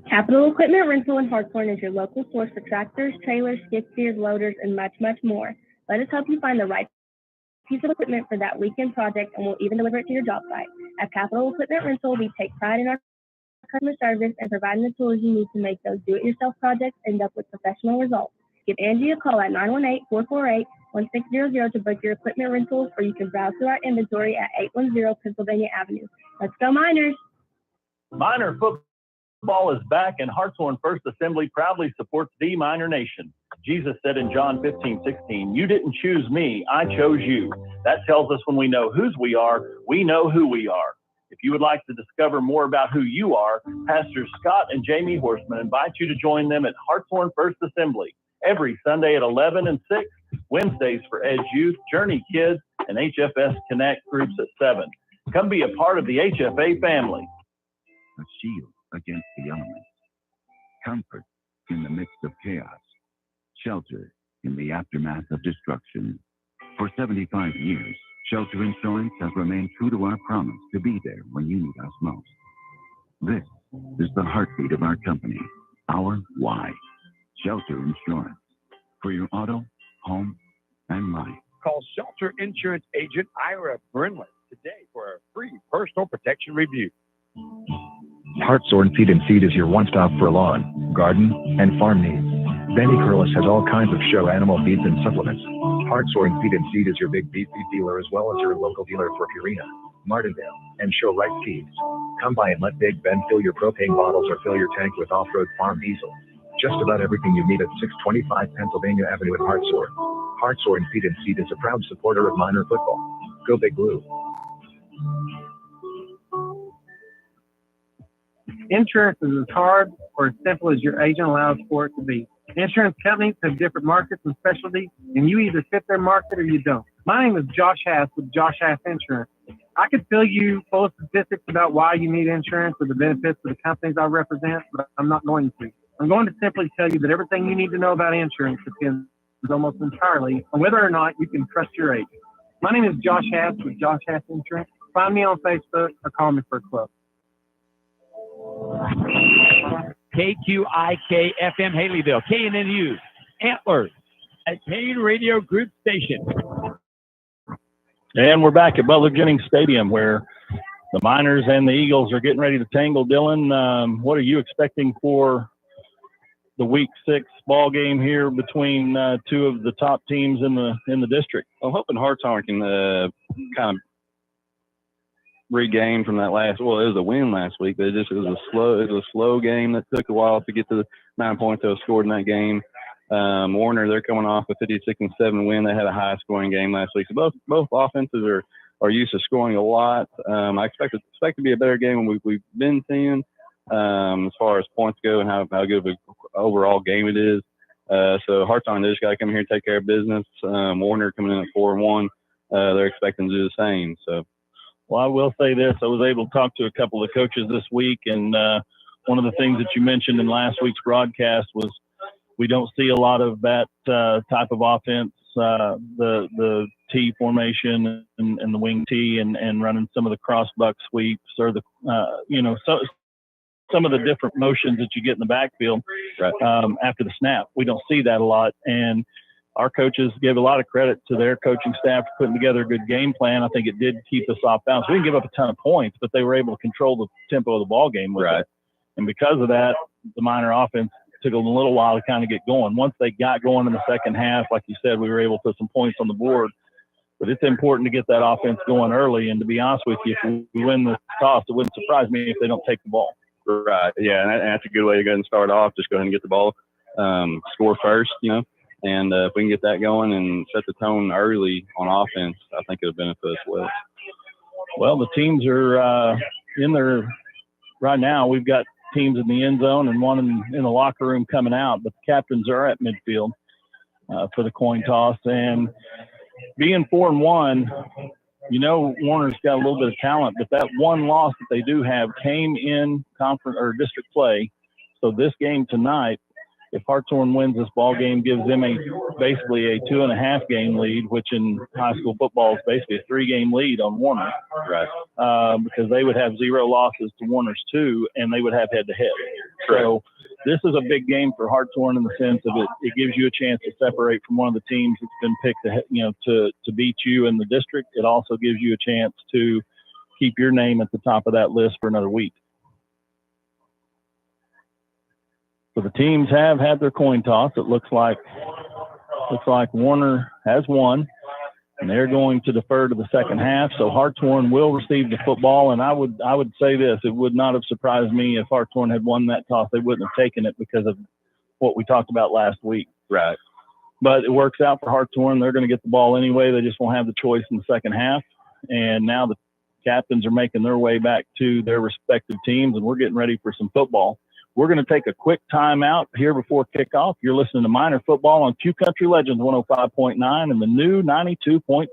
Capital Equipment Rental in Hartshorne is your local source for tractors, trailers, skid steers, loaders, and much, much more. Let us help you find the right piece of equipment for that weekend project, and we'll even deliver it to your job site. At Capital Equipment Rental, we take pride in our customer service and providing the tools you need to make those do-it-yourself projects end up with professional results. Give Angie a call at 918-448-1600 to book your equipment rentals, or you can browse through our inventory at 810 Pennsylvania Avenue. Let's go Miners! Miner football is back, and Hartshorne First Assembly proudly supports the Miner Nation. Jesus said in John 15:16, "You didn't choose me, I chose you." That tells us when we know whose we are, we know who we are. If you would like to discover more about who you are, Pastors Scott and Jamie Horseman invite you to join them at Hartshorne First Assembly every Sunday at 11 and 6, Wednesdays for Edge Youth, Journey Kids, and HFS Connect groups at 7. Come be a part of the HFA family. A shield against the elements, comfort in the midst of chaos, shelter in the aftermath of destruction. For 75 years, Shelter Insurance has remained true to our promise to be there when you need us most. This is the heartbeat of our company, our why. Shelter Insurance. For your auto, home, and life. Call Shelter Insurance Agent Ira Brinley today for a free personal protection review. Hartshorne Feed and Seed is your one-stop for lawn, garden, and farm needs. Benny Curlis has all kinds of show animal feeds and supplements. Hartshorne Feed and Seed is your big beef feed dealer as well as your local dealer for Purina, Martindale, and Show Right Feeds. Come by and let Big Ben fill your propane bottles or fill your tank with off-road farm diesel. Just about everything you need at 625 Pennsylvania Avenue in Hartshorne. Hartshorne Feed and Seed is a proud supporter of Miner football. Go Big Blue. Insurance is as hard or as simple as your agent allows for it to be. Insurance companies have different markets and specialties, and you either fit their market or you don't. My name is Josh Hass with Josh Hass Insurance. I could fill you full of statistics about why you need insurance or the benefits of the companies I represent, but I'm not going to. I'm going to simply tell you that everything you need to know about insurance depends almost entirely on whether or not you can trust your agent. My name is Josh Hass with Josh Hass Insurance. Find me on Facebook or call me for a quote. KQIK FM Haleyville, KNNU, Antlers, at Kane Radio Group Station. And we're back at Butler Jennings Stadium where the Miners and the Eagles are getting ready to tangle. Dylan, what are you expecting for the Week 6 ball game here between two of the top teams in the district? I'm hoping Hartshorne can kind of regain from that it was a win last week, but it was a slow game that took a while to get to the 9 points that was scored in that game. Warner, they're coming off a 56-7 win. They had a high scoring game last week. So both offenses are used to scoring a lot. I expect to be a better game than we've been seeing as far as points go and how good of an overall game it is. So Hartshorne, they just got to come here and take care of business. Warner coming in at 4-1. They're expecting to do the same. So. Well, I will say this. I was able to talk to a couple of coaches this week, and one of the things that you mentioned in last week's broadcast was we don't see a lot of that type of offense, the T formation and the wing T and running some of the cross buck sweeps or the, some of the different motions that you get in the backfield after the snap. We don't see that a lot, and our coaches give a lot of credit to their coaching staff for putting together a good game plan. I think it did keep us off balance. We didn't give up a ton of points, but they were able to control the tempo of the ball game with it. And because of that, the Miner offense took a little while to kind of get going. Once they got going in the second half, like you said, we were able to put some points on the board. But it's important to get that offense going early. And to be honest with you, if we win the toss, it wouldn't surprise me if they don't take the ball. Right. Yeah, and that's a good way to go ahead and start off. Just go ahead and get the ball, score first, And if we can get that going and set the tone early on offense, I think it'll benefit us well. Well, the teams are in there right now. We've got teams in the end zone and one in the locker room coming out, but the captains are at midfield for the coin toss. And being 4-1, Warner's got a little bit of talent, but that one loss that they do have came in conference or district play. So this game tonight, If Hartshorne wins this ball game, gives them basically a 2.5 game lead, which in high school football is basically a 3-game lead on Warner. Right. Because they would have 0 losses to Warner's 2, and they would have head-to-head. So this is a big game for Hartshorne in the sense of it gives you a chance to separate from one of the teams that's been picked to beat you in the district. It also gives you a chance to keep your name at the top of that list for another week. So the teams have had their coin toss. It looks like Warner has won, and they're going to defer to the second half. So Hartshorne will receive the football, and I would say this: it would not have surprised me if Hartshorne had won that toss. They wouldn't have taken it because of what we talked about last week. Right. But it works out for Hartshorne. They're going to get the ball anyway. They just won't have the choice in the second half. And now the captains are making their way back to their respective teams, and we're getting ready for some football. We're going to take a quick timeout here before kickoff. You're listening to Minor Football on Q Country Legends 105.9 and the new 92.3.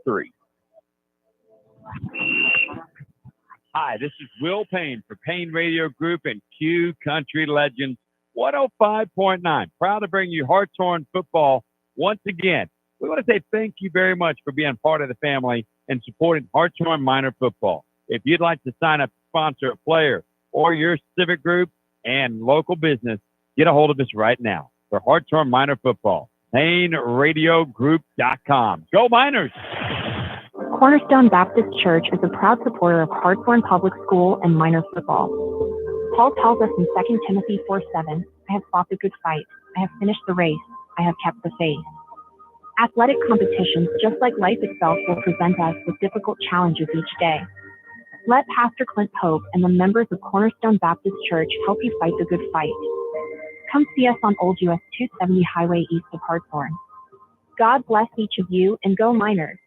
Hi, this is Will Payne for Payne Radio Group and Q Country Legends 105.9. Proud to bring you Hartshorne football once again. We want to say thank you very much for being part of the family and supporting Hartshorne Minor Football. If you'd like to sign up to sponsor a player or your civic group and local business, get a hold of us right now for Hartshorne Minor Football. PayneRadioGroup.com. Go Miners! Cornerstone Baptist Church is a proud supporter of Hartshorne Public School and minor football. Paul tells us in 2 Timothy 4:7, I have fought the good fight, I have finished the race, I have kept the faith. Athletic competitions, just like life itself, will present us with difficult challenges each day. Let Pastor Clint Pope and the members of Cornerstone Baptist Church help you fight the good fight. Come see us on Old US 270 Highway east of Hartshorne. God bless each of you, and go Miners.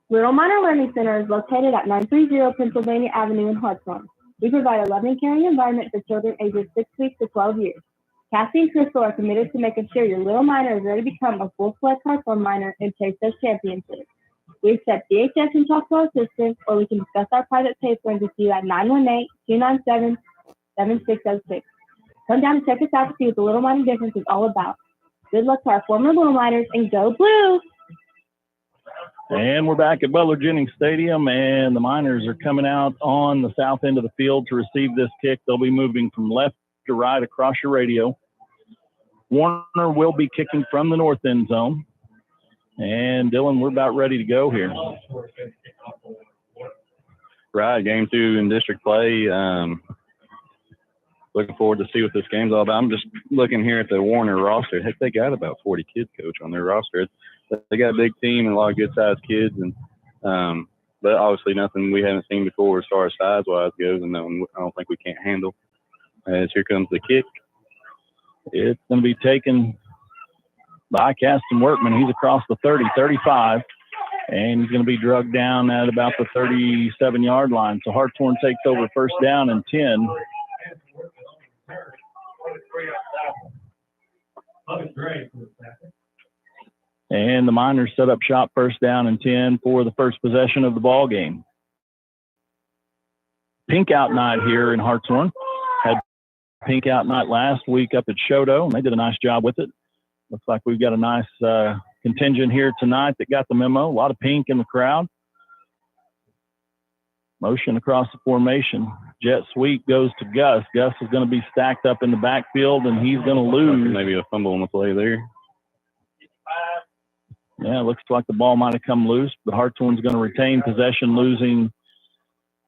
Little Minor Learning Center is located at 930 Pennsylvania Avenue in Hartshorne. We provide a loving, caring environment for children ages 6 weeks to 12 years. Cassie and Crystal are committed to making sure your little minor is ready to become a full-fledged Hartshorne minor and chase those championships. We accept DHS and Choctaw assistance, or we can discuss our private pay plans with you at 918-297-7606. Come down and check us out to see what the Little Minor difference is all about. Good luck to our former Little Miners, and go Blue! And we're back at Butler Jennings Stadium, and the Miners are coming out on the south end of the field to receive this kick. They'll be moving from left to right across your radio. Warner will be kicking from the north end zone. And Dylan, we're about ready to go here. Right, game 2 in district play. Looking forward to see what this game's all about. I'm just looking here at the Warner roster. Heck, they got about 40 kids, Coach, on their roster. They got a big team and a lot of good-sized kids, and but obviously nothing we haven't seen before as far as size-wise goes, and I don't think we can't handle. As here comes the kick. It's going to be taken by Caston Workman. He's across the 30, 35, and he's going to be drugged down at about the 37-yard line. So Hartshorne takes over first down and 10. And the Miners set up shop first down and 10 for the first possession of the ball game. Pink out night here in Hartshorne. Had pink out night last week up at Shodo, and they did a nice job with it. Looks like we've got a nice contingent here tonight that got the memo. A lot of pink in the crowd. Motion across the formation. Jet sweep goes to Gus. Gus is going to be stacked up in the backfield, and he's going to lose. Maybe a fumble on the play there. Yeah, it looks like the ball might have come loose, but Hartshorne's going to retain possession, losing.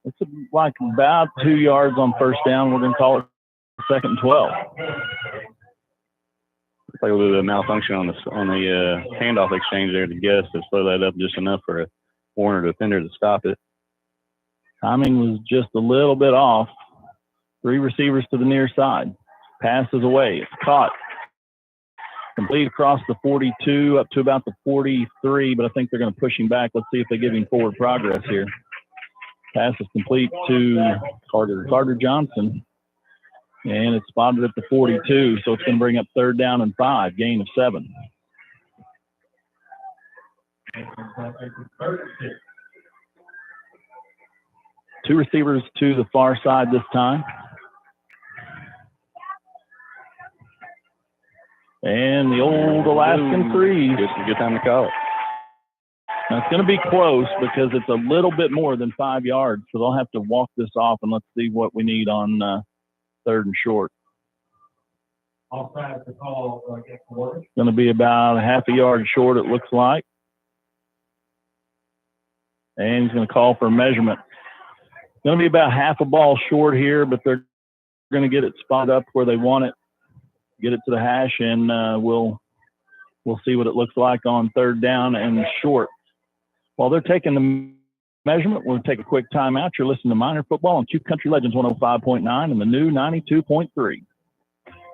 It's like about 2 yards on first down. We're going to call it 2nd and 12. Looks like a little bit of malfunction on the handoff exchange there to Gus to slow that up just enough for a Warner defender to stop it. Timing was just a little bit off. 3 receivers to the near side. Pass is away. It's caught. Complete across the 42 up to about the 43, but I think they're going to push him back. Let's see if they give him forward progress here. Pass is complete to Carter Johnson, and it's spotted at the 42, so it's going to bring up 3rd down and 5, gain of 7. Two receivers to the far side this time. And the old Alaskan freeze. Good time to call it. Now, it's going to be close because it's a little bit more than 5 yards, so they'll have to walk this off, and let's see what we need on 3rd and short. I'll try to call It's going to be about a half a yard short, it looks like. And he's going to call for a measurement. It's going to be about half a ball short here, but they're going to get it spotted up where they want it, get it to the hash, and we'll see what it looks like on 3rd down and short. While they're taking the measurement, we'll take a quick timeout. You're listening to Miner Football on Q Country Legends 105.9 and the new 92.3.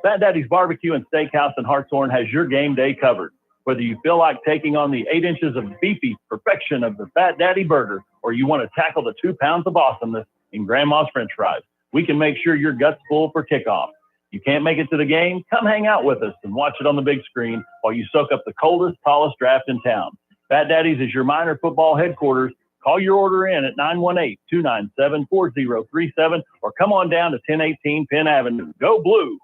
Fat Daddy's Barbecue and Steakhouse in Hartshorne has your game day covered. Whether you feel like taking on the 8 inches of beefy perfection of the Fat Daddy burger, or you want to tackle the 2 pounds of awesomeness in Grandma's French fries, we can make sure your gut's full for kickoff. You can't make it to the game? Come hang out with us and watch it on the big screen while you soak up the coldest, tallest draft in town. Fat Daddy's is your Miner Football headquarters. Call your order in at 918-297-4037 or come on down to 1018 Penn Avenue. Go Blue!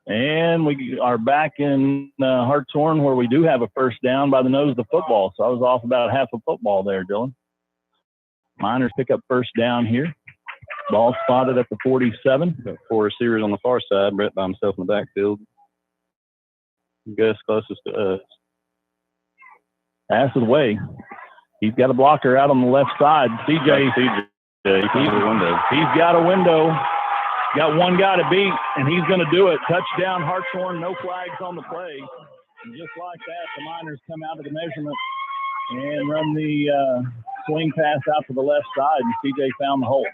And we are back in Hartshorne where we do have a first down by the nose of the football. So I was off about half a football there, Dylan. Miners pick up first down here. Ball spotted at the 47. Got 4 receivers on the far side. Brett by himself in the backfield. Gus closest to us. Pass it away. He's got a blocker out on the left side. CJ. He's got a window. Got one guy to beat, and he's going to do it. Touchdown, Hartshorne. No flags on the play. And just like that, the Miners come out of the measurement and run the swing pass out to the left side, and CJ found the hole.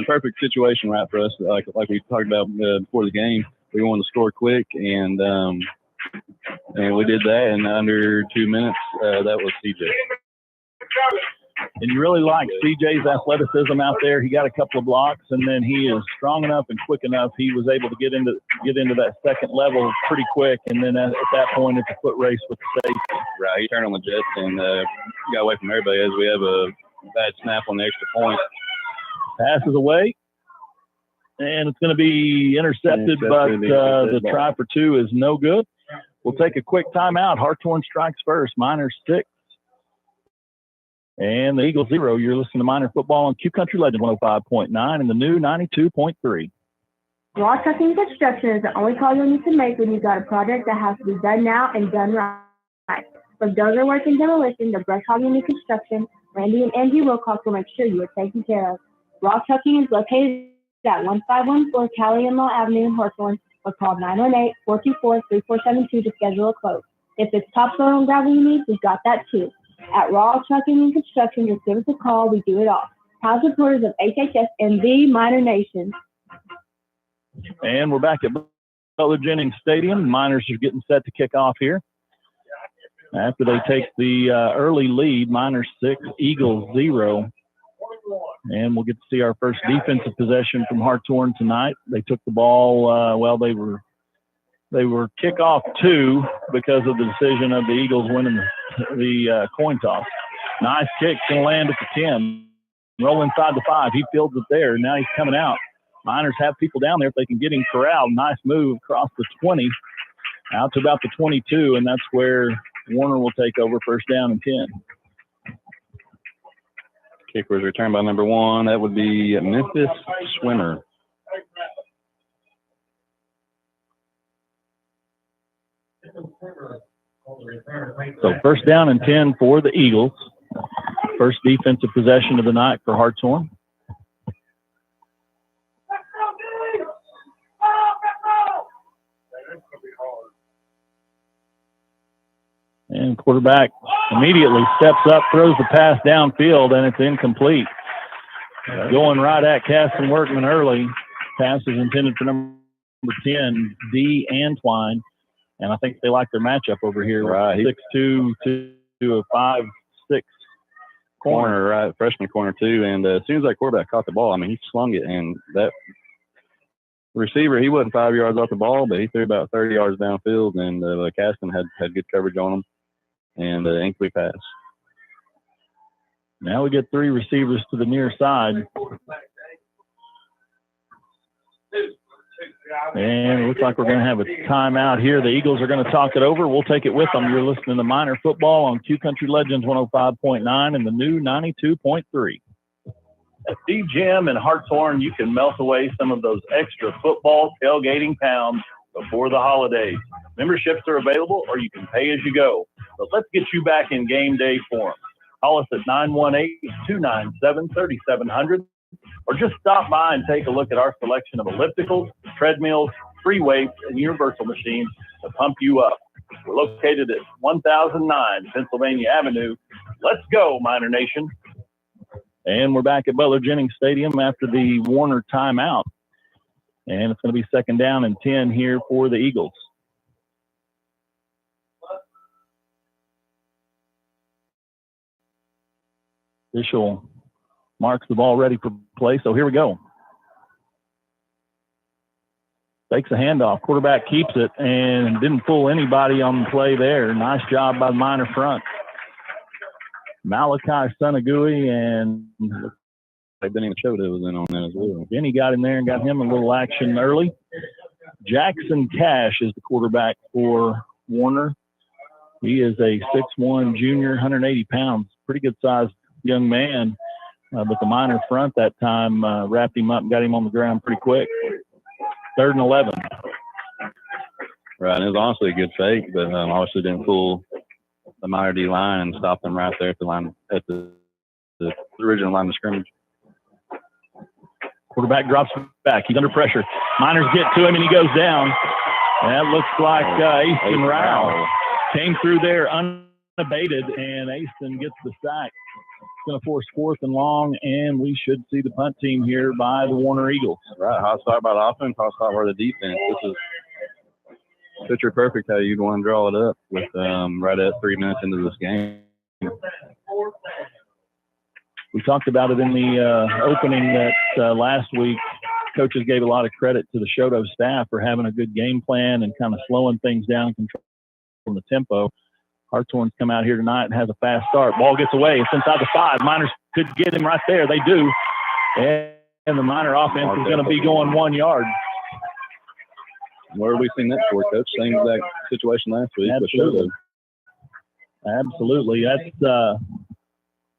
Perfect situation right for us. Like we talked about before the game, we wanted to score quick, and we did that in under 2 minutes. That was CJ. And you really like CJ's athleticism out there. He got a couple of blocks, and then he is strong enough and quick enough. He was able to get into that second level pretty quick, and then at that point, it's a foot race with the safety. Right, he turned on the jets and got away from everybody as we have a bad snap on the extra point. Passes away, and it's going to be intercepted, but the try for 2 is no good. We'll take a quick timeout. Hartshorne strikes first. Miners 6. And the Eagles 0. You're listening to Miner Football on Q Country Legend 105.9 and the new 92.3. Raw Trucking Construction is the only call you'll need to make when you've got a project that has to be done now and done right. From dozer work and demolition to brush hogging and construction, Randy and Angie Wilcox will make sure you are taken care of. Raw Trucking is located at 1514 Cali and Law Avenue in Hartshorne, or call 918-424-3472 to schedule a quote. If it's topsoil and gravel you need, we've got that too. At Raw Trucking and Construction, just give us a call. We do it all. Proud supporters of HHS and the Miner Nation. And we're back at Butler Jennings Stadium. Miners are getting set to kick off here. After they take the early lead, Miners 6, Eagles 0. And we'll get to see our first defensive possession from Hartshorne tonight. They took the ball, they were kickoff 2 because of the decision of the Eagles winning the coin toss. Nice kick, going to land at the 10. Roll inside the 5. He fields it there. Now he's coming out. Miners have people down there if they can get him corralled. Nice move across the 20 out to about the 22, and that's where Warner will take over first down and 10. Kick was returned by number 1. That would be Memphis Swimmer. So first down and 10 for the Eagles. First defensive possession of the night for Hartshorne. And quarterback immediately steps up, throws the pass downfield, and it's incomplete. Going right at Caston Workman early. Pass is intended for number 10, D. Antwine. And I think they like their matchup over here. Right. 6'2" to a 5'6" corner, right? Freshman corner, too. And as soon as that quarterback caught the ball, I mean, he slung it. And that receiver, he wasn't 5 yards off the ball, but he threw about 30 yards downfield. And Caston had good coverage on him. And incomplete pass. Now we get 3 receivers to the near side. And it looks like we're going to have a timeout here. The Eagles are going to talk it over. We'll take it with them. You're listening to Minor Football on Q Country Legends 105.9 and the new 92.3. At the gym in Hartshorne, you can melt away some of those extra football tailgating pounds before the holidays. Memberships are available, or you can pay as you go. But let's get you back in game day form. Call us at 918-297-3700, or just stop by and take a look at our selection of ellipticals, treadmills, free weights, and universal machines to pump you up. We're located at 1009 Pennsylvania Avenue. Let's go, Miner Nation. And we're back at Butler Jennings Stadium after the Warner timeout. And it's going to be 2nd down and 10 here for the Eagles. Official marks the ball ready for play, so here we go. Takes a handoff. Quarterback keeps it and didn't fool anybody on the play there. Nice job by the Miner front. Malachi Sunagui and Benny Machoda was in on that as well. Benny got in there and got him a little action early. Jackson Cash is the quarterback for Warner. He is a 6'1 junior, 180 pounds, pretty good sized young man. But the Miner front that time wrapped him up and got him on the ground pretty quick. 3rd and 11. Right, and it was honestly a good fake, but obviously didn't fool the Miner D line and stopped them right there at the line, at the original line of scrimmage. Quarterback drops back. He's under pressure. Miners get to him, and he goes down. That looks like Aston Rao came through there unabated, and Aston gets the sack. It's going to force 4th and long, and we should see the punt team here by the Warner Eagles. Right, hot start by the offense, hot start by the defense. This is picture perfect how you'd want to draw it up with right at 3 minutes into this game. We talked about it in the opening that last week. Coaches gave a lot of credit to the Shoto staff for having a good game plan and kind of slowing things down and controlling the tempo. Hartshorne's come out here tonight and has a fast start. Ball gets away. It's inside the 5. Miners could get him right there. They do. And the Miner offense is going to be going 1 yard. Where have we seen that for, Coach? Same exact situation last week. Absolutely. Absolutely.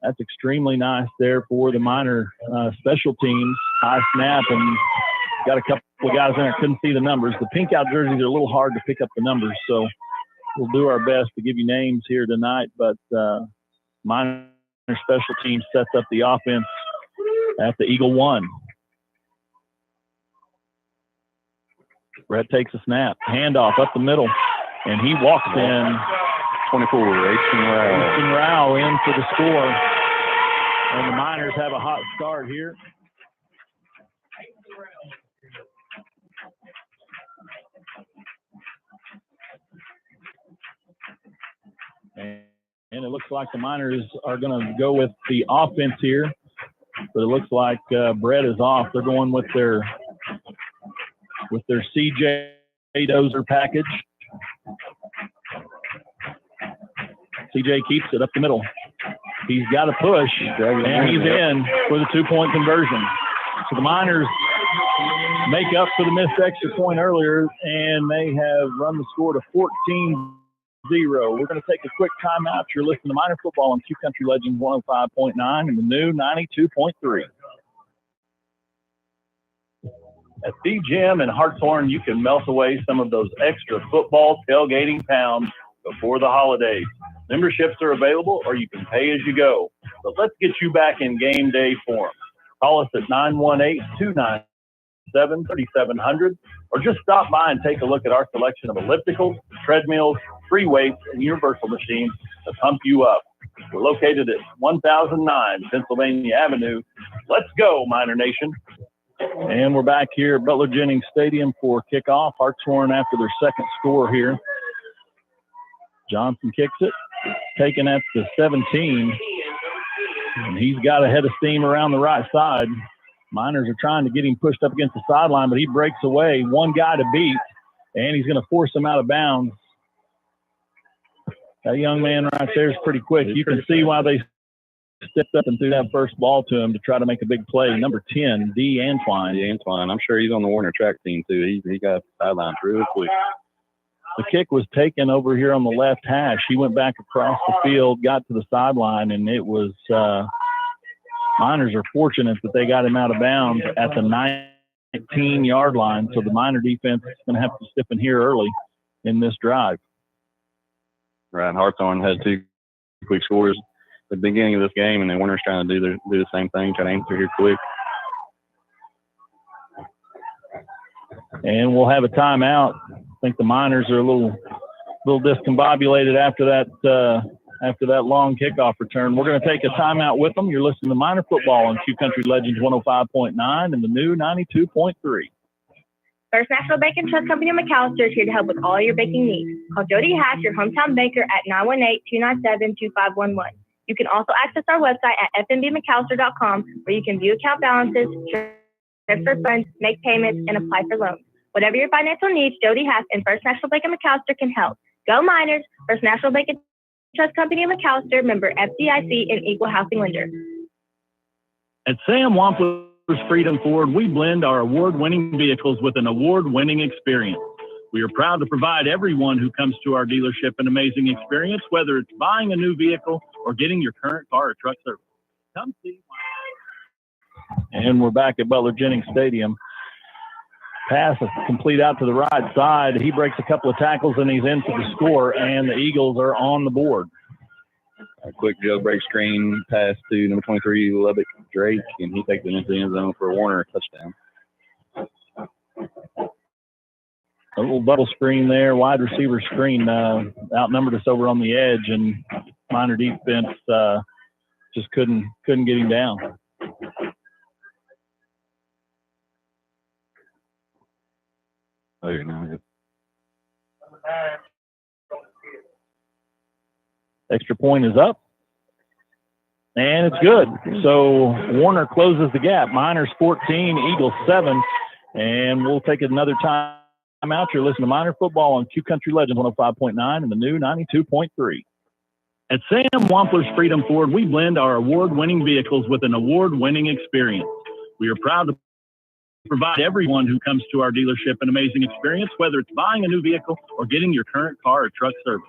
That's extremely nice there for the Miner special teams. High snap, and got a couple of guys in there couldn't see the numbers. The pink out jerseys are a little hard to pick up the numbers, so we'll do our best to give you names here tonight. But Miner special teams sets up the offense at the Eagle 1. Brett takes a snap, handoff up the middle, and he walks in. 24, Aston Rao in for the score. And the Miners have a hot start here. And it looks like the Miners are going to go with the offense here. But it looks like Brett is off. They're going with their CJ Dozer package. CJ keeps it up the middle. He's got a push, and he's in for the 2-point conversion. So the Miners make up for the missed extra point earlier, and they have run the score to 14-0. We're going to take a quick timeout. You're listening to Miner Football on Q Country Legends 105.9 and the new 92.3. At the gym in Hartshorne, you can melt away some of those extra football tailgating pounds before the holidays. Memberships are available, or you can pay as you go. But let's get you back in game day form. Call us at 918-297-3700, or just stop by and take a look at our selection of ellipticals, treadmills, free weights, and universal machines to pump you up. We're located at 1009 Pennsylvania Avenue. Let's go, Miner Nation. And we're back here at Butler Jennings Stadium for kickoff. Hartshorne after their second score here. Johnson kicks it, taken at the 17. And he's got a head of steam around the right side. Miners are trying to get him pushed up against the sideline, but he breaks away. One guy to beat, and he's going to force him out of bounds. That young man right there is pretty quick. You can see why they stepped up and threw that first ball to him to try to make a big play. Number 10, D. Antwine. Antwine. I'm sure he's on the Warner track team too. He got sidelined real quick. The kick was taken over here on the left hash. He went back across the field, got to the sideline, and it was Miners are fortunate that they got him out of bounds at the 19-yard line. So the Miner defense is going to have to stiffen here early in this drive. Right. Hartshorne had 2 quick scores at the beginning of this game, and then Warner's trying to do the same thing, trying to answer here quick. And we'll have a timeout. I think the Miners are a little discombobulated after that long kickoff return. We're going to take a timeout with them. You're listening to Miner Football on Q Country Legends 105.9 and the new 92.3. First National Bank and Trust Company of McAllister is here to help with all your baking needs. Call Jody Hash, your hometown baker, at 918-297-2511. You can also access our website at fnbmcallister.com, where you can view account balances, transfer funds, make payments, and apply for loans. Whatever your financial needs, Jody Hash and First National Bank of McAllister can help. Go Miners! First National Bank and Trust Company of McAllister, member FDIC, and equal housing lender. At Sam Wampler's Freedom Ford, we blend our award-winning vehicles with an award-winning experience. We are proud to provide everyone who comes to our dealership an amazing experience, whether it's buying a new vehicle or getting your current car or truck service. Come see. And we're back at Butler Jennings Stadium. Pass is complete out to the right side. He breaks a couple of tackles and he's into the score, and the Eagles are on the board. A quick jailbreak screen pass to number 23, Lubbock Drake, and he takes it into the end zone for a Warner touchdown. A little bubble screen there, wide receiver screen outnumbered us over on the edge, and Miner defense just couldn't get him down. Oh, you're now good. Extra point is up, and it's good. So Warner closes the gap. Miners 14, Eagles 7, and we'll take another time out. You're listening to Miner Football on Q Country Legends 105.9 and the new 92.3. At Sam Wampler's Freedom Ford, we blend our award-winning vehicles with an award-winning experience. We are proud to provide everyone who comes to our dealership an amazing experience, whether it's buying a new vehicle or getting your current car or truck service.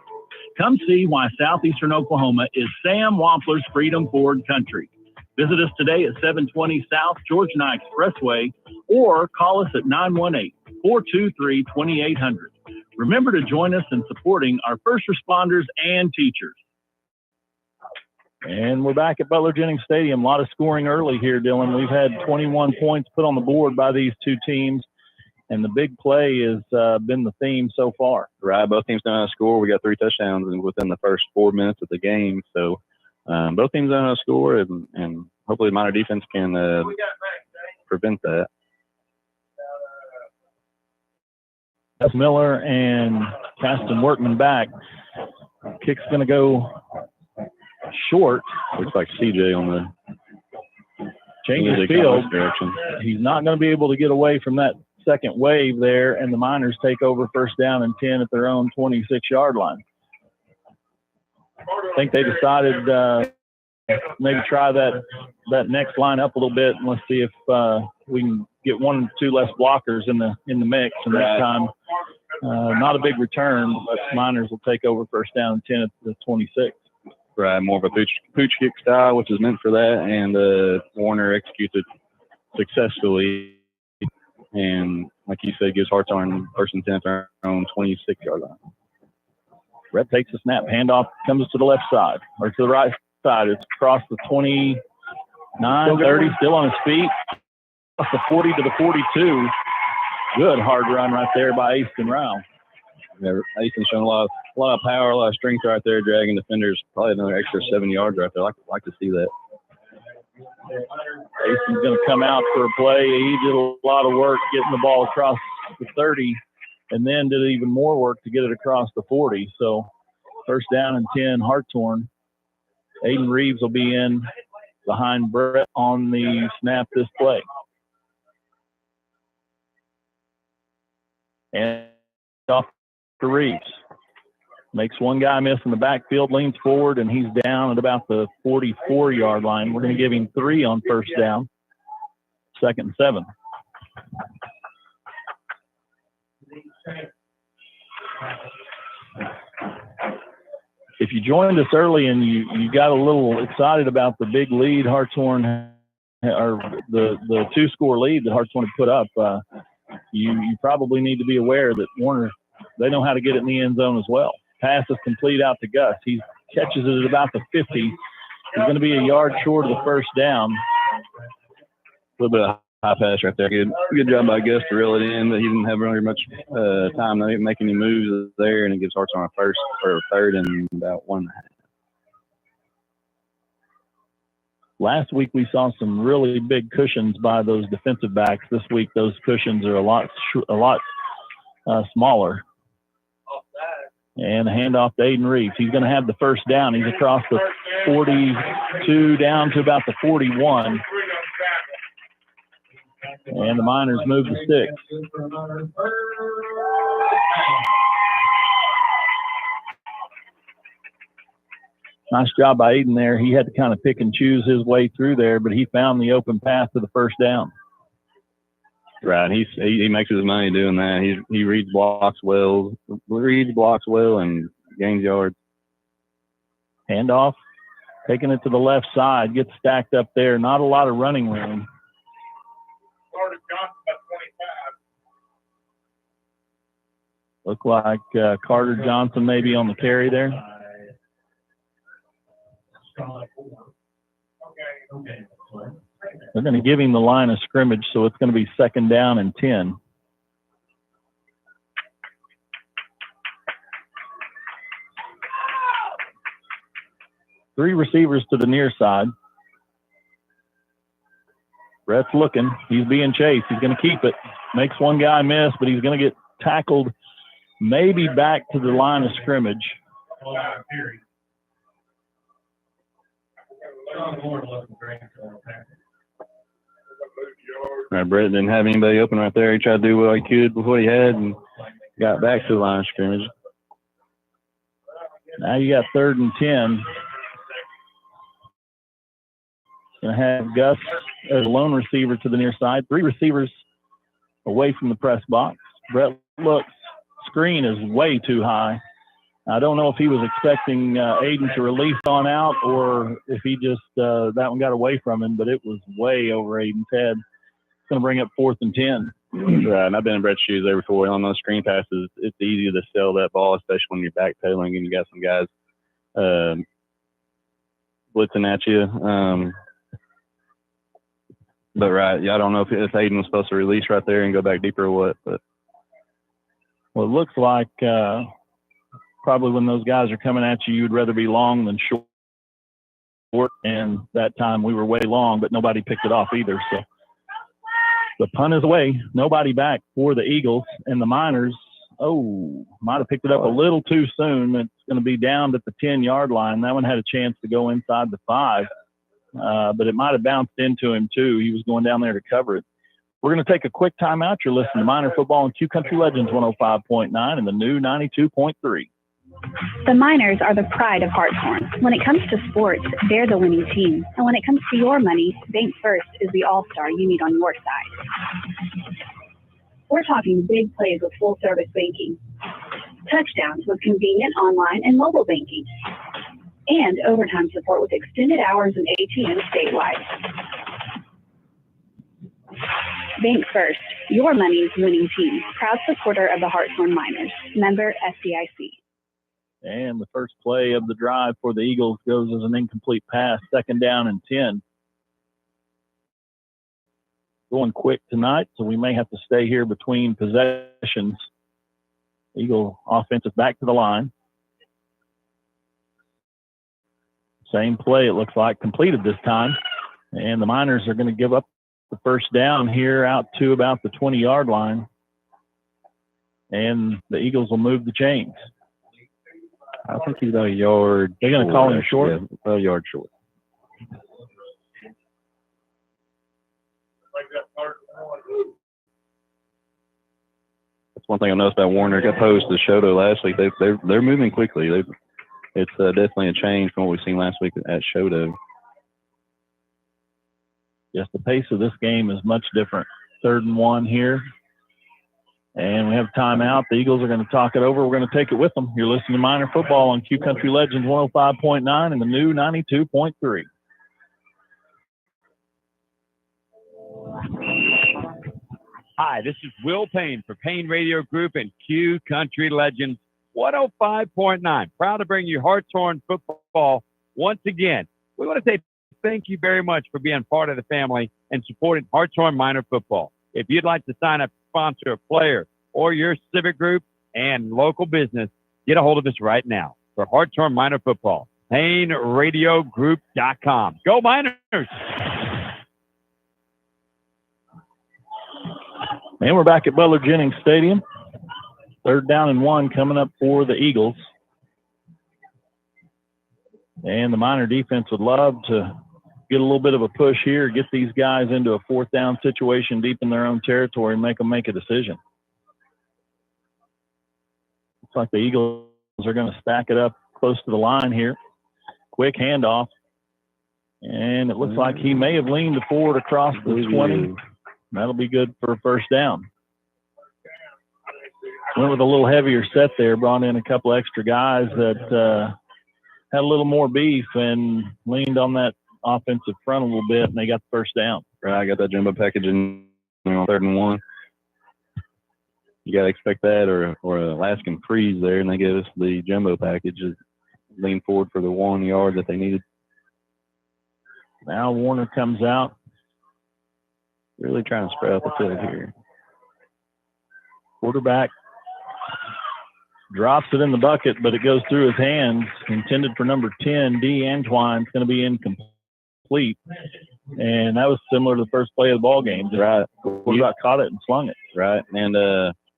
Come see why southeastern Oklahoma is Sam Wampler's Freedom Ford Country. Visit us today at 720 South Georgia Knight Expressway or call us at 918-423-2800. Remember to join us in supporting our first responders and teachers. And we're back at Butler Jennings Stadium. A lot of scoring early here, Dylan. We've had 21 points put on the board by these two teams, and the big play has been the theme so far. Right, both teams know how to score. We got 3 touchdowns within the first 4 minutes of the game. So both teams know how to score, and hopefully the Miner defense can prevent that. That's Miller and Caston Workman back. Kick's going to go short. Looks like CJ on the changes field. He's not going to be able to get away from that second wave there, and the Miners take over first down and 10 at their own 26-yard line. I think they decided maybe try that next line up a little bit, and let's see if we can get 1 or 2 less blockers in the mix. And this time, not a big return, but Miners will take over first down and 10 at the 26. Right, more of a pooch kick style, which is meant for that, and Warner executes it successfully. And like you said, gives Hartshorne first and 10 at their own 26-yard line. Brett takes the snap. Handoff comes to the left side, or to the right side. It's across the 29, 30, still on his feet. Across the 40 to the 42. Good hard run right there by Easton Rao. Yeah, Easton's showing a lot of power, a lot of strength right there, dragging defenders. Probably another extra 7 yards right there. I'd like to see that. Easton's going to come out for a play. He did a lot of work getting the ball across the 30 and then did even more work to get it across the 40. So first down and 10, Hartshorne. Aiden Reeves will be in behind Brett on the snap this play. And off to Reeves. Makes one guy miss in the backfield, leans forward, and he's down at about the 44-yard line. We're going to give him 3 on first down. 2nd and 7. If you joined us early and you got a little excited about the big lead Hartshorne, or the 2-score lead that Hartshorne had put up, you probably need to be aware that Warner, they know how to get it in the end zone as well. Pass is complete out to Gus. He catches it at about the 50. He's going to be a yard short of the first down. A little bit of high pass right there. Good job by Gus to reel it in, but he didn't have really much time to make any moves there, and it gives Hartshorne a first or a 3rd and about 1.5. Last week we saw some really big cushions by those defensive backs. This week those cushions are a lot smaller. And a handoff to Aiden Reeves. He's going to have the first down. He's across the 42 down to about the 41. And the Miners move the sticks. Nice job by Aiden there. He had to kind of pick and choose his way through there, but he found the open path to the first down. Right, he makes his money doing that. He reads blocks well, and gains yards. Handoff, taking it to the left side, gets stacked up there. Not a lot of running room. Look like Carter Johnson maybe on the carry there. They're going to give him the line of scrimmage, so it's going to be 2nd down and 10. Three receivers to the near side. Brett's looking. He's being chased. He's going to keep it. Makes one guy miss, but he's going to get tackled maybe back to the line of scrimmage. Right, Brett didn't have anybody open right there. He tried to do what he could with what he had and got back to the line of scrimmage. Now you got 3rd and 10. Going to have Gus as a lone receiver to the near side. 3 receivers away from the press box. Brett looks. Screen is way too high. I don't know if he was expecting Aiden to release on out or if he just that one got away from him, but it was way over Aiden's head. It's going to bring up 4th and 10. Right, and I've been in Brett's shoes there before. On those screen passes, it's easy to sell that ball, especially when you're backpedaling and you got some guys blitzing at you. But right, yeah, I don't know if Aiden was supposed to release right there and go back deeper or what. But well, it looks like probably when those guys are coming at you, you'd rather be long than short. And that time we were way long, but nobody picked it off either. So the punt is away. Nobody back for the Eagles. And the Miners, might have picked it up a little too soon. It's going to be down at the 10-yard line. That one had a chance to go inside the 5. But it might have bounced into him too. He was going down there to cover it. We're going to take a quick timeout. You're listening to Miner Football and Q Country Legends 105.9 and the new 92.3. The Miners are the pride of Hartshorne. When it comes to sports, they're the winning team. And when it comes to your money, Bank First is the all-star you need on your side. We're talking big plays with full-service banking, touchdowns with convenient online and mobile banking, and overtime support with extended hours and ATM statewide. Bank First, your money's winning team. Proud supporter of the Hartshorne Miners. Member FDIC. And the first play of the drive for the Eagles goes as an incomplete pass, 2nd down and 10. Going quick tonight, so we may have to stay here between possessions. Eagle offense is back to the line. Same play, it looks like, completed this time. And the Miners are going to give up the first down here out to about the 20-yard line. And the Eagles will move the chains. I think he's about a yard. They're going to call him short? Yeah, about a yard short. That's one thing I noticed about Warner. Got opposed to Shoto last week. They're moving quickly. It's definitely a change from what we've seen last week at Shoto. Yes, the pace of this game is much different. 3rd and 1 here. And we have timeout. The Eagles are going to talk it over. We're going to take it with them. You're listening to Miner Football on Q Country Legends 105.9 and the new 92.3. Hi, this is Will Payne for Payne Radio Group and Q Country Legends 105.9. Proud to bring you Hartshorne football once again. We want to say thank you very much for being part of the family and supporting Hartshorne Miner football. If you'd like to sign up, sponsor a player or your civic group and local business, get a hold of us right now for Hartshorne Miner football. PayneRadioGroup.com. Go Miners! And we're back at Butler Jennings Stadium. 3rd down and 1 coming up for the Eagles. And the Miner defense would love to get a little bit of a push here, get these guys into a 4th down situation deep in their own territory and make them make a decision. Looks like the Eagles are going to stack it up close to the line here. Quick handoff. And it looks like he may have leaned forward across the 20. That'll be good for a 1st down. Went with a little heavier set there, brought in a couple extra guys that had a little more beef and leaned on that offensive front a little bit, and they got the 1st down. Right, I got that jumbo package in 3rd and 1. You got to expect that or an Alaskan freeze there, and they gave us the jumbo package. Lean forward for the 1 yard that they needed. Now Warner comes out. Really trying to spread out the field here. Quarterback drops it in the bucket, but it goes through his hands. Intended for number 10, D. Antwine. It's going to be incomplete. And that was similar to the first play of the ball game. Right. Quarterback caught it and slung it. Right. And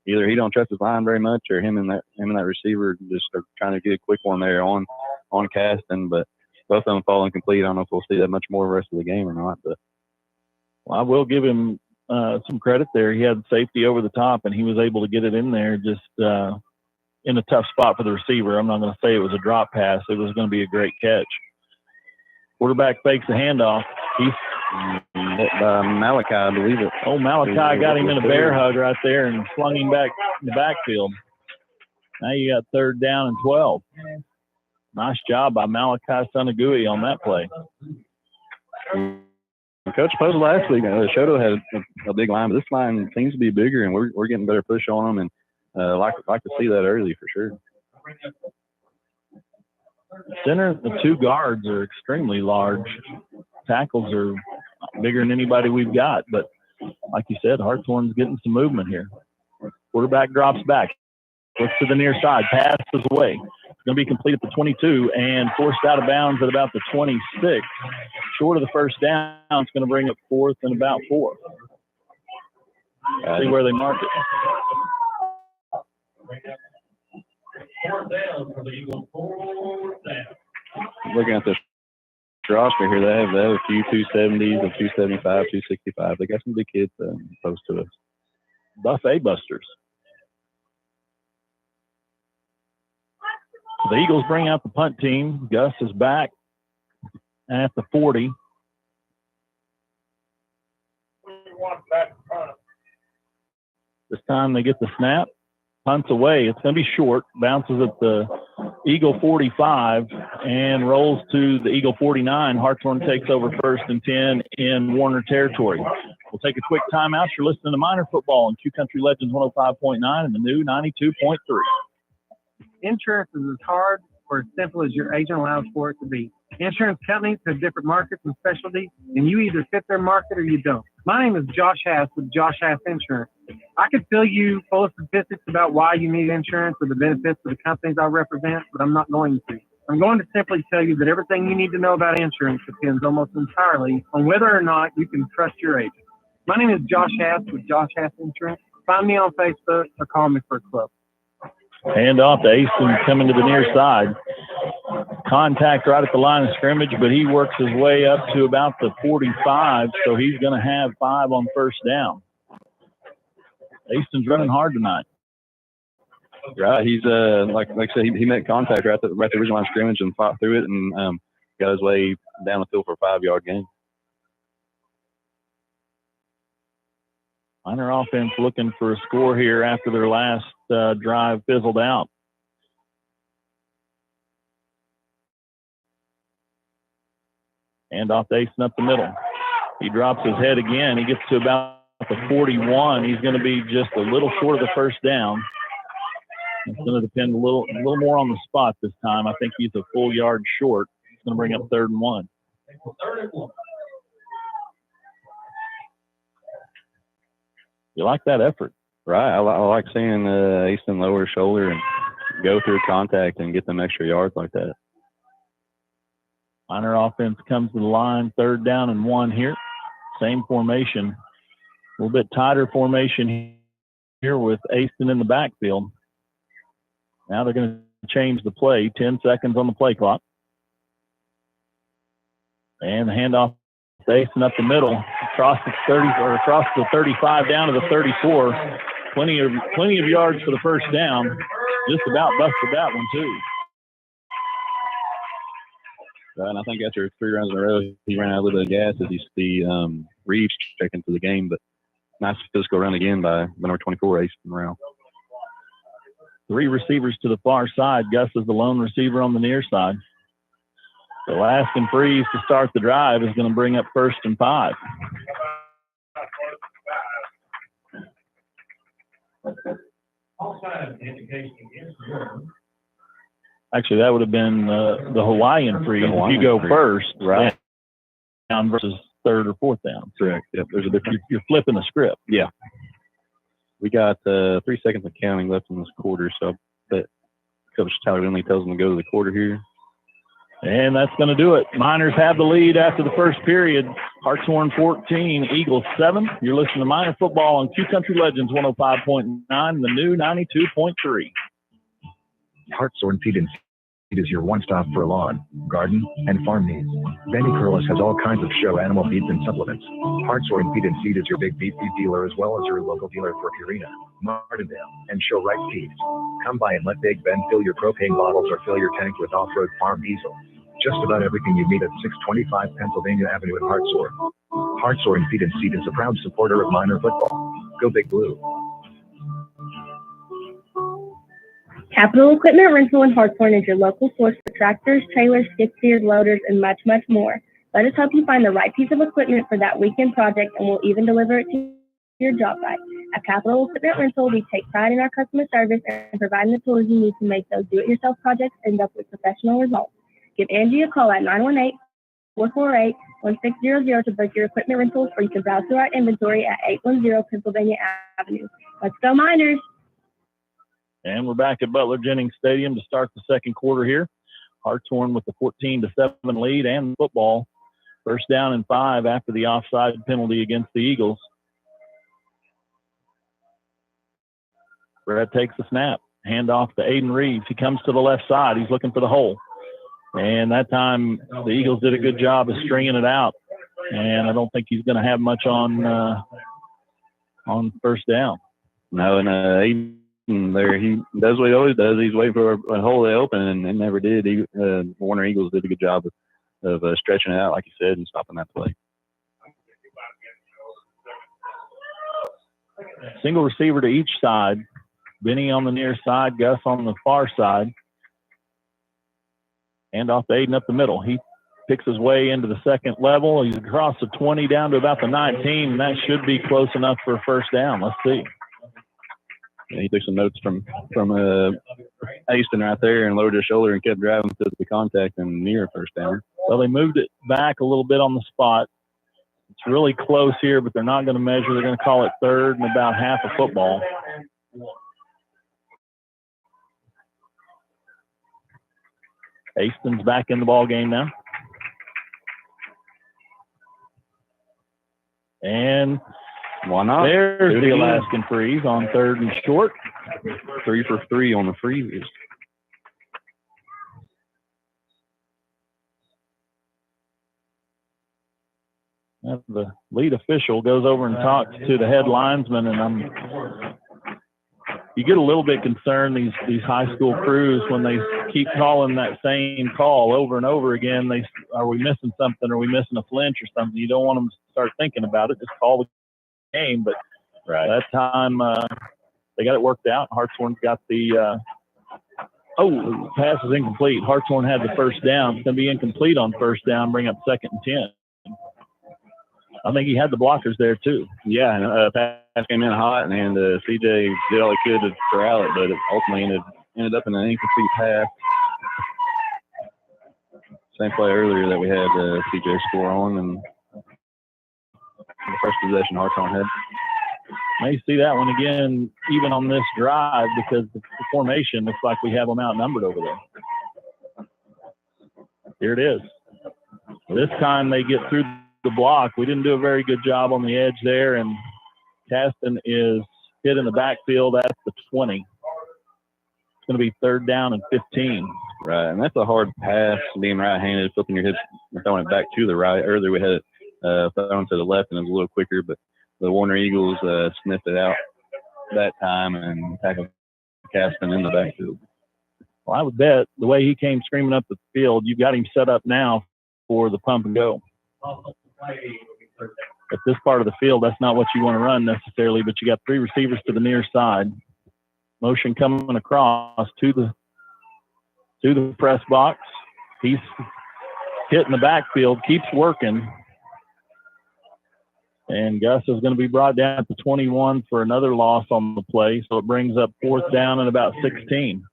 either he don't trust his line very much, or him and that receiver just are trying to get a quick one there on casting. But both of them fall incomplete. I don't know if we'll see that much more the rest of the game or not. But well, I will give him some credit there. He had safety over the top, and he was able to get it in there just in a tough spot for the receiver. I'm not going to say it was a drop pass. It was going to be a great catch. Quarterback fakes the handoff. He's Malachi, I believe it. Oh, Malachi got him in a bear hug right there and flung him back in the backfield. Now you got 3rd down and 12. Nice job by Malachi Sunagui on that play. Coach posed last week, Shoto had a big line, but this line seems to be bigger, and we're getting better push on them, and like to see that early for sure. Center, the 2 guards are extremely large. Tackles are bigger than anybody we've got, but like you said, Hartshorne's getting some movement here. Quarterback drops back, looks to the near side, passes away. It's going to be complete at the 22 and forced out of bounds at about the 26. Short of the 1st down, it's going to bring up 4th and about 4. See where they mark it. 4th down for the Eagles. 4th down. Looking at this roster here, they have a few 270s and 275, 265. They got some big kids close to us. Buffet busters. The Eagles bring out the punt team. Gus is back at the 40. This time they get the snap. Punts away. It's going to be short. Bounces at the Eagle 45 and rolls to the Eagle 49. Hartshorne takes over 1st and 10 in Warner territory. We'll take a quick timeout. You're listening to Miner Football on Q Country Legends 105.9 and the new 92.3. Insurance is as hard or as simple as your agent allows for it to be. Insurance companies have different markets and specialties, and you either fit their market or you don't. My name is Josh Hass with Josh Hass Insurance. I could fill you full of statistics about why you need insurance or the benefits of the companies I represent, but I'm not going to. I'm going to simply tell you that everything you need to know about insurance depends almost entirely on whether or not you can trust your agent. My name is Josh Hass with Josh Hass Insurance. Find me on Facebook or call me for a quote. Hand off to Easton coming to the near side. Contact right at the line of scrimmage, but he works his way up to about the 45, so he's going to have 5 on 1st down. Easton's running hard tonight. Right. He's like I said, he made contact right at the original line of scrimmage and fought through it and got his way down the field for a 5-yard gain. Minor offense looking for a score here after their last drive fizzled out. Hand off to Asen up the middle. He drops his head again. He gets to about the 41. He's going to be just a little short of the first down. It's going to depend a little more on the spot this time. I think he's a full yard short. He's going to bring up 3rd and 1. You like that effort? Right. I like seeing Easton lower his shoulder and go through contact and get them extra yards like that. Minor offense comes to the line, 3rd down and 1 here. Same formation. A little bit tighter formation here with Aston in the backfield. Now they're going to change the play. 10 seconds on the play clock. And the handoff to Aston up the middle, across the 30 or across the 35 down to the 34. Plenty of yards for the first down. Just about busted that one too. And I think after 3 runs in a row, he ran out a little bit of gas as he Reeves check into the game. But nice physical run again by number 24, Ace Morrell. 3 receivers to the far side. Gus is the lone receiver on the near side. So ask and freeze to start the drive is going to bring up 1st and 5. Actually, that would have been the Hawaiian freeze. If you go first, right, down versus 3rd or 4th down. Correct. Yep. There's a difference. You're flipping the script. Yeah. We got 3 seconds of counting left in this quarter, so I bet Coach Tyler Lindley tells them to go to the quarter here. And that's going to do it. Miners have the lead after the first period. Hartshorne 14, Eagles 7. You're listening to Miner Football on Q Country Legends 105.9, the new 92.3. Hartshorne Feed and Seed is your one-stop for lawn, garden, and farm needs. Benny Curlis has all kinds of show animal feeds and supplements. Hartshorne Feed and Seed is your big beef feed dealer as well as your local dealer for Purina, Martindale, and Show Right Feeds. Come by and let Big Ben fill your propane bottles or fill your tank with off-road farm diesel. Just about everything you need at 625 Pennsylvania Avenue in Hartshorne. Hartshorne Feed and Seed is a proud supporter of Miner football. Go Big Blue. Capital Equipment Rental in Hartshorne is your local source for tractors, trailers, skid steers, loaders, and much, much more. Let us help you find the right piece of equipment for that weekend project, and we'll even deliver it to your job site. At Capital Equipment Rental, we take pride in our customer service and providing the tools you need to make those do-it-yourself projects end up with professional results. Give Angie a call at 918-448-1600 to book your equipment rentals, or you can browse through our inventory at 810 Pennsylvania Avenue. Let's go Miners! And we're back at Butler Jennings Stadium to start the second quarter here. Hartshorne with the 14-7 lead and football. 1st down and 5 after the offside penalty against the Eagles. Brett takes the snap. Hand off to Aiden Reeves. He comes to the left side. He's looking for the hole. And that time the Eagles did a good job of stringing it out. And I don't think he's going to have much on 1st down. No, and Aiden there, he does what he always does. He's waiting for a hole to open, and it never did. Warner Eagles did a good job of stretching it out, like you said, and stopping that play. Single receiver to each side. Benny on the near side, Gus on the far side. Hand off to Aiden up the middle. He picks his way into the second level. He's across the 20 down to about the 19, and that should be close enough for a 1st down. Let's see. Yeah, he took some notes from Aston right there and lowered his shoulder and kept driving to the contact and near 1st down. Well, they moved it back a little bit on the spot. It's really close here, but they're not going to measure. They're going to call it 3rd and about half a football. Aston's back in the ball game now. And why not? There's the Alaskan freeze on 3rd and short. 3 for 3 on the freeze. The lead official goes over and talks to the head linesman, and you get a little bit concerned, these high school crews, when they keep calling that same call over and over again. Are we missing something? Are we missing a flinch or something? You don't want them to start thinking about it. Just call the game. But that time they got it worked out. Hartshorne's got the pass is incomplete. Hartshorne had the first down. It's going to be incomplete on first down, bring up 2nd and 10. I think he had the blockers there too. Yeah, and pass came in hot, and CJ did all he could to corral it, but it ultimately ended up in an incomplete pass. Same play earlier that we had CJ score on, and the first possession Hartshorne had. May see that one again, even on this drive, because the formation looks like we have them outnumbered over there. Here it is. This time they get through the block. We didn't do a very good job on the edge there, and Caston is hit in the backfield at the 20. It's going to be 3rd down and 15. Right, and that's a hard pass, being right-handed, flipping your hips and throwing it back to the right. Earlier we had it thrown to the left, and it was a little quicker, but the Warner Eagles sniffed it out that time and tackled Caston in the backfield. Well, I would bet the way he came screaming up the field, you've got him set up now for the pump and go. At this part of the field, that's not what you want to run necessarily, but you got 3 receivers to the near side. Motion coming across to the press box. He's hitting the backfield, keeps working. And Gus is going to be brought down at the 21 for another loss on the play. So it brings up 4th down and about 16.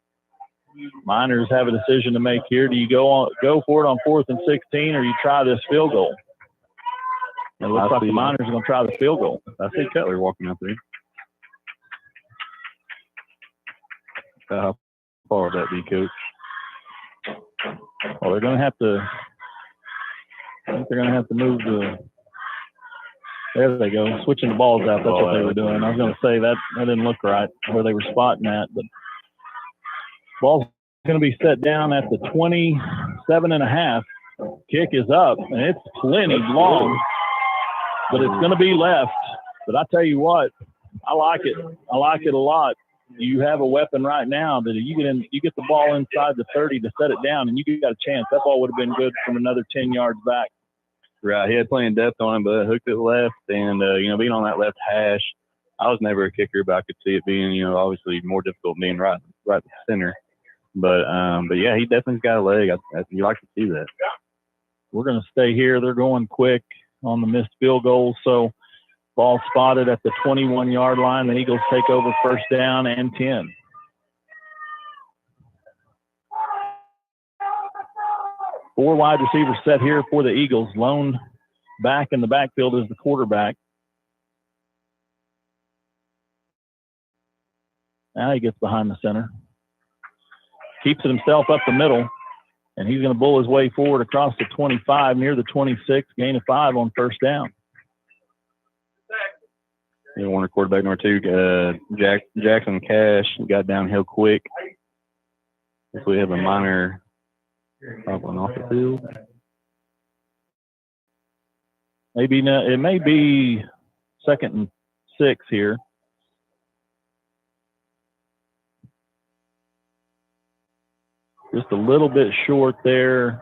Miners have a decision to make here. Do you go for it on 4th and 16, or you try this field goal? It looks like the Miners are going to try the field goal. I see Cutler walking out there. How far would that be, Coach? Well, they're going to have to. I think they're going to have to move the. There they go, switching the balls out. That's what they were doing. I was going to say that didn't look right where they were spotting that, but ball's going to be set down at the 27.5. Kick is up, and it's plenty long, but it's going to be left. But I tell you what, I like it. I like it a lot. You have a weapon right now that you get the ball inside the 30 to set it down, and you got a chance. That ball would have been good from another 10 yards back. Right, he had plenty of depth on him, but hooked it left, and being on that left hash, I was never a kicker, but I could see it being, obviously more difficult being right at the center. But yeah, he definitely's got a leg. You like to see that. We're going to stay here. They're going quick on the missed field goal, so ball spotted at the 21-yard line. The Eagles take over 1st down and 10. Four wide receivers set here for the Eagles. Lone back in the backfield is the quarterback. Now he gets behind the center. Keeps it himself up the middle, and he's going to bull his way forward across the 25, near the 26, gain of 5 on 1st down. Warner quarterback number 2, Jackson Cash got downhill quick. If we have a Miner one off the field. It may be 2nd and 6 here. Just a little bit short there.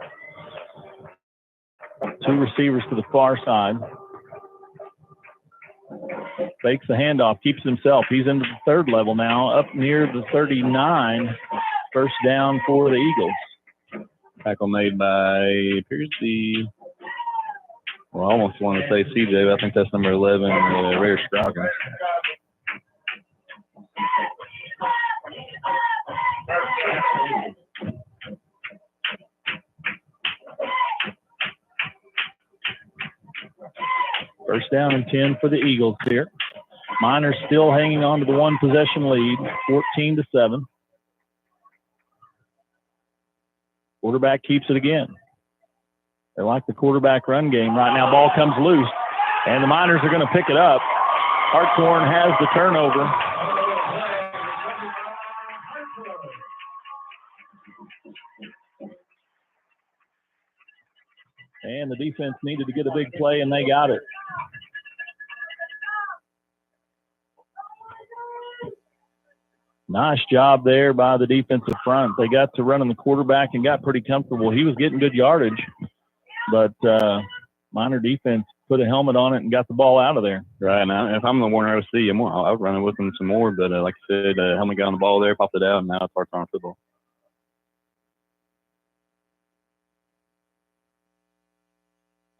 2 receivers to the far side. Fakes the handoff, keeps himself. He's into the 3rd level now, up near the 39. 1st down for the Eagles. Tackle made by, appears to be, I almost want to say CJ, but I think that's number 11, Rare Scroggins. First down and 10 for the Eagles here. Miners still hanging on to the 1-possession lead, 14-7. Quarterback keeps it again. They like the quarterback run game right now. Ball comes loose, and the Miners are going to pick it up. Hartshorne has the turnover. And the defense needed to get a big play, and they got it. Nice job there by the defensive front. They got to running the quarterback and got pretty comfortable. He was getting good yardage, but Minor defense put a helmet on it and got the ball out of there. Right. Now, if I'm the Warner OC, I'll run it with them some more. But like I said, helmet got on the ball there, popped it out, and now it's Hartshorne football.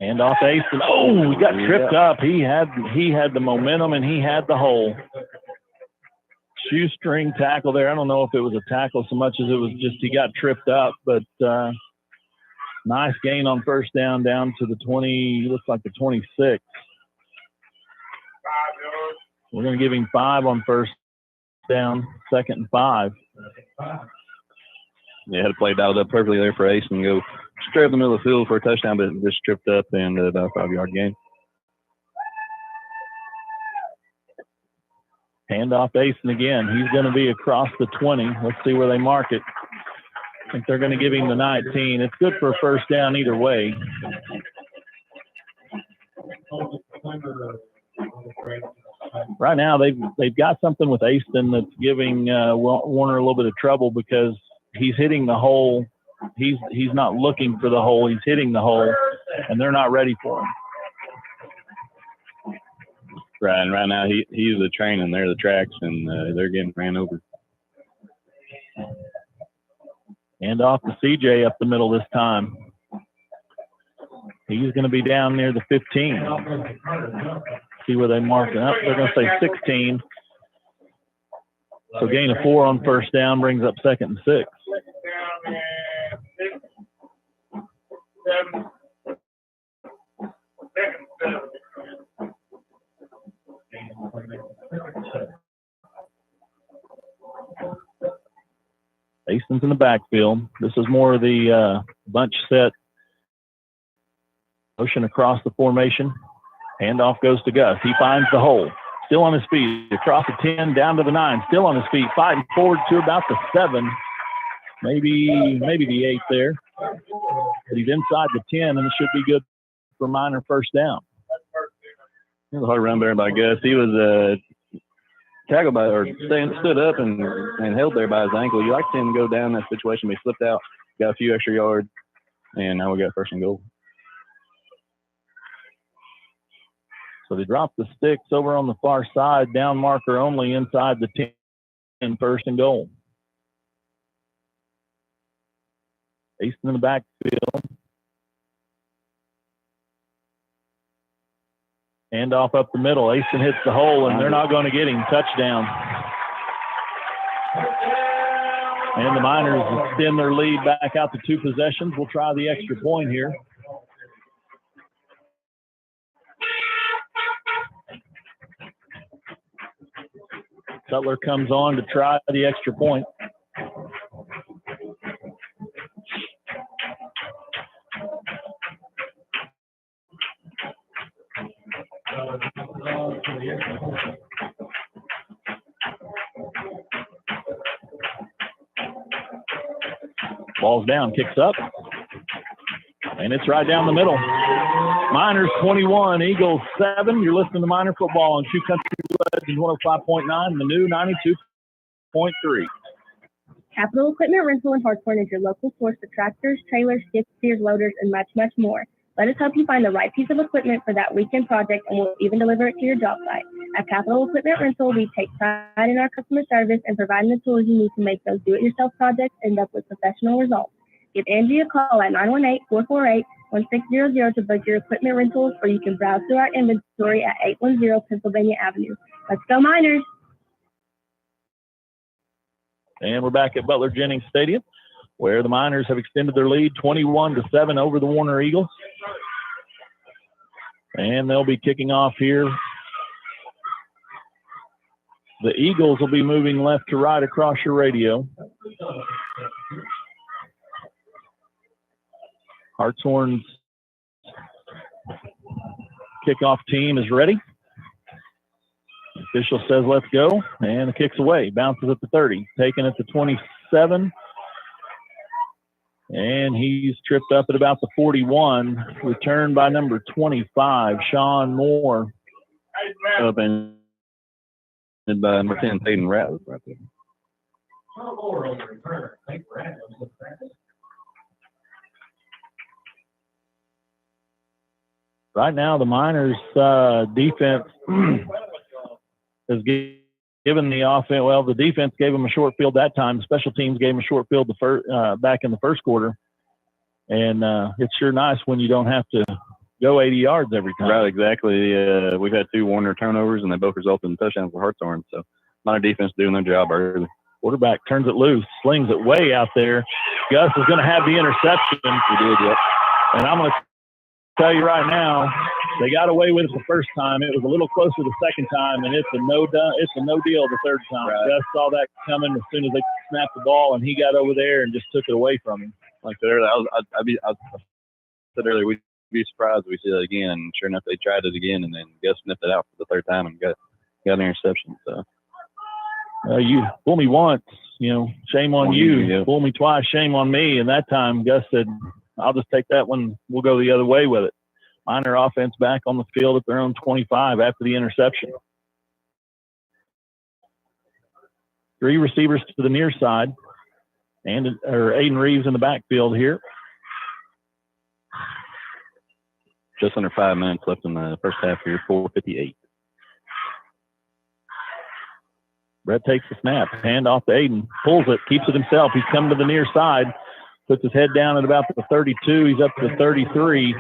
Hand off to Aston. Oh, he got tripped up. He had the momentum and he had the hole. Shoestring tackle there. I don't know if it was a tackle so much as it was just he got tripped up, but nice gain on first down to the 20, looks like the 26. We're going to give him 5 on first down, 2nd and 5. Yeah, had to play dialed up perfectly there for Ace and go straight up the middle of the field for a touchdown, but just tripped up and about a 5-yard gain. Hand off to Ace again. He's going to be across the 20. Let's see where they mark it. I think they're going to give him the 19. It's good for a first down either way. Right now, they've got something with Aston that's giving Warner a little bit of trouble because he's hitting the hole. He's not looking for the hole. He's hitting the hole, and they're not ready for him. Right, and right now he's the train and they're the tracks, and they're getting ran over. And off to CJ up the middle this time. He's going to be down near the 15. See where they mark it up. They're going to say 16. So gain of 4 on first down brings up 2nd and 6. Aston's in the backfield. This is more of the bunch set motion across the formation. Handoff goes to Gus. He finds the hole. Still on his feet. Across the 10, down to the 9. Still on his feet. Fighting forward to about the 7. Maybe the 8 there. But he's inside the 10, and it should be good for Minor first down. It was a hard run there by Gus. He was tackled by or stood up and held there by his ankle. You like to see him go down in that situation, but he slipped out, got a few extra yards, and now we got 1st and goal. So they drop the sticks over on the far side, down marker only inside the 10, 1st and goal. Aston in the backfield. Hand off up the middle. Aston hits the hole, and they're not going to get him. Touchdown. And the Miners extend their lead back out to 2 possessions. We'll try the extra point here. Cutler comes on to try the extra point. Ball's down, kicks up, and it's right down the middle. Miners 21, Eagles 7. You're listening to Minor Football on Q Country Legends 105.9 and the new 92.3. Capital Equipment Rental in Hartshorne is your local source for tractors, trailers, skid steers, loaders, and much, much more. Let us help you find the right piece of equipment for that weekend project, and we'll even deliver it to your job site. At Capital Equipment Rental, we take pride in our customer service and providing the tools you need to make those do-it-yourself projects end up with professional results. Give Angie a call at 918-448-1600 to book your equipment rentals, or you can browse through our inventory at 810 Pennsylvania Avenue. Let's go Miners! And we're back at Butler Jennings Stadium, where the Miners have extended their lead 21-7 over the Warner Eagles. And they'll be kicking off here. The Eagles will be moving left to right across your radio. Hartshorne's kickoff team is ready. Official says let's go, and the kick's away. Bounces at the 30, taken at the 27. And he's tripped up at about the 41. Returned by number 25, Sean Moore. Up and by number 10, Peyton Ratliff right there. No more on the return. I think we're at it. Right now, the Miners defense has given the offense. Well, the defense gave them a short field that time. Special teams gave them a short field back in the first quarter, and it's sure nice when you don't have to go 80 yards every time. Right, exactly. We've had 2 Warner turnovers, and they both resulted in touchdowns for Hartshorne. So, Miner defense doing their job early. Quarterback turns it loose, slings it way out there. Gus is going to have the interception. He did, yep. And I'm going to tell you right now, they got away with it the first time. It was a little closer the second time, and it's a no deal the third time. Right. Gus saw that coming as soon as they snapped the ball, and he got over there and just took it away from him. Like I said earlier, I said earlier, we'd be surprised if we see that again. And sure enough, they tried it again, and then Gus sniffed it out for the third time and got an interception. So. You fool me once, shame on you. Yeah. Fool me twice, shame on me. And that time, Gus said, I'll just take that one. We'll go the other way with it. Miner offense back on the field at their own 25 after the interception. 3 receivers to the near side. Aiden Reeves in the backfield here. Just under 5 minutes left in the first half here, 4:58. Brett takes the snap, hand off to Aiden, pulls it, keeps it himself. He's coming to the near side, puts his head down at about the 32. He's up to 33,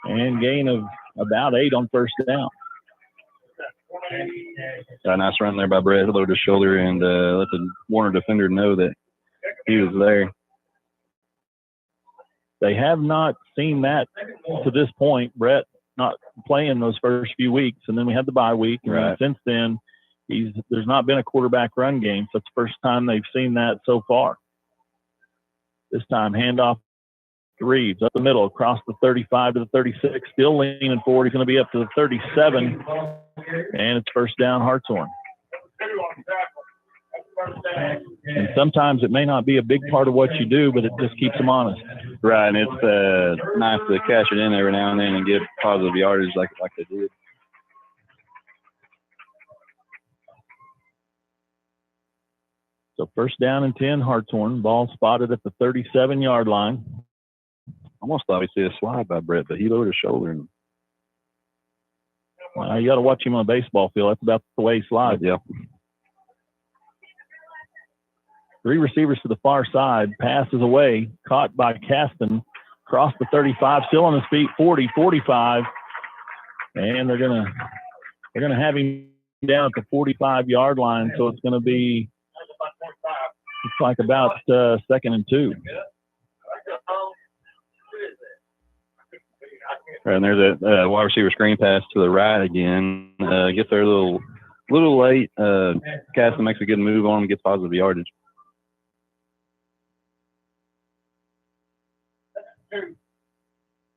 and gain of about 8 on first down. Got a nice run there by Brett, lowered his shoulder, and let the Warner defender know that he was there. They have not seen that to this point. Brett not playing those first few weeks, and then we had the bye week, and right. Since then, there's not been a quarterback run game, so it's the first time they've seen that so far. This time, handoff to Reeves, up the middle, across the 35 to the 36, still leaning forward. He's going to be up to the 37, and it's first down, Hartshorne. And sometimes it may not be a big part of what you do, but it just keeps them honest. Right, and it's nice to cash it in every now and then and get positive yardage like they did. So first down and 10, Hartshorne. Ball spotted at the 37-yard line. Almost thought we see a slide by Brett, but he lowered his shoulder. And you got to watch him on a baseball field. That's about the way he slides. Yeah. 3 receivers to the far side. Passes away. Caught by Caston. Across the 35. Still on his feet. 40, 45. And they're gonna have him down at the 45-yard line. So it's going to be like about 2nd and 2. Right, and there's a wide receiver screen pass to the right again. Gets there a little late. Caston makes a good move on him, gets positive yardage.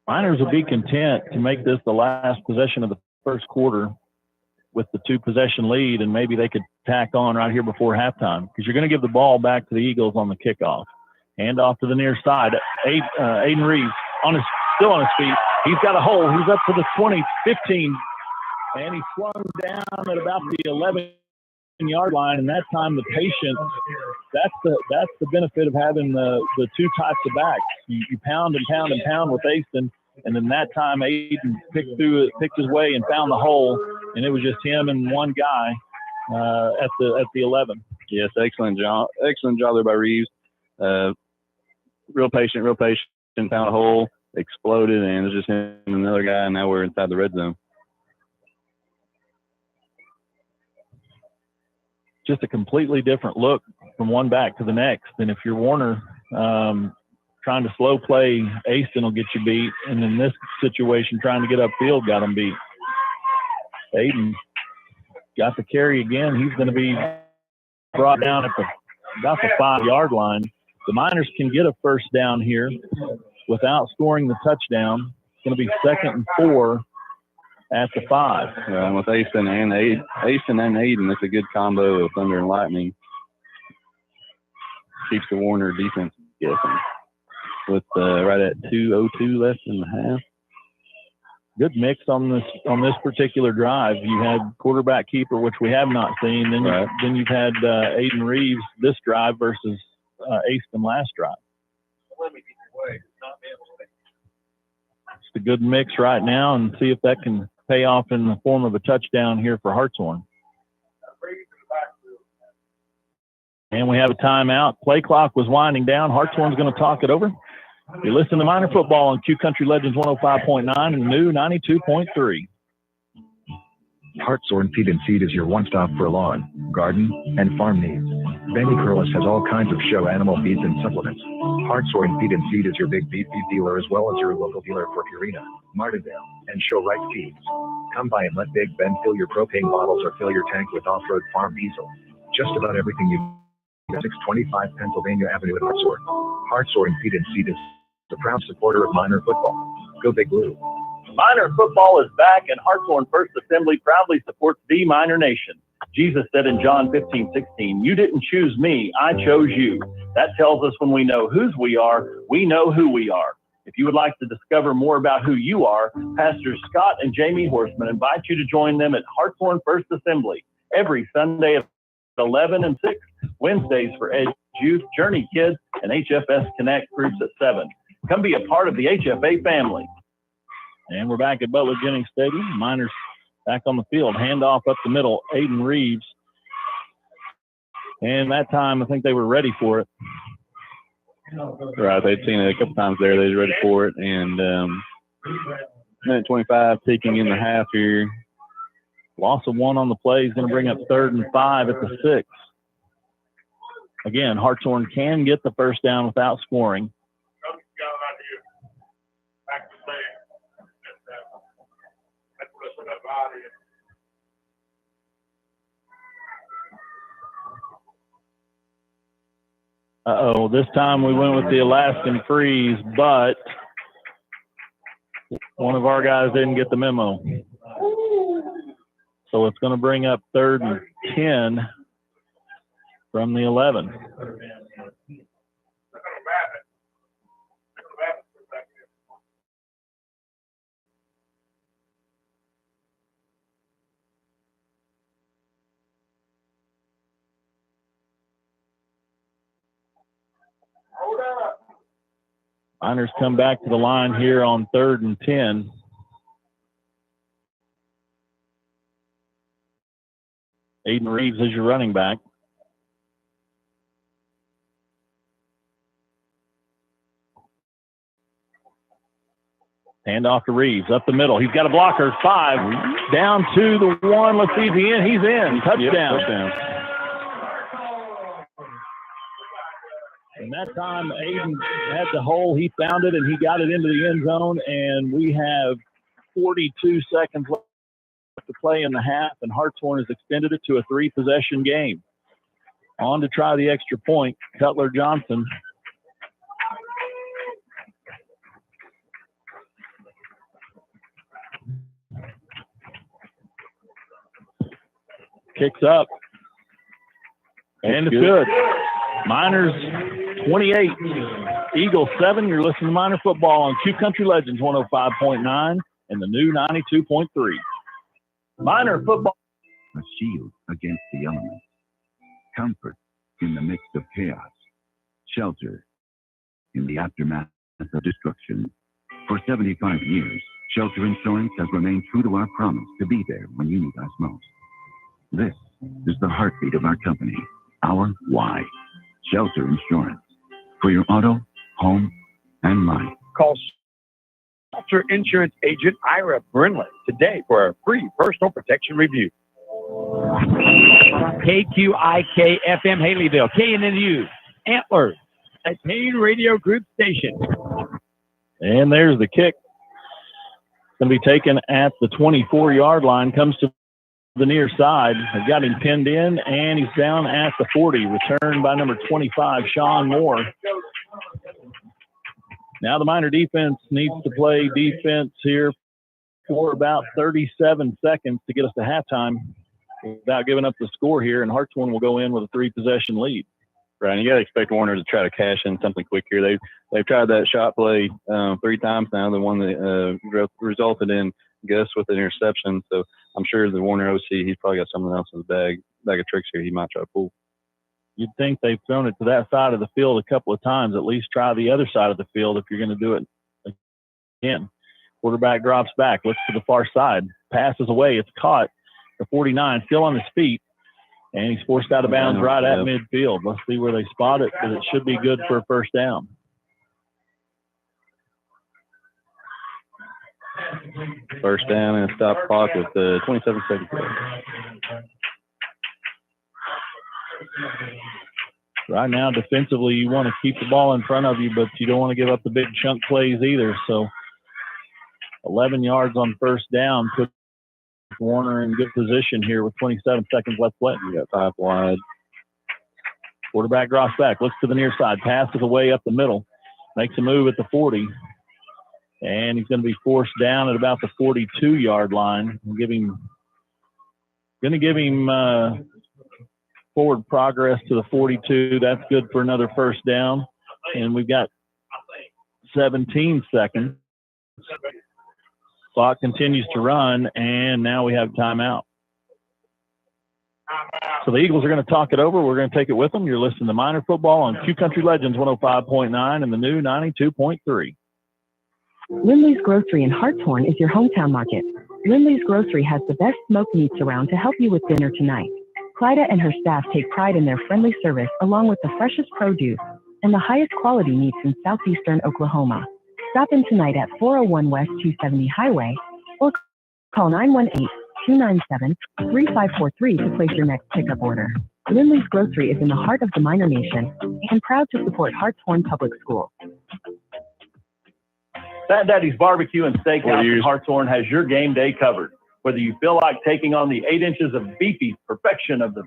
Miners will be content to make this the last possession of the first quarter with the 2-possession lead, and maybe they could tack on right here before halftime, because you're going to give the ball back to the Eagles on the kickoff. Hand off to the near side. Aiden Reeves still on his feet. He's got a hole. He's up to the 20, 15, and he swung down at about the 11-yard line. And that time, the patience. That's the benefit of having the 2 types of backs. You pound and pound and pound with Aston, and then that time Aiden picked his way and found the hole, and it was just him and one guy at the 11. Yes, excellent job there by Reeves. Real patient, found a hole, exploded, and it was just him and another guy, and now we're inside the red zone. Just a completely different look from one back to the next. And if you're Warner, trying to slow play, Aston will get you beat. And in this situation, trying to get upfield got him beat. Aiden got the carry again. He's going to be brought down at about the 5-yard line. The Miners can get a first down here without scoring the touchdown. It's going to be 2nd and 4 at the 5. Yeah, and with Aston and Aiden, it's a good combo of thunder and lightning. Keeps the Warner defense guessing. With right at 2:02 left in the half. good mix on this particular drive. You had quarterback keeper, which we have not seen. Then then you've had Aiden Reeves this drive versus Aston last drive. It's a good mix right now, and see if that can pay off in the form of a touchdown here for Hartshorne. And we have a timeout. Play clock was winding down. Hartshorne's going to talk it over. You listen to Minor Football on Q Country Legends 105.9 and new 92.3. Hartshorne Feed and Seed is your one-stop for lawn, garden, and farm needs. Benny Curlis has all kinds of show animal feeds and supplements. Hartshorne Feed and Seed is your big beef feed dealer as well as your local dealer for Purina, Martindale, and Show-Right feeds. Come by and let Big Ben fill your propane bottles or fill your tank with off-road farm diesel. Just about everything you need. 625 Pennsylvania Avenue in Hartshorne. Hartshorne Feed and Seed is a proud supporter of Minor Football. Go Big Blue. Minor Football is back, and Hartshorne First Assembly proudly supports the Minor Nation. Jesus said in John 15:16, "You didn't choose me, I chose you." That tells us when we know whose we are, we know who we are. If you would like to discover more about who you are, Pastors Scott and Jamie Horseman invite you to join them at Hartshorne First Assembly every Sunday at 11 and 6, Wednesdays for Edge Youth, Journey Kids, and HFS Connect groups at 7. Come be a part of the HFA family. And we're back at Butler Jennings Stadium. Miners back on the field. Handoff up the middle. Aiden Reeves. And that time, I think they were ready for it. Right. They'd seen it a couple times there. They was ready for it. And minute 25 ticking in the half here. Loss of 1 on the play is going to bring up 3rd and 5 at the 6. Again, Hartshorne can get the first down without scoring. Uh-oh, this time we went with the Alaskan freeze, but one of our guys didn't get the memo. So it's going to bring up 3rd and 10 from the 11. Miners come back to the line here on 3rd and 10. Aiden Reeves is your running back. Hand off to Reeves, up the middle. He's got a blocker, 5, down to the 1. Let's see if he's in. He's in. Touchdown. Yep, touchdown. And that time, Aiden had the hole. He found it, and he got it into the end zone. And we have 42 seconds left to play in the half, and Hartshorne has extended it to a 3-possession game. On to try the extra point, Cutler Johnson. Kicks up. And it's good. Miners 28, Eagles 7. You're listening to Minor Football on Q Country Legends 105.9 and the new 92.3. Minor Football. A shield against the elements. Comfort in the midst of chaos. Shelter in the aftermath of destruction. For 75 years, Shelter Insurance has remained true to our promise to be there when you need us most. This is the heartbeat of our company, our why. Shelter Insurance. For your auto, home, and life. Call Shelter Insurance Agent Ira Brindley today for a free personal protection review. KQIK FM Haleyville, KNNU, Antlers, a Payne Radio Group station. And there's the kick. Going to be taken at the 24-yard line. Comes to the near side. They've got him pinned in, and he's down at the 40. Returned by number 25, Sean Moore. Now the Minor defense needs to play defense here for about 37 seconds to get us to halftime without giving up the score here, and Hartshorne will go in with a 3-possession lead. Right, and you got to expect Warner to try to cash in something quick here. They've tried that shot play 3 times now. The one that resulted in Gus with an interception. So I'm sure the Warner OC, he's probably got something else in his bag of tricks here he might try to pull. You'd think they've thrown it to that side of the field a couple of times. At least try the other side of the field if you're going to do it again. Quarterback drops back, looks to the far side, passes away. It's caught. The 49 still on his feet, and he's forced out of bounds right at midfield. Let's see where they spot it, because it should be good for a first down. First down and a stop clock with 27 seconds left. Right now, defensively, you want to keep the ball in front of you, but you don't want to give up the big chunk plays either. So 11 yards on first down puts Warner in good position here with 27 seconds left play. You got 5 wide. Quarterback drops back, looks to the near side, passes away up the middle, makes a move at the 40, and he's going to be forced down at about the 42-yard line. Going to give him forward progress to the 42. That's good for another first down, and we've got 17 seconds. Clock continues to run, and now we have timeout. So the Eagles are going to talk it over. We're going to take it with them. You're listening to Miner Football on Q Country Legends 105.9 and the new 92.3. Lindley's Grocery in Hartshorne is your hometown market. Lindley's Grocery has the best smoked meats around to help you with dinner tonight. Clyda and her staff take pride in their friendly service, along with the freshest produce and the highest quality meats in southeastern Oklahoma. Stop in tonight at 401 West 270 Highway or call 918-297-3543 to place your next pickup order. Lindley's Grocery is in the heart of the Miner Nation and proud to support Hartshorne Public Schools. Fat Daddy's Barbecue and Steakhouse in Hartshorne has your game day covered. Whether you feel like taking on the 8 inches of beefy perfection of the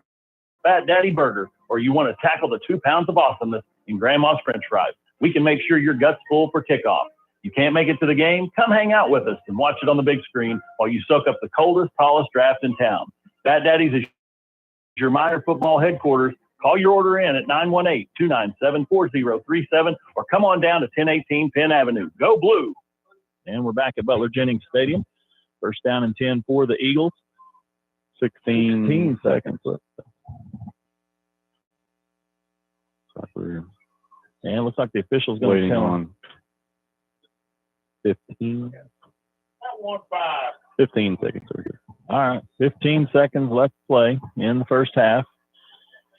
Fat Daddy burger, or you want to tackle the 2 pounds of awesomeness in Grandma's French fries, we can make sure your gut's full for kickoff. You can't make it to the game? Come hang out with us and watch it on the big screen while you soak up the coldest, tallest draft in town. Fat Daddy's is your Miner Football headquarters. Call your order in at 918-297-4037 or come on down to 1018 Penn Avenue. Go Blue! And we're back at Butler Jennings Stadium. First down and 10 for the Eagles. 16 seconds left. And it looks like the official's going to tell him. 15 seconds. All right, 15 seconds left to play in the first half.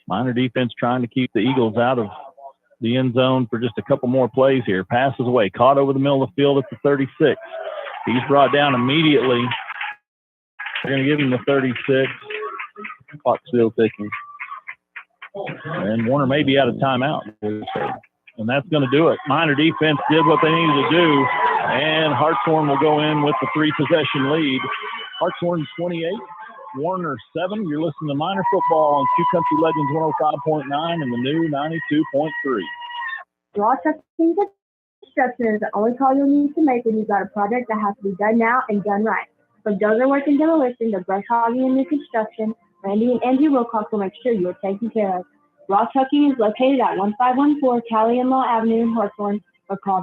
Miner defense trying to keep the Eagles out of the end zone for just a couple more plays here. Passes away, caught over the middle of the field at the 36. He's brought down immediately. They're going to give him the 36. Clock still ticking. And Warner may be out of timeout. And that's going to do it. Miner defense did what they needed to do. And Hartshorne will go in with the 3-possession lead. Hartshorne 28, Warner 7. You're listening to Miner Football on Q Country Legends 105.9 and the new 92.3. Raw Trucking Construction is the only call you'll need to make when you've got a project that has to be done now and done right. From dozer work and demolition to brush hogging and new construction, Randy and Angie Wilcox will make sure you are taken care of. Raw Trucking is located at 1514 Cali and Law Avenue in Hartshorne, or call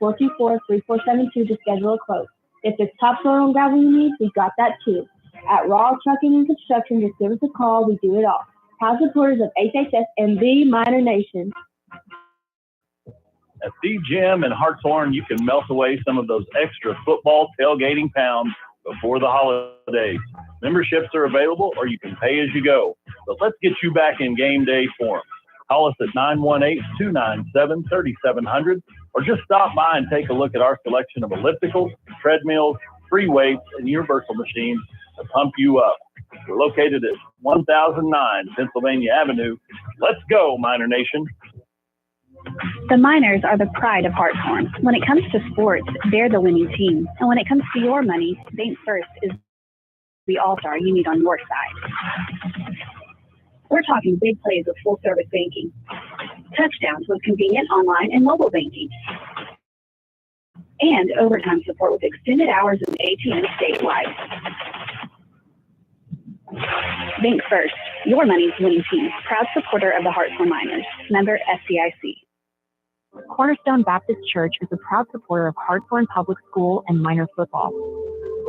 918-424-3472 to schedule a quote. If it's topsoil and gravel you need, we've got that too. At Raw Trucking and Construction, just give us a call. We do it all. Proud supporters of HHS and the Miner Nation. At the gym in Hartshorne, you can melt away some of those extra football tailgating pounds before the holidays. Memberships are available, or you can pay as you go. But let's get you back in game day form. Call us at 918-297-3700, or just stop by and take a look at our selection of ellipticals, treadmills, free weights, and universal machines to pump you up. We're located at 1009 Pennsylvania Avenue. Let's go, Miner Nation. The Miners are the pride of Hartshorne. When it comes to sports, they're the winning team. And when it comes to your money, Bank First is the all-star you need on your side. We're talking big plays with full-service banking, touchdowns with convenient online and mobile banking, and overtime support with extended hours of ATM statewide. Bank First, your money's winning team. Proud supporter of the Hartshorne Miners. Member FDIC. Cornerstone Baptist Church is a proud supporter of Hartshorne Public School and Miner Football.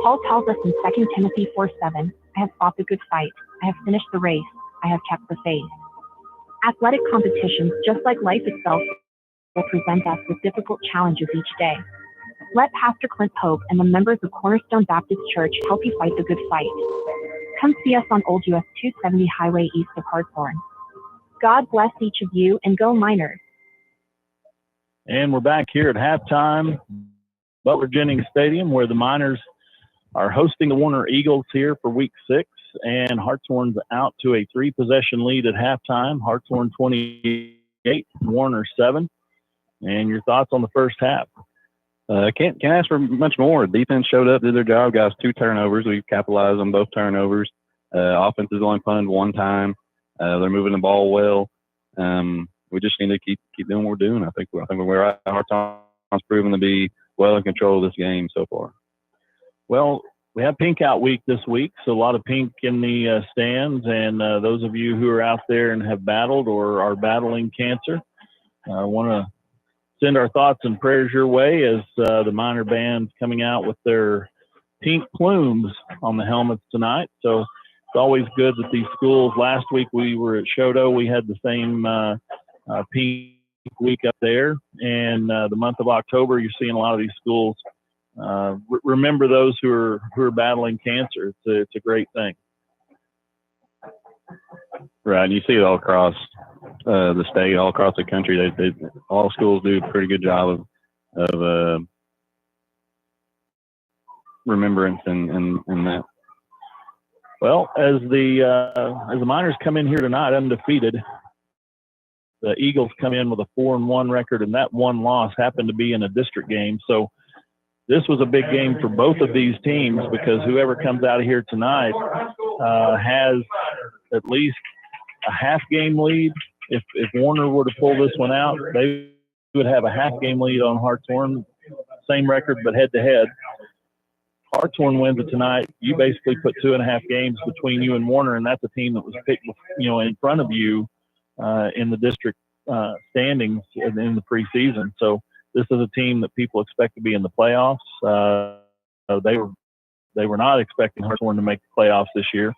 Paul tells us in 2 Timothy 4:7, I have fought the good fight, I have finished the race, I have kept the faith. Athletic competitions, just like life itself, will present us with difficult challenges each day. Let Pastor Clint Pope and the members of Cornerstone Baptist Church help you fight the good fight. Come see us on Old US 270 Highway east of Hartshorne. God bless each of you, and go Miners. And we're back here at halftime, Butler Jennings Stadium, where the Miners are hosting the Warner Eagles here for week 6, and Hartshorne's out to a 3-possession lead at halftime. Hartshorne 28, Warner 7. And your thoughts on the first half? Can't ask for much more. Defense showed up, did their job, guys. 2 turnovers. We capitalized on both turnovers. Offense is only punted 1 time. They're moving the ball well. We just need to keep doing what we're doing. I think we're right. Hartshorne's proven to be well in control of this game so far. Well, we have Pink Out Week this week, so a lot of pink in the stands. And those of you who are out there and have battled or are battling cancer, I want to send our thoughts and prayers your way as the Miner band's coming out with their pink plumes on the helmets tonight. So it's always good that these schools, last week we were at Shodo, we had the same pink week up there. And the month of October, you're seeing a lot of these schools remember those who are battling cancer. It's a great thing. Right, and you see it all across the state, all across the country. They all schools do a pretty good job of remembrance and that. Well, as the Miners come in here tonight undefeated, the Eagles come in with a 4-1 record, and that one loss happened to be in a district game. So this was a big game for both of these teams, because whoever comes out of here tonight has at least a half-game lead. If Warner were to pull this one out, they would have a half-game lead on Hartshorne. Same record, but head-to-head. Hartshorne wins it tonight. You basically put 2.5 games between you and Warner, and that's a team that was picked, in front of you in the district standings in the preseason. So this is a team that people expect to be in the playoffs. They were not expecting Hartshorne to make the playoffs this year.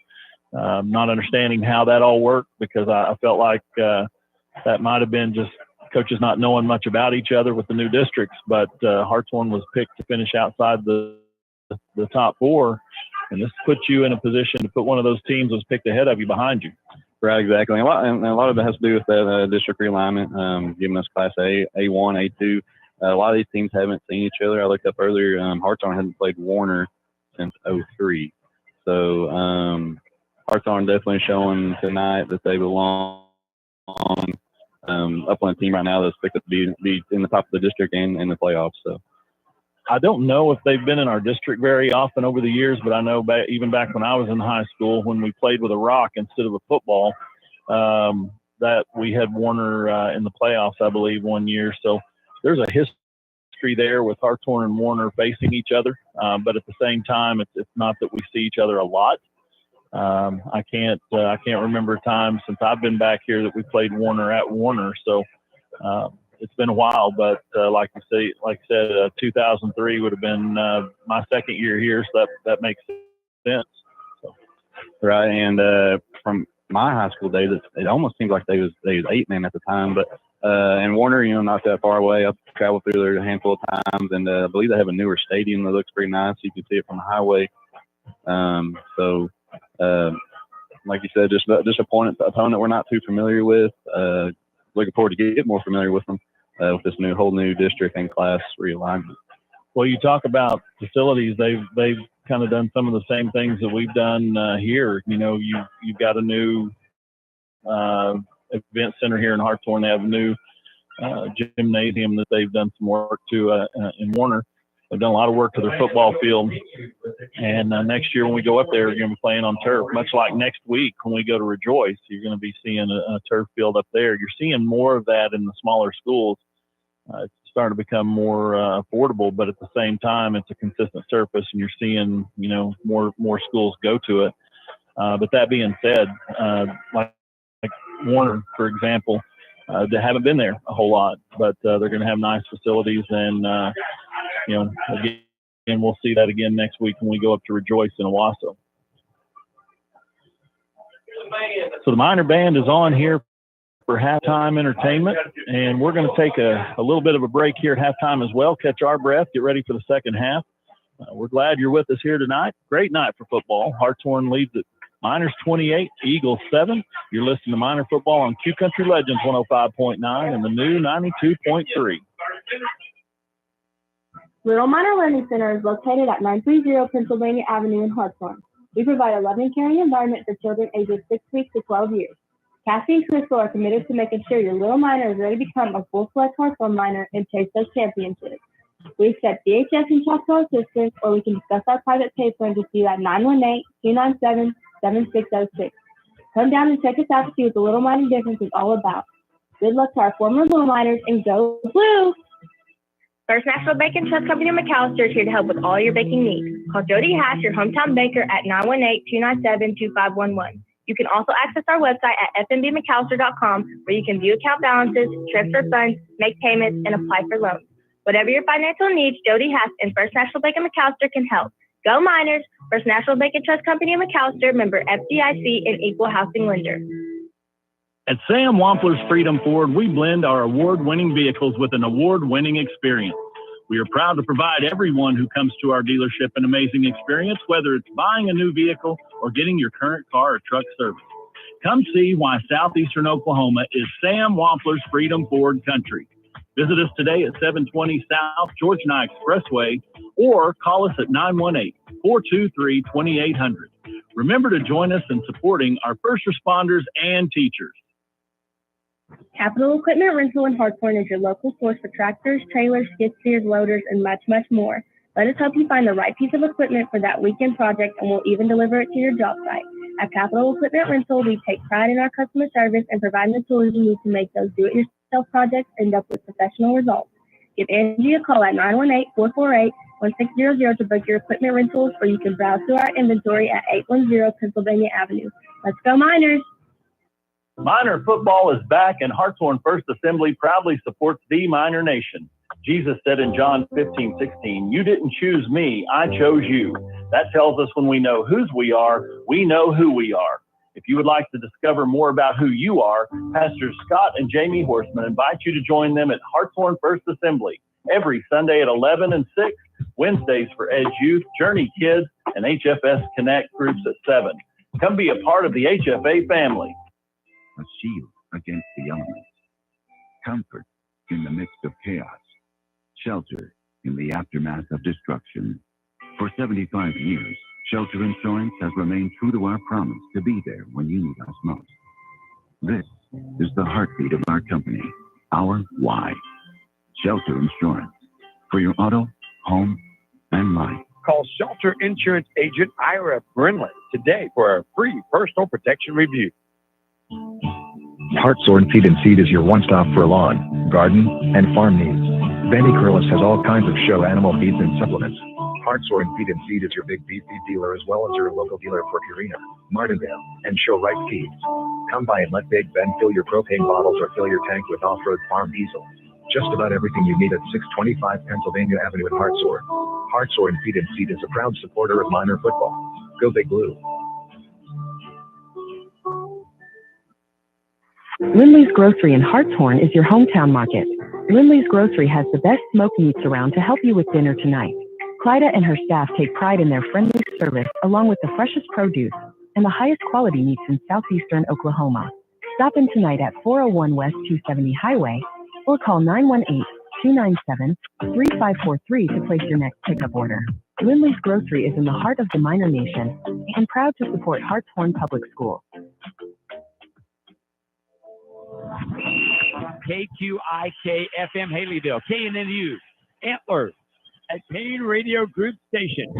Not understanding how that all worked, because I felt like that might have been just coaches not knowing much about each other with the new districts. But Hartshorne was picked to finish outside the top 4, and this puts you in a position to put one of those teams that was picked ahead of you behind you. Right, exactly. And a lot of it has to do with that district realignment, giving us Class A, A1, A2. A lot of these teams haven't seen each other. I looked up earlier. Hartshorne hasn't played Warner since 2003. So Hartshorne definitely showing tonight that they belong up on a team right now that's expected to be in the top of the district and in the playoffs. So I don't know if they've been in our district very often over the years, but I know even back when I was in high school, when we played with a rock instead of a football, that we had Warner in the playoffs, I believe, one year. So there's a history there with Hartshorne and Warner facing each other. But at the same time, it's not that we see each other a lot. I can't remember a time since I've been back here that we played Warner at Warner. So it's been a while, but like I said, 2003 would have been my second year here, so that makes sense. So. Right, and from my high school days, it almost seemed like they was 8-man at the time, but and Warner, not that far away. I've traveled through there a handful of times, and I believe they have a newer stadium that looks pretty nice. You can see it from the highway. So, like you said, just an opponent we're not too familiar with. Looking forward to get more familiar with them with this whole new district and class realignment. Well, you talk about facilities. They've kind of done some of the same things that we've done here. You've got a new event center here in Hartshorne. They have a new gymnasium that they've done some work to in Warner. They've done a lot of work to their football field. And next year when we go up there, we're going to be playing on turf, much like next week when we go to Rejoice. You're going to be seeing a turf field up there. You're seeing more of that in the smaller schools. It's starting to become more affordable, but at the same time, it's a consistent surface, and you're seeing, more schools go to it. But that being said, like Warner, for example, they haven't been there a whole lot, but they're going to have nice facilities, and again, and we'll see that again next week when we go up to Rejoice in Owasso. So the Miner Band is on here for halftime entertainment, and we're going to take a little bit of a break here at halftime as well, catch our breath, get ready for the second half. We're glad you're with us here tonight. Great night for football. Hartshorne leads at Miners 28, Eagles 7. You're listening to Miner Football on Q Country Legends 105.9 and the new 92.3. Little Miner Learning Center is located at 930 Pennsylvania Avenue in Hartshorne. We provide a loving, caring environment for children ages 6 weeks to 12 years. Cassie and Crystal are committed to making sure your little miner is ready to become a full-fledged Hartshorne miner and chase those championships. We accept DHS and Choctaw assistance, or we can discuss our private pay plan with you at 918-297-7606. Come down and check us out to see what the Little Mining difference is all about. Good luck to our former Little Miners, and go Blue! First National Bacon Trust Company in McAllister is here to help with all your baking needs. Call Jody Hash, your hometown baker, at 918-297-2511. You can also access our website at fnbmcallister.com, where you can view account balances, transfer funds, make payments, and apply for loans. Whatever your financial needs, Jody Hass and First National Bank of McAllister can help. Go Miners! First National Bank and Trust Company of McAllister, member FDIC and equal housing lender. At Sam Wampler's Freedom Ford, we blend our award-winning vehicles with an award-winning experience. We are proud to provide everyone who comes to our dealership an amazing experience, whether it's buying a new vehicle or getting your current car or truck serviced. Come see why Southeastern Oklahoma is Sam Wampler's Freedom Ford country. Visit us today at 720 South George Nye Expressway or call us at 918-423-2800. Remember to join us in supporting our first responders and teachers. Capital Equipment Rental in Hartshorne is your local source for tractors, trailers, skid steers, loaders, and much, much more. Let us help you find the right piece of equipment for that weekend project, and we'll even deliver it to your job site. At Capital Equipment Rental, we take pride in our customer service and provide the tools you need to make those do-it-yourself projects end up with professional results. Give Angie a call at 918-448-1600 to book your equipment rentals, or you can browse through our inventory at 810 Pennsylvania Avenue. Let's go Miners! Miner football is back, and Hartshorne First Assembly proudly supports the Miner Nation. Jesus said in John 15:16, "You didn't choose me, I chose you." That tells us when we know whose we are, we know who we are. If you would like to discover more about who you are, Pastors Scott and Jamie Horseman invite you to join them at Hartshorne First Assembly every Sunday at 11 and 6, Wednesdays for Edge Youth, Journey Kids, and HFS Connect groups at 7. Come be a part of the HFA family. A shield against the elements, comfort in the midst of chaos, shelter in the aftermath of destruction. For 75 years, Shelter Insurance has remained true to our promise to be there when you need us most. This is the heartbeat of our company, our why. Shelter Insurance, for your auto, home, and life. Call Shelter Insurance Agent Ira Brindley today for a free personal protection review. Hartshorne Feed and Seed is your one-stop for lawn, garden, and farm needs. Benny Curlis has all kinds of show animal feeds and supplements. Hartshorne Feed and Seed is your big beef feed dealer, as well as your local dealer for Purina, Martindale, and Show Right Feeds. Come by and let Big Ben fill your propane bottles or fill your tank with off-road farm diesel. Just about everything you need at 625 Pennsylvania Avenue in Hartshorne. Hartshorne Feed and Seed is a proud supporter of Miner football. Go Big Blue. Lindley's Grocery in Hartshorne is your hometown market. Lindley's Grocery has the best smoked meats around to help you with dinner tonight. Clyda and her staff take pride in their friendly service, along with the freshest produce and the highest quality meats in southeastern Oklahoma. Stop in tonight at 401 West 270 Highway or call 918-297-3543 to place your next pickup order. Lindley's Grocery is in the heart of the Miner Nation and proud to support Hartshorne Public Schools. KQIK-FM Haleyville, KNNU, Antler, at Payne Radio Group Station.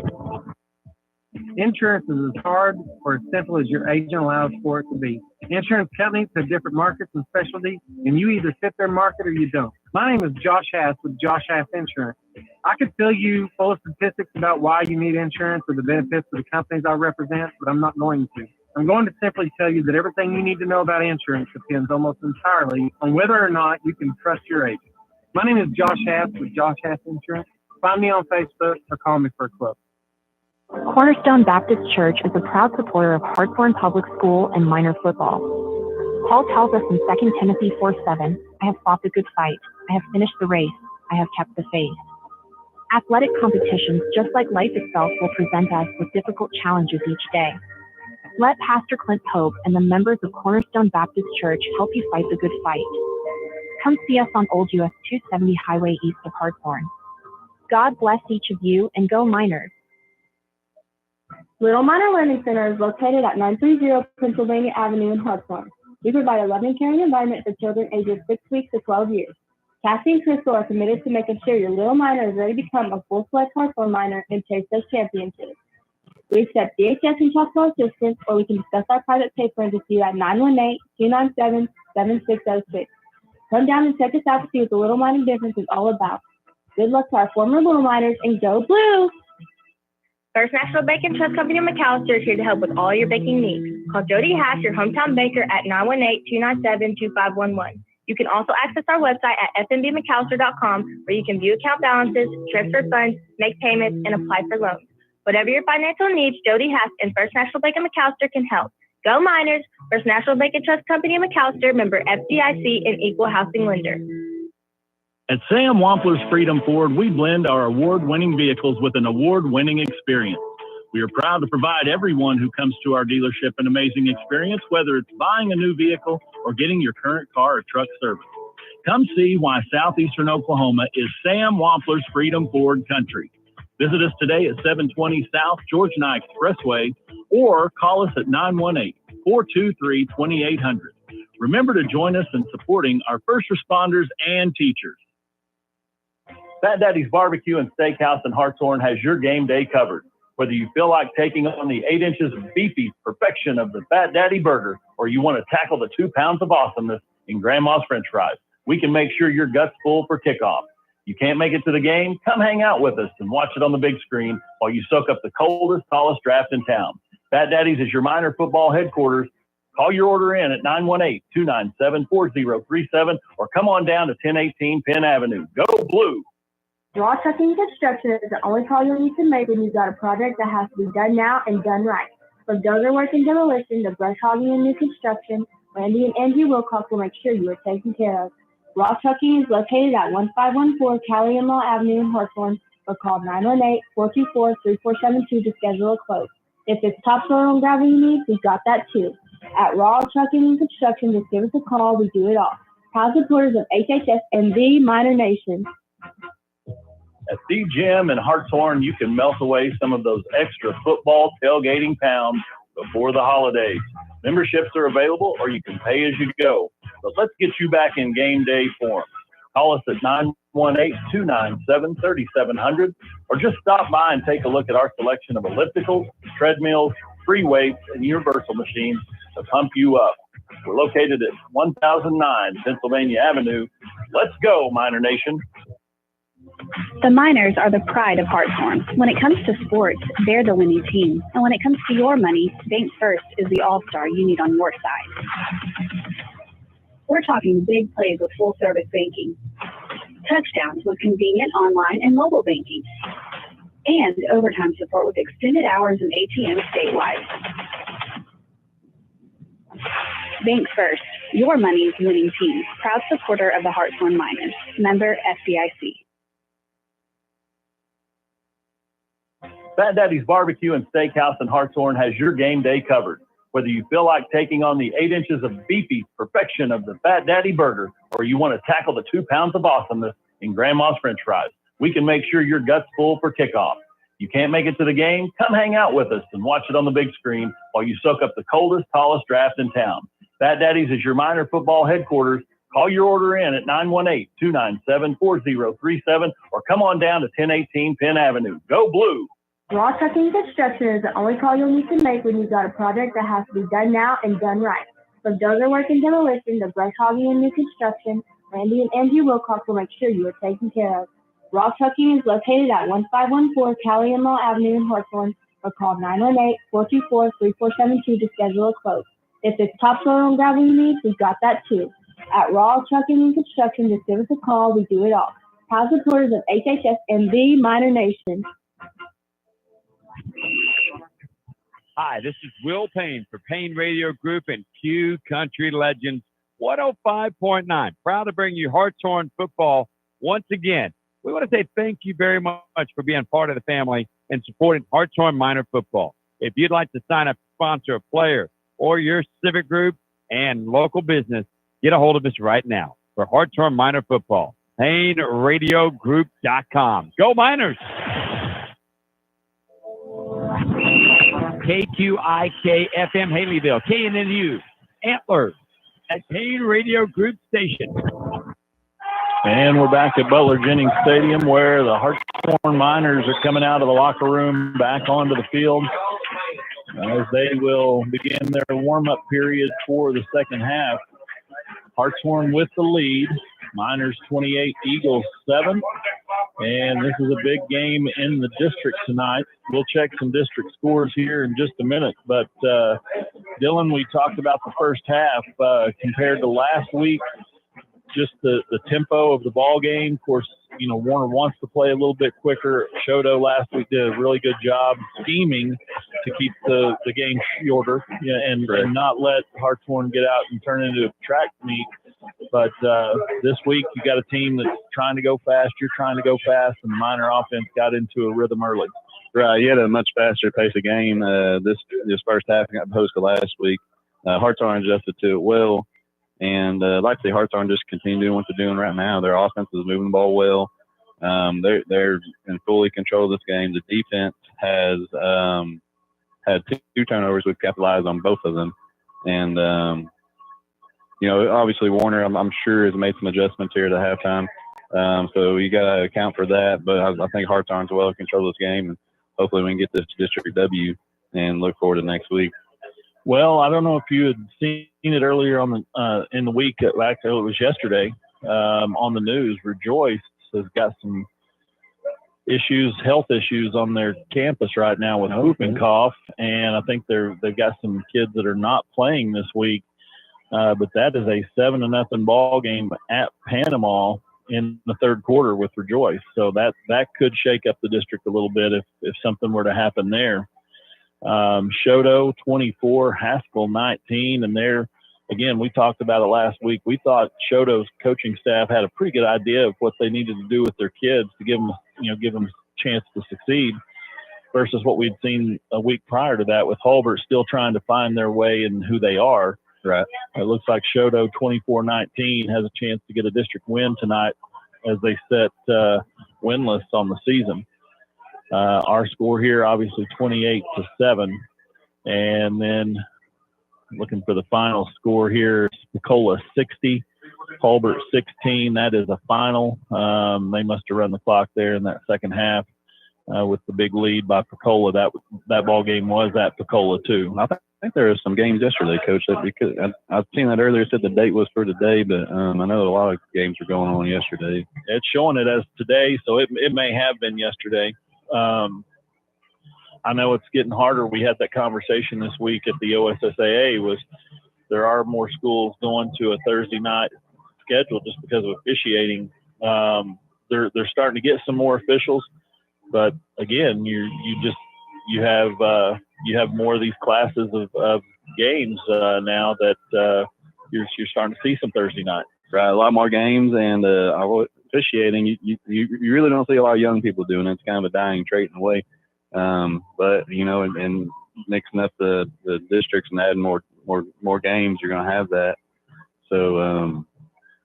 Insurance is as hard or as simple as your agent allows for it to be. Insurance companies have different markets and specialties, and you either fit their market or you don't. My name is Josh Hass with Josh Hass Insurance. I could fill you full of statistics about why you need insurance or the benefits of the companies I represent, but I'm not going to. I'm going to simply tell you that everything you need to know about insurance depends almost entirely on whether or not you can trust your agent. My name is Josh Hass with Josh Hass Insurance. Find me on Facebook or call me for a quote. Cornerstone Baptist Church is a proud supporter of Hartshorne Public School and minor football. Paul tells us in 2 Timothy 4:7, I have fought the good fight, I have finished the race, I have kept the faith. Athletic competitions, just like life itself, will present us with difficult challenges each day. Let Pastor Clint Pope and the members of Cornerstone Baptist Church help you fight the good fight. Come see us on Old US 270 Highway east of Hartshorne. God bless each of you, and go Miners. Little Minor Learning Center is located at 930 Pennsylvania Avenue in Hartshorne. We provide a loving, caring environment for children ages 6 weeks to 12 years. Cassie and Crystal are committed to making sure your little minor is ready to become a full-fledged Hartshorne minor and chase those championships. We accept DHS and Choctaw assistance, or we can discuss our private pay plans with you at 918-297-7606. Come down and check us out to see what the Little Minor difference is all about. Good luck to our former Little Miners, and go Blue! First National Bacon Trust Company of McAllister is here to help with all your baking needs. Call Jody Hash, your hometown baker, at 918-297-2511. You can also access our website at fnbmcallister.com, where you can view account balances, transfer funds, make payments, and apply for loans. Whatever your financial needs, Jody Hash and First National Bank of McAllister can help. Go Miners! First National Bacon Trust Company of McAllister, member FDIC, and equal housing lender. At Sam Wampler's Freedom Ford, we blend our award-winning vehicles with an award-winning experience. We are proud to provide everyone who comes to our dealership an amazing experience, whether it's buying a new vehicle or getting your current car or truck serviced. Come see why Southeastern Oklahoma is Sam Wampler's Freedom Ford country. Visit us today at 720 South George Nye Expressway or call us at 918-423-2800. Remember to join us in supporting our first responders and teachers. Fat Daddy's Barbecue and Steakhouse in Hartshorne has your game day covered. Whether you feel like taking on the 8 inches of beefy perfection of the Fat Daddy burger, or you want to tackle the 2 pounds of awesomeness in Grandma's French fries, we can make sure your gut's full for kickoff. You can't make it to the game? Come hang out with us and watch it on the big screen while you soak up the coldest, tallest draft in town. Fat Daddy's is your minor football headquarters. Call your order in at 918-297-4037 or come on down to 1018 Penn Avenue. Go Blue! Raw Trucking Construction is the only call you'll need to make when you've got a project that has to be done now and done right. From dozer work and demolition to brush hogging and new construction, Randy and Angie Wilcox will make sure you are taken care of. Raw Trucking is located at 1514 Cali and Law Avenue in Hartshorne, or call 918-424-3472 to schedule a quote. If it's topsoil and gravel you need, we've got that too. At Raw Trucking and Construction, just give us a call. We do it all. Proud supporters of HHS and the Minor Nation. At the gym in Hartshorne, you can melt away some of those extra football tailgating pounds before the holidays. Memberships are available, or you can pay as you go. But let's get you back in game day form. Call us at 918-297-3700, or just stop by and take a look at our selection of ellipticals, treadmills, free weights, and universal machines to pump you up. We're located at 1009 Pennsylvania Avenue. Let's go, Minor Nation. The Miners are the pride of Hartshorne. When it comes to sports, they're the winning team. And when it comes to your money, Bank First is the all-star you need on your side. We're talking big plays with full-service banking, touchdowns with convenient online and mobile banking, and overtime support with extended hours and ATMs statewide. Bank First, your money's winning team. Proud supporter of the Hartshorne Miners. Member FDIC. Fat Daddy's Barbecue and Steakhouse in Hartshorne has your game day covered. Whether you feel like taking on the 8 inches of beefy perfection of the Fat Daddy burger, or you want to tackle the 2 pounds of awesomeness in Grandma's French fries, we can make sure your gut's full for kickoff. You can't make it to the game? Come hang out with us and watch it on the big screen while you soak up the coldest, tallest draft in town. Fat Daddy's is your minor football headquarters. Call your order in at 918-297-4037 or come on down to 1018 Penn Avenue. Go Blue! Raw Trucking Construction is the only call you'll need to make when you've got a project that has to be done now and done right. From dozer work and demolition to brush hogging and new construction, Randy and Angie Wilcox will make sure you are taken care of. Raw Trucking is located at 1514 Cali and Law Avenue in Hartshorne, or call 918-424-3472 to schedule a quote. If it's topsoil and gravel you need, we've got that too. At Raw Trucking and Construction, just give us a call. We do it all. proud supporters of HHS and the Minor Nation. Hi, this is Will Payne for Payne Radio Group and Q Country Legends 105.9. Proud to bring you Hartshorne football once again. We want to say thank you very much for being part of the family and supporting Hartshorne Minor football. If you'd like to sign up to sponsor a player or your civic group and local business, get a hold of us right now for Hartshorne Minor football. PayneRadioGroup.com. Go Miners! KQIK-FM Haleyville, KNNU, Antlers at Payne Radio Group Station. And we're back at Butler Jennings Stadium where the Hartshorne Miners are coming out of the locker room back onto the field as they will begin their warm-up period for the second half. Hartshorne with the lead. Miners 28, Eagles 7. And this is a big game in the district tonight. We'll check some district scores here in just a minute. But, Dylan, we talked about the first half compared to last week, just the tempo of the ball game. Of course, Warner wants to play a little bit quicker. Shodo last week did a really good job scheming to keep the game shorter and not let Hartshorne get out and turn into a track meet. But this week you got a team that's trying to go fast. You're trying to go fast, and the Minor offense got into a rhythm early. Right, you had a much faster pace of game this first half opposed to last week. Hartshorne adjusted to it well. And like I say, Hartshorne just continue doing what they're doing right now. Their offense is moving the ball well. They're in fully control of this game. The defense has had two turnovers. We've capitalized on both of them. And, obviously Warner, I'm sure, has made some adjustments here at halftime. So you got to account for that. But I think Hartshorne's well in control of this game. And hopefully we can get this district W and look forward to next week. Well, I don't know if you had seen it earlier on in the week. Actually, it was yesterday on the news. Rejoice has got some health issues on their campus right now with whooping cough, and I think they've got some kids that are not playing this week. But that is a 7-0 ball game at Panama in the third quarter with Rejoice. So that could shake up the district a little bit if something were to happen there. Shodo 24, Haskell 19, and again, we talked about it last week. We thought Shodo's coaching staff had a pretty good idea of what they needed to do with their kids to give them a chance to succeed versus what we'd seen a week prior to that with Hulbert still trying to find their way and who they are. Right. It looks like Shodo 24-19 has a chance to get a district win tonight as they set winless on the season. Our score here, obviously 28-7. And then looking for the final score here, Picola 60, Hulbert 16. That is a final. They must have run the clock there in that second half with the big lead by Picola. That ball game was at Picola too. I think there was some games yesterday, Coach. I've seen that earlier. It said the date was for today, but I know a lot of games were going on yesterday. It's showing it as today, so it may have been yesterday. I know it's getting harder. We had that conversation this week at the OSSAA. There are more schools going to a Thursday night schedule just because of officiating. They're starting to get some more officials, but again, you have more of these classes of games now that you're starting to see some Thursday night. Right, a lot more games, and officiating, you really don't see a lot of young people doing it. It's kind of a dying trait in a way. But and mixing up the districts and adding more games, you're going to have that. So,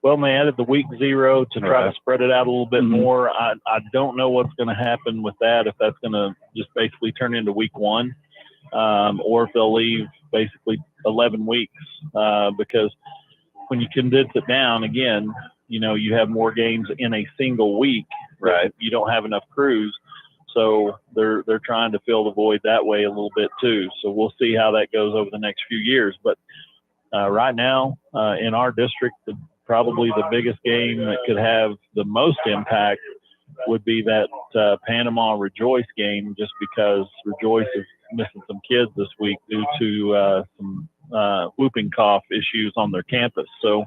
well, they added the week 0 to try to spread it out a little bit more. I don't know what's going to happen with that, if that's going to just basically turn into week 1, or if they'll leave basically 11 weeks, because when you condense it down, again, you have more games in a single week. Right. You don't have enough crews. So they're trying to fill the void that way a little bit too. So we'll see how that goes over the next few years. But right now in our district, probably the biggest game that could have the most impact would be that Panama Rejoice game, just because Rejoice is missing some kids this week due to some whooping cough issues on their campus. So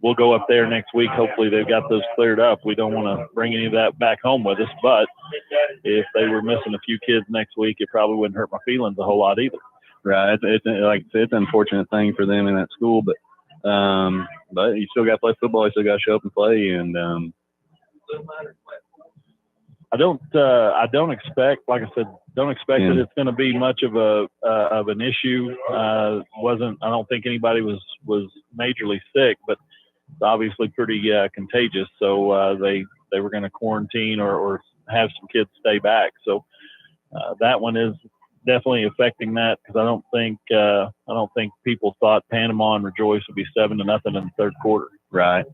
we'll go up there next week. Hopefully they've got those cleared up. We don't want to bring any of that back home with us, but if they were missing a few kids next week, it probably wouldn't hurt my feelings a whole lot either. Right. It's like I said, it's an unfortunate thing for them in that school, but you still got to play football. You still got to show up and play. And I don't expect, like I said, that it's going to be much of an issue. I don't think anybody was majorly sick, but it's obviously pretty contagious. So they were going to quarantine or have some kids stay back. So that one is definitely affecting that, because I don't think people thought Panama and Rejoice would be 7-0 in the third quarter. Right.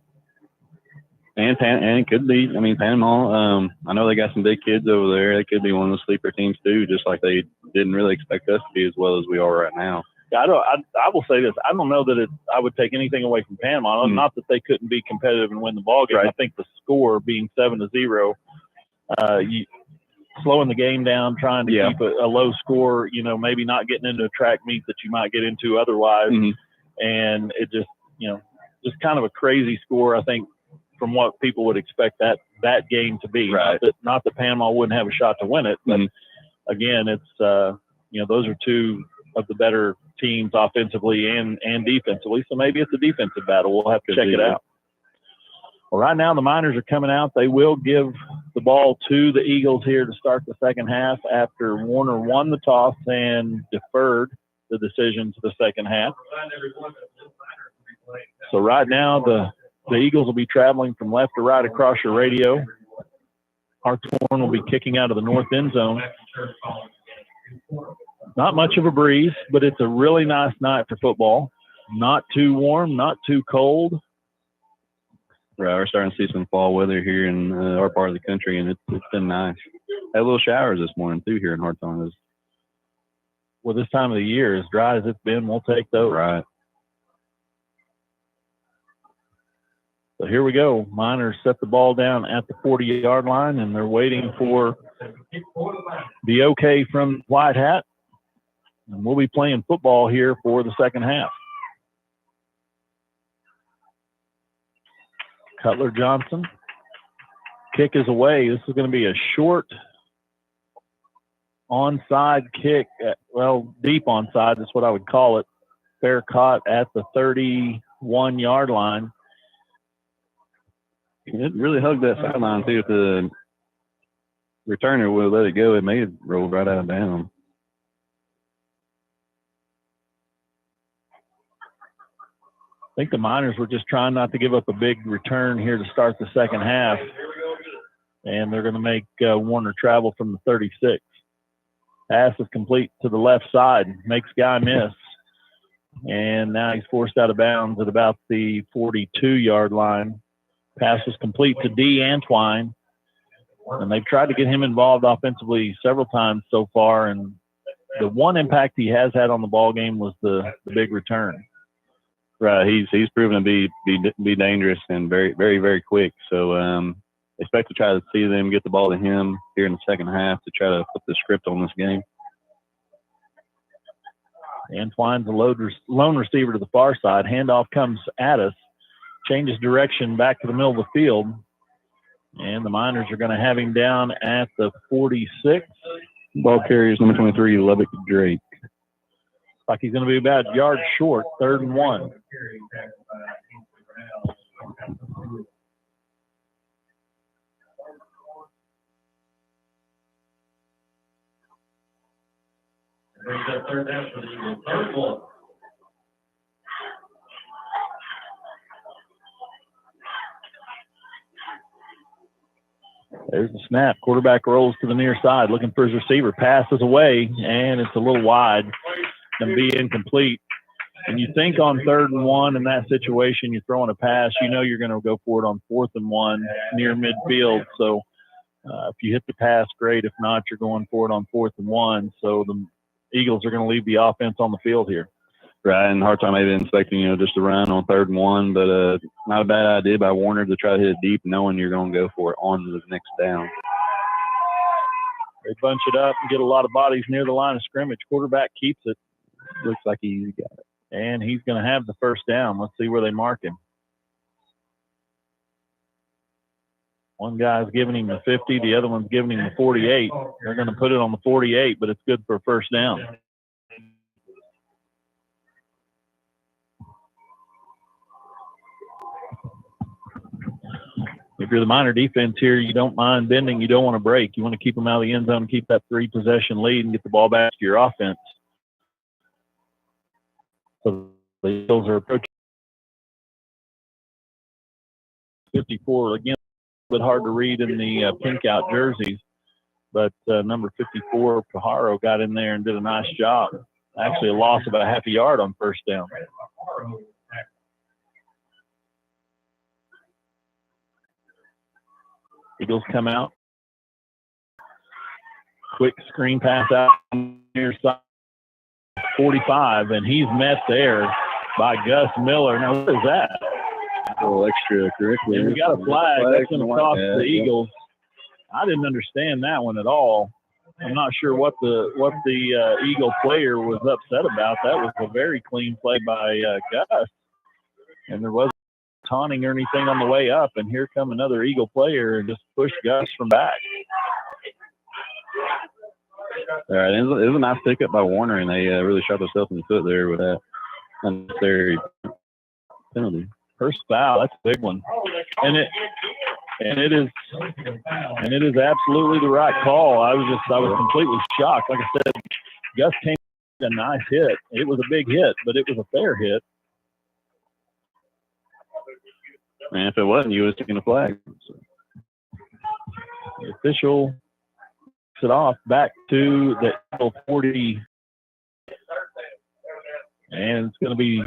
And it could be. I mean, Panama. I know they got some big kids over there. They could be one of the sleeper teams too, just like they didn't really expect us to be as well as we are right now. Yeah, I will say this. I don't know that I would take anything away from Panama. Not that they couldn't be competitive and win the ball game. Right. I think the score being 7-0, slowing the game down, trying to keep a low score. Maybe not getting into a track meet that you might get into otherwise, and it just kind of a crazy score. I think, from what people would expect that game to be. Right. Not that Panama wouldn't have a shot to win it, but again, it's those are two of the better teams offensively and defensively. So maybe it's a defensive battle. We'll have to check it out. Well, right now the Miners are coming out. They will give the ball to the Eagles here to start the second half after Warner won the toss and deferred the decision to the second half. So right now the Eagles will be traveling from left to right across your radio. Hartshorne will be kicking out of the north end zone. Not much of a breeze, but it's a really nice night for football. Not too warm, not too cold. Right, we're starting to see some fall weather here in our part of the country, and it's been nice. Had little showers this morning too here in Hartshorne. Well, this time of the year, as dry as it's been, we'll take those. Right. So here we go. Miners set the ball down at the 40-yard line, and they're waiting for the okay from White Hat. And we'll be playing football here for the second half. Cutler Johnson. Kick is away. This is going to be a short onside kick. Deep onside. That's what I would call it. Fair caught at the 31-yard line. It really hugged that sideline too. If the returner would have let it go, it may have rolled right out of bounds. I think the Miners were just trying not to give up a big return here to start the second half. And they're going to make Warner travel from the 36. Pass is complete to the left side. Makes Guy miss. And now he's forced out of bounds at about the 42-yard line. Pass was complete to D. Antwine. And they've tried to get him involved offensively several times so far. And the one impact he has had on the ball game was the big return. Right, he's proven to be dangerous and very, very, very quick. So expect to try to see them get the ball to him here in the second half to try to flip the script on this game. Antwine's a lone receiver to the far side. Handoff comes at us, changes direction back to the middle of the field, and the Miners are going to have him down at the 46. Ball carriers number 23, Lubbock Drake. Like he's going to be about a yard short, 3rd and 1. Brings up third down for the Eagles. 3rd and 1. There's the snap. Quarterback rolls to the near side, looking for his receiver. Passes away, and it's a little wide. Going to be incomplete. And you think on 3rd and 1 in that situation, you're throwing a pass, you're going to go for it on 4th and 1 near midfield. So if you hit the pass, great. If not, you're going for it on 4th and 1. So the Eagles are going to leave the offense on the field here. Right, and Hartshorne may have been expecting, just to run on 3rd and 1, but not a bad idea by Warner to try to hit it deep, knowing you're going to go for it on the next down. They bunch it up and get a lot of bodies near the line of scrimmage. Quarterback keeps it. Looks like he got it. And he's going to have the first down. Let's see where they mark him. One guy's giving him the 50, the other one's giving him the 48. They're going to put it on the 48, but it's good for a first down. If you're the Miner defense here, you don't mind bending. You don't want to break. You want to keep them out of the end zone, keep that 3-possession lead, and get the ball back to your offense. So the Eagles are approaching 54 again. A bit hard to read in the pink out jerseys, but number 54, Pajaro, got in there and did a nice job. Actually, a loss of about half a yard on first down. Eagles come out. Quick screen pass out on the near side. 45, and he's met there by Gus Miller. Now, what is that? A little extracurricular. We got a flag. That's going to cost the Eagles. I didn't understand that one at all. I'm not sure what the Eagle player was upset about. That was a very clean play by Gus, and there wasn't taunting or anything on the way up. And here come another Eagle player and just push Gus from back. All right, it was a nice pickup by Warner, and they really shot themselves in the foot there with that unnecessary penalty. First foul, that's a big one, and it is absolutely the right call. I was completely shocked. Like I said, Gus came with a nice hit. It was a big hit, but it was a fair hit. And if it wasn't, you would have taken a flag. So. The official takes it off back to the 40, and it's going to be.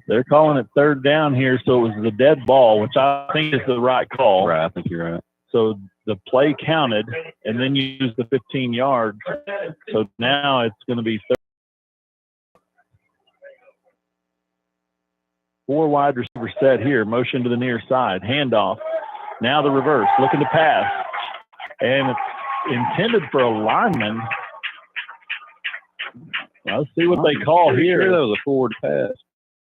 They're calling it third down here, so it was the dead ball, which I think is the right call. Right, I think you're right. So the play counted, and then you use the 15 yards. So now it's going to be third. 4 wide receivers set here. Motion to the near side. Handoff. Now the reverse. Looking to pass. And it's intended for a lineman. Let's see what they call here. Sure that was a forward pass.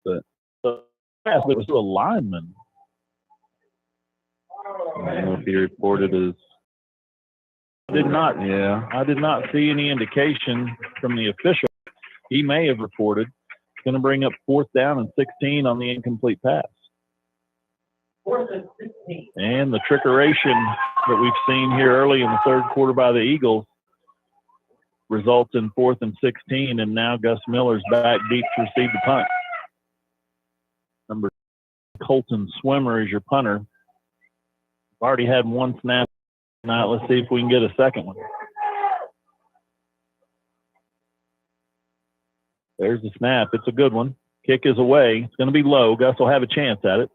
But it was to a lineman. I don't know if he reported as. I did not see any indication from the official. He may have reported. It's going to bring up 4th down and 16 on the incomplete pass. 4th and 16. And the trickeration that we've seen here early in the third quarter by the Eagles results in 4th and 16, and now Gus Miller's back deep to receive the punt. Number Colton Swimmer is your punter. Already had one snap tonight. Let's see if we can get a second one. There's the snap. It's a good one. Kick is away. It's going to be low. Gus will have a chance at it.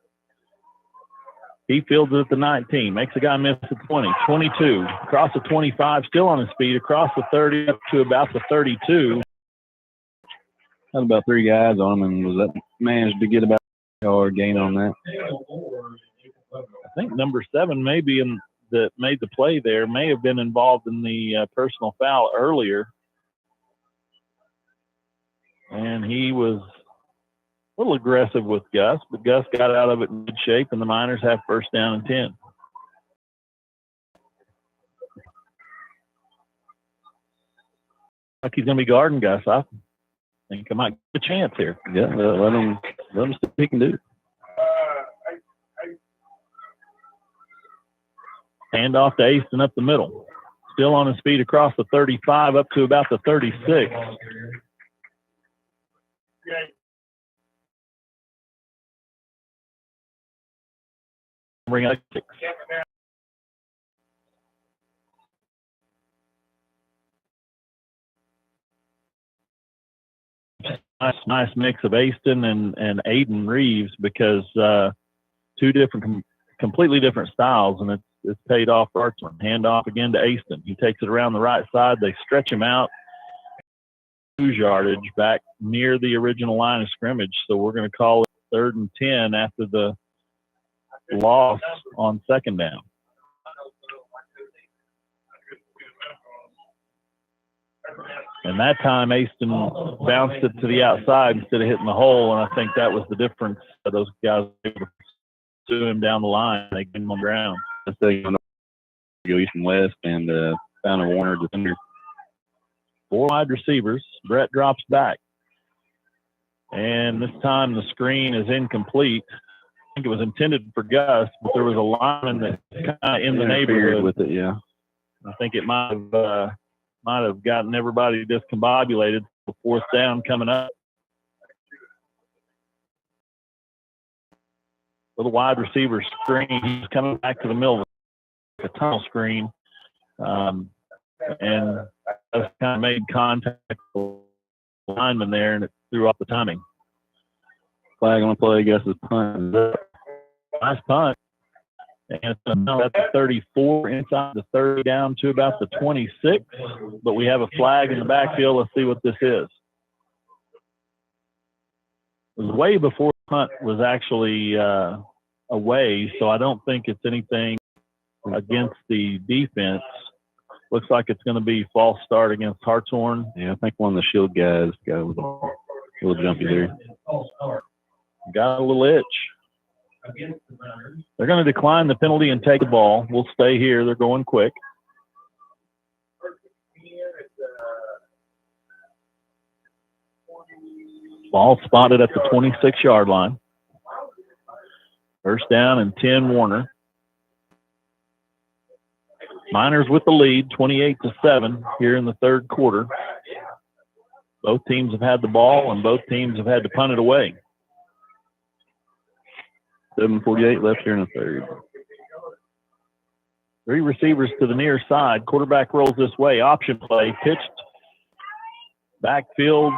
He fields it at the 19. Makes a guy miss at 20. 22. Across the 25. Still on his feet. Across the 30 up to about the 32. Had about 3 guys on him, and was that managed to get about a yard gain on that. I think number 7 maybe that made the play there may have been involved in the personal foul earlier. And he was a little aggressive with Gus, but Gus got out of it in good shape, and the Miners have first down and 10. Like he's going to be guarding Gus. I think I might get a chance here. Yeah, let him see what he can do. Hand off to Aston up the middle. Still on his feet across the 35 up to about the 36. Bring up 6. Nice mix of Aston and Aiden Reeves, because 2 different, completely different styles, and it's paid off for Hartshorne. Hand off again to Aston. He takes it around the right side. They stretch him out. 2 yardage back near the original line of scrimmage. So we're going to call it 3rd and 10 after the loss on 2nd down. And that time, Aston bounced it to the outside instead of hitting the hole, and I think that was the difference. Those guys were able to pursue him down the line. They get him on the ground. They go east and west and found a Warner defender. 4 wide receivers. Brett drops back. And this time the screen is incomplete. I think it was intended for Gus, but there was a lineman that kind of in the neighborhood with it. Yeah, I think it might have gotten everybody discombobulated. The 4th down coming up. Little wide receiver screen. He's coming back to the middle of a tunnel screen, and just kind of made contact with the lineman there, and it threw off the timing. Flag on the play. I guess is punt. Nice punt. And it's at the 34, inside the 30, down to about the 26. But we have a flag in the backfield. Let's see what this is. It was way before the punt was actually away, so I don't think it's anything against the defense. Looks like it's going to be false start against Hartshorne. Yeah, I think one of the Shield guys got a little jumpy there. Got a little itch. They're going to decline the penalty and take the ball. We'll stay here. They're going quick. Ball spotted at the 26-yard line. First down and 10, Warner. Miners with the lead, 28-7 here in the third quarter. Both teams have had the ball, and both teams have had to punt it away. 7:48 left here in the third. 3 receivers to the near side. Quarterback rolls this way. Option play. Pitched backfield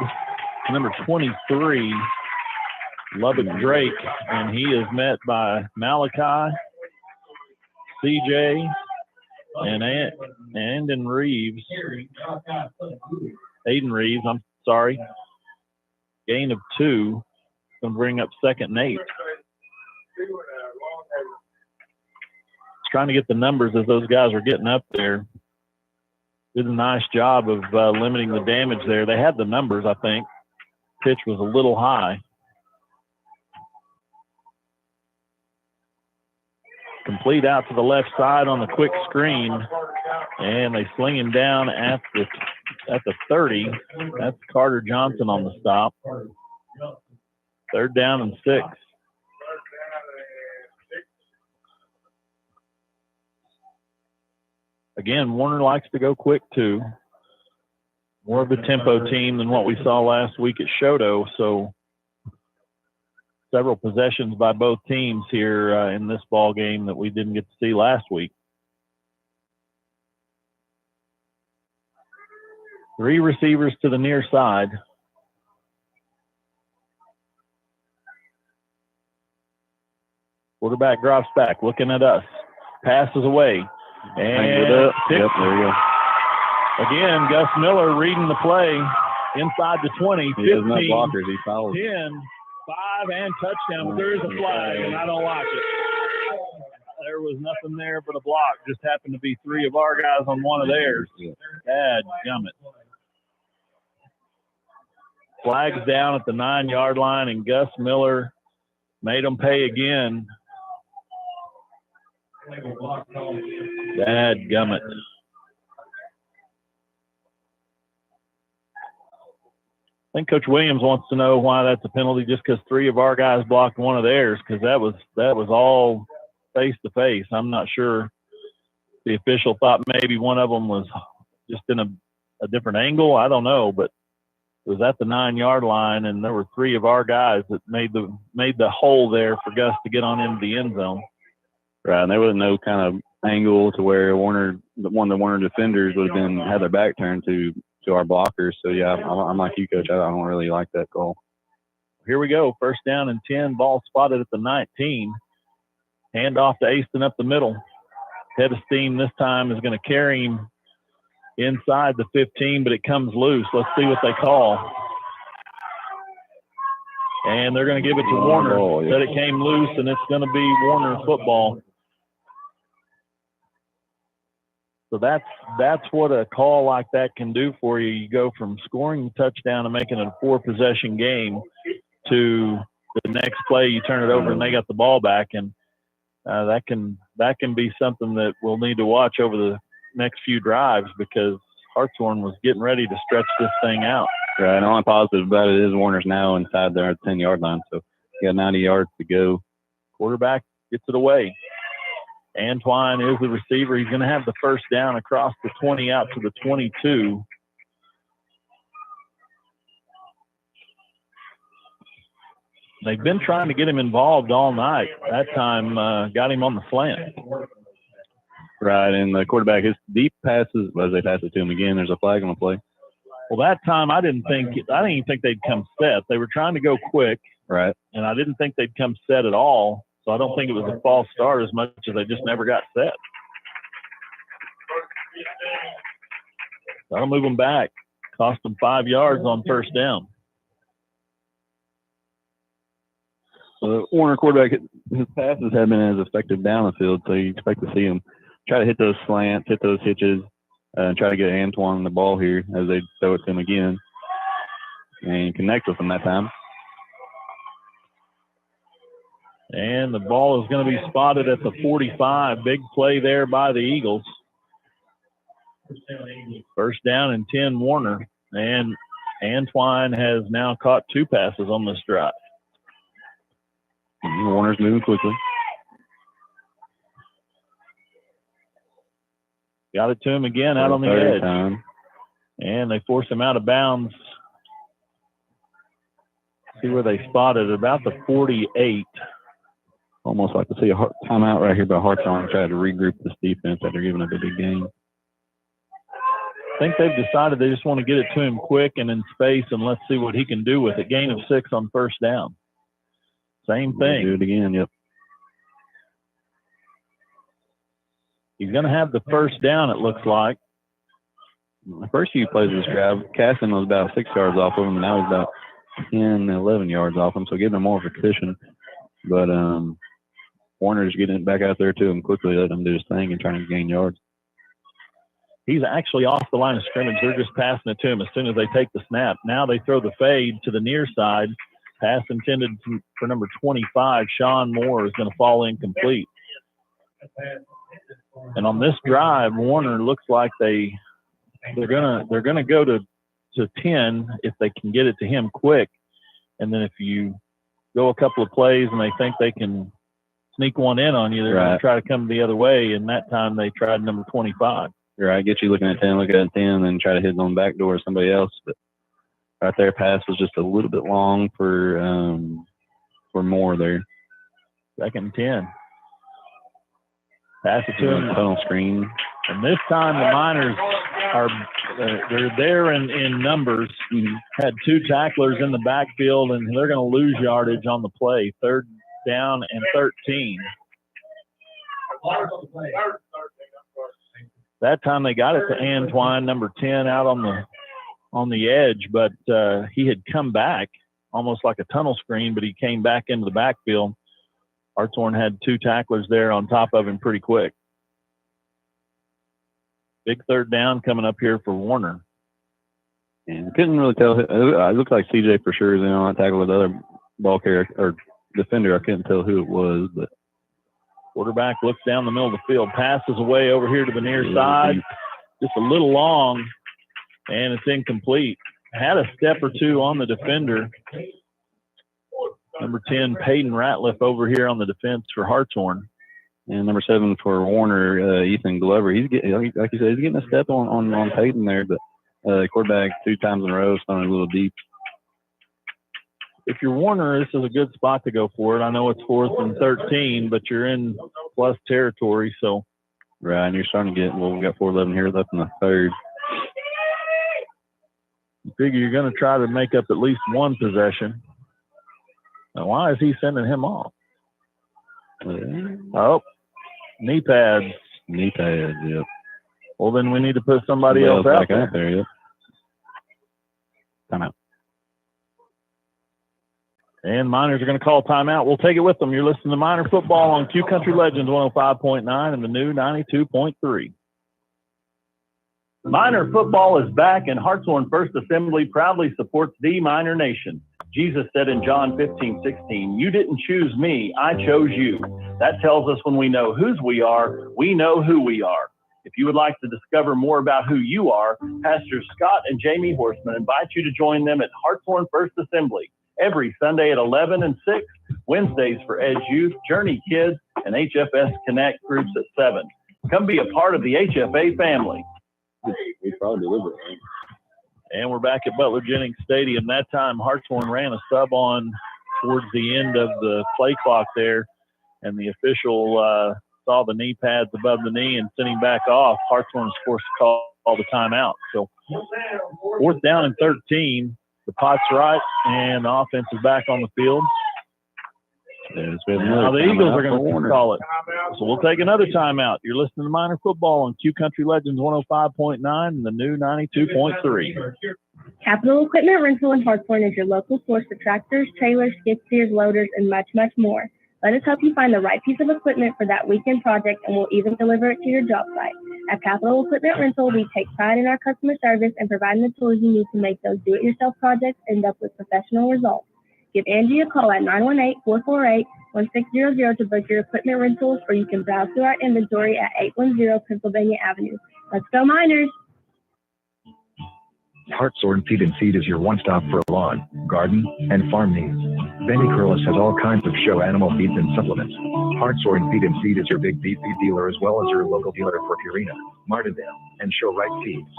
number 23, Lubbock Drake, and he is met by Malachi, CJ, and Aiden Reeves. I'm sorry. Gain of 2. Going to bring up 2nd and 8. Trying to get the numbers as those guys are getting up there. Did a nice job of limiting the damage there. They had the numbers, I think. Pitch was a little high. Complete out to the left side on the quick screen, and they sling him down at the 30. That's Carter Johnson on the stop. 3rd down and 6. Again, Warner likes to go quick too. More of a tempo team than what we saw last week at Shoto. So several possessions by both teams here in this ball game that we didn't get to see last week. 3 receivers to the near side. Quarterback drops back, looking at us. Passes away. And yep, there you go. Again, Gus Miller reading the play inside the 20, 15, blockers. He fouls. 10, 5, and touchdown. But there is a flag, and I don't like it. There was nothing there but a block. Just happened to be 3 of our guys on one of theirs. Dadgummit. Flag's down at the 9-yard line, and Gus Miller made them pay again. Dadgummit. I think Coach Williams wants to know why that's a penalty, just because 3 of our guys blocked one of theirs, because that was all face to face. I'm not sure. The official thought maybe one of them was just in a different angle. I don't know, but it was at the 9-yard line, and there were 3 of our guys that made the hole there for Gus to get on into the end zone. Right, and there was no kind of angle to where one of the Warner defenders would have had their back turned to our blockers. So yeah, I'm like you, Coach. I don't really like that call. Here we go. 1st down and 10. Ball spotted at the 19. Hand off to Aston up the middle. Head of steam this time is going to carry him inside the 15, but it comes loose. Let's see what they call. And they're going to give it to Warner. Said it came loose, and it's going to be Warner football. So that's what a call like that can do for you. You go from scoring a touchdown and making it a 4-possession game to the next play you turn it over and they got the ball back, and that can be something that we'll need to watch over the next few drives because Hartshorne was getting ready to stretch this thing out. Right. And the only positive about it is Warner's now inside their 10-yard line, so you got 90 yards to go. Quarterback gets it away. Antoine is the receiver. He's going to have the first down across the 20 out to the 22. They've been trying to get him involved all night. That time got him on the slant. Right, and the quarterback, his deep passes, as they pass it to him again, there's a flag on the play. Well, that time I didn't even think they'd come set. They were trying to go quick. Right. And I didn't think they'd come set at all. So I don't think it was a false start as much as they just never got set. That'll move them back. Cost them 5 yards on first down. So the Warner quarterback, his passes have been as effective down the field, so you expect to see him try to hit those slants, hit those hitches, and try to get Antoine the ball here as they throw it to him again and connect with him that time. And the ball is going to be spotted at the 45. Big play there by the Eagles. First down and 10, Warner. And Antoine has now caught 2 passes on this drive. Warner's moving quickly. Got it to him again out on the edge. Time. And they force him out of bounds. See where they spotted about the 48. Almost like to see a timeout right here by Hartshorne, try to regroup this defense after giving up a big game. I think they've decided they just want to get it to him quick and in space, and let's see what he can do with it. Gain of 6 on first down. Same thing. Do it again, yep. He's going to have the first down, it looks like. The first few plays of this drive, Caston was about 6 yards off of him, and now he's about 10, 11 yards off him, so giving him more of a cushion. But Warner's getting it back out there to him quickly, letting him do his thing and trying to gain yards. He's actually off the line of scrimmage. They're just passing it to him as soon as they take the snap. Now they throw the fade to the near side. Pass intended for number 25, Sean Moore, is going to fall incomplete. And on this drive, Warner looks like they're gonna go to 10 if they can get it to him quick. And then if you go a couple of plays and they think they can sneak one in on you, they're going to try to come the other way. And that time they tried number 25. Right, get you looking at 10, look at 10, and then try to hit on the back door of somebody else. But right there, pass was just a little bit long for Moore there. Second and 10. Pass it to him. Tunnel screen. And this time the Miners they're there in numbers. Had 2 tacklers in the backfield, and they're going to lose yardage on the play. Third down and 13. That time they got it to Antoine, number 10, out on the edge, but he had come back almost like a tunnel screen, but he came back into the backfield. Hartshorne had 2 tacklers there on top of him pretty quick. Big third down coming up here for Warner. And couldn't really tell. It looked like CJ for sure is in on that tackle with the other ball carrier or defender. I couldn't tell who it was, but quarterback looks down the middle of the field, passes away over here to the near side, just a little long, and it's incomplete. Had a step or 2 on the defender. Number 10, Peyton Ratliff over here on the defense for Hartshorne. And number 7 for Warner, Ethan Glover. He's getting, like you said, he's getting a step on Peyton there, but quarterback 2 times in a row, throwing a little deep. If you're Warner, this is a good spot to go for it. I know it's 4th and 13, but you're in plus territory, so. Right, and you're starting to get, we got 4:11 here left in the third. You figure you're going to try to make up at least one possession. Now, why is he sending him off? Oh, knee pads. Knee pads, yep. Well, then we need to put somebody else out there. Yep. Timeout. And Miners are going to call timeout. We'll take it with them. You're listening to Miner Football on Q Country Legends 105.9 and the new 92.3. Minor football is back, and Hartshorne First Assembly proudly supports the Minor Nation. Jesus said in John 15:16, "You didn't choose me, I chose you." That tells us when we know whose we are, we know who we are. If you would like to discover more about who you are, Pastors Scott and Jamie Horseman invite you to join them at Hartshorne First Assembly every Sunday at 11 and 6, Wednesdays for Edge Youth, Journey Kids, and HFS Connect groups at 7. Come be a part of the HFA family. We probably delivered. And we're back at Butler Jennings Stadium. That time, Hartshorne ran a sub on towards the end of the play clock there, and the official saw the knee pads above the knee and sent him back off. Hartshorne was forced to call the timeout. So 4th down and 13. The pot's right, and the offense is back on the field. Now the Eagles are going to call it. So we'll take another timeout. You're listening to Minor Football on Q Country Legends 105.9 and the new 92.3. Capital Equipment Rental in Hartshorne is your local source for tractors, trailers, skid steers, loaders, and much, much more. Let us help you find the right piece of equipment for that weekend project, and we'll even deliver it to your job site. At Capital Equipment Rental, we take pride in our customer service and providing the tools you need to make those do-it-yourself projects end up with professional results. Give Angie a call at 918-448-1600 to book your equipment rentals, or you can browse through our inventory at 810 Pennsylvania Avenue. Let's go Miners! Hartshorne Feed and Seed is your one-stop for lawn, garden, and farm needs. Benny Curlis has all kinds of show animal feeds and supplements. Hartshorne Feed and Seed is your big beef feed dealer as well as your local dealer for Purina, Martindale, and Show Right Feeds.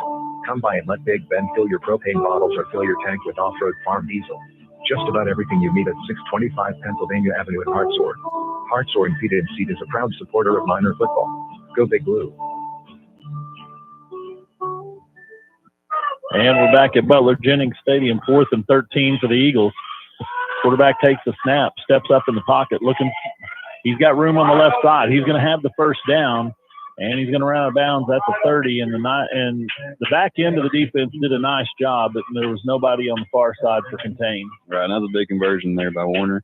Come by and let Big Ben fill your propane bottles or fill your tank with off-road farm diesel. Just about everything you need at 625 Pennsylvania Avenue in Hartshorne. Hartshorne Feed and Seed is a proud supporter of minor football. Go Big Blue. And we're back at Butler Jennings Stadium, 4th and 13 for the Eagles. Quarterback takes the snap, steps up in the pocket, looking. He's got room on the left side. He's going to have the first down, and he's going to run out of bounds at the 30. And the back end of the defense did a nice job, but there was nobody on the far side for contain. Right, another big conversion there by Warner.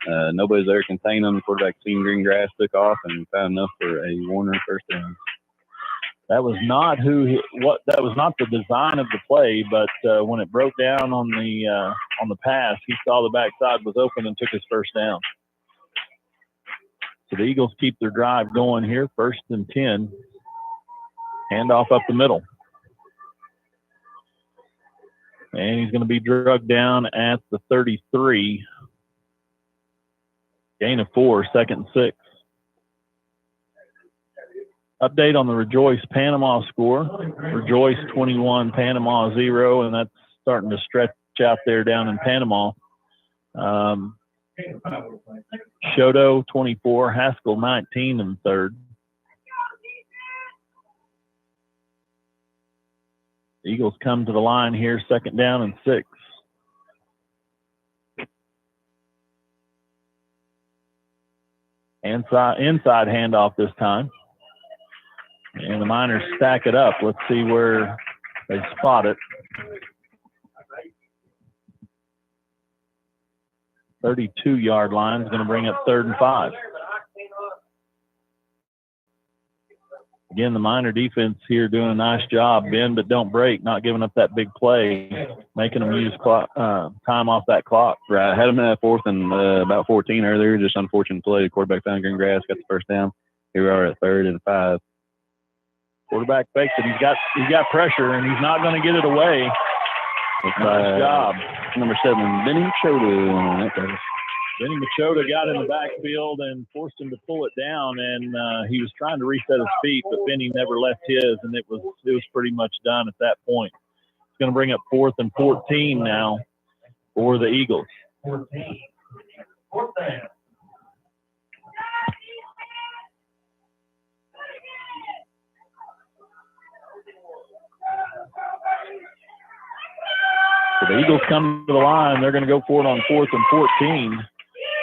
Nobody's there to contain them. Quarterback seen green grass, took off, and found enough for a Warner first down. That was not that was not the design of the play, but when it broke down on the pass, he saw the backside was open and took his first down. So the Eagles keep their drive going here, 1st and 10. Handoff up the middle. And he's going to be drugged down at the 33. Gain of 4, 2nd and 6. Update on the Rejoice Panama score. Rejoice 21, Panama 0, and that's starting to stretch out there down in Panama. Shoto 24, Haskell 19 in the 3rd. The Eagles come to the line here, 2nd down and 6. Inside handoff this time. And the Miners stack it up. Let's see where they spot it. 32-yard line is going to bring up 3rd and 5. Again, the Miner defense here doing a nice job. Bend but don't break, not giving up that big play, making them use time off that clock. Right, had them at 4th and about 14 earlier. Just unfortunate play. The quarterback found green grass, got the first down. Here we are at 3rd and 5. Quarterback fakes it. He's got pressure, and he's not going to get it away. Nice job. Number 7, Benny Machota. Benny Machota got in the backfield and forced him to pull it down, and he was trying to reset his feet, but Benny never left his, and it was pretty much done at that point. It's going to bring up 4th and 14 now for the Eagles. 14. 4th down. So the Eagles come to the line. They're going to go for it on 4th and 14.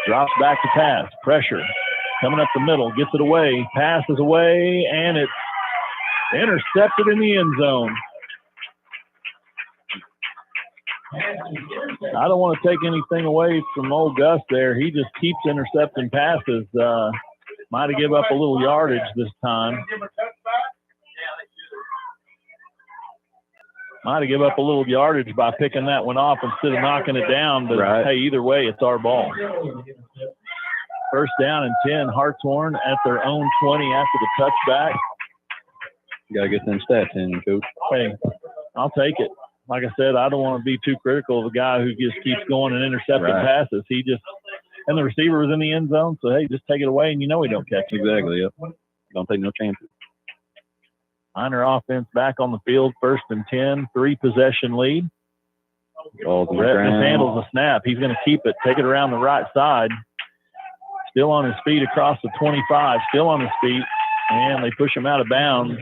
Drops back to pass. Pressure. Coming up the middle. Gets it away. Passes away. And it's intercepted in the end zone. I don't want to take anything away from old Gus there. He just keeps intercepting passes. Might have given up a little yardage this time. Might have given up a little yardage by picking that one off instead of knocking it down, but hey, either way, it's our ball. First down and 10, Hartshorne at their own 20 after the touchback. You got to get them stats in, Coach. Hey, I'll take it. Like I said, I don't want to be too critical of a guy who just keeps going and intercepting passes. And the receiver was in the end zone, so hey, just take it away and you know he don't catch it. Exactly, yep. Don't take no chances. Miner offense back on the field, 1st and 10, 3-possession lead. Brett handles the snap. He's going to keep it, take it around the right side. Still on his feet across the 25, still on his feet, and they push him out of bounds.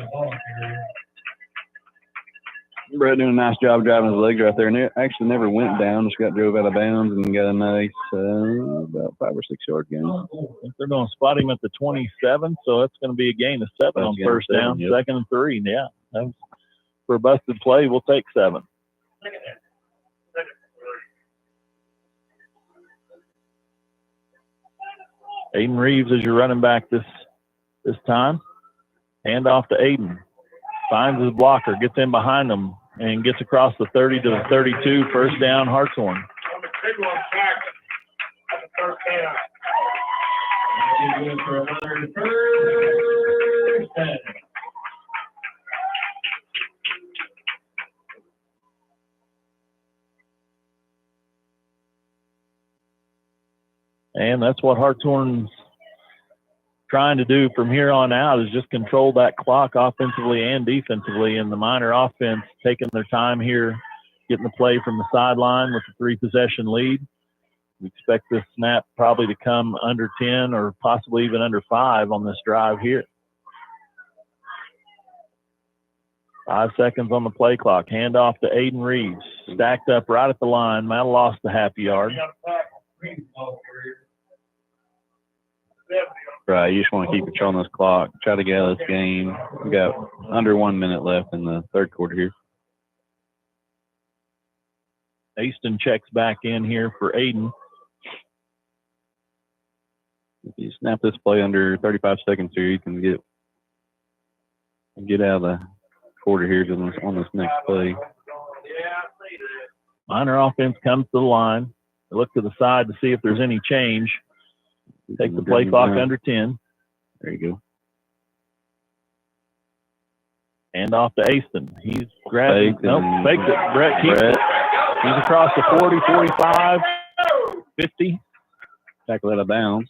Brett doing a nice job driving his legs right there, and it actually never went down, just got drove out of bounds and got a nice about 5 or 6 yard gain. I think they're going to spot him at the 27, so that's going to be a gain of 7 on first down, 2nd and 3. Yeah, for a busted play, we'll take 7. Aiden Reeves is your running back this time. Hand off to Aiden. Finds his blocker, gets in behind him, and gets across the 30 to the 32. First down, Hartshorne. And that's what Hartshorne's trying to do from here on out, is just control that clock offensively and defensively. And the Miner offense taking their time here, getting the play from the sideline with the 3-possession lead. We expect this snap probably to come under 10 or possibly even under 5 on this drive here. 5 seconds on the play clock. Hand off to Aiden Reeves. Stacked up right at the line. Might have lost a half yard. Right, you just want to keep controlling this clock, try to get out of this game. We got under 1 minute left in the third quarter here. Aston checks back in here for Aiden. If you snap this play under 35 seconds here, you can get out of the quarter here on this next play. Miner offense comes to the line. They look to the side to see if there's any change. Take the play clock under 10. There you go. Hand off to Aston. He's grabbing. Faked it. Brett keeps it. He's across the 40, 45, 50. Tackle out of bounds.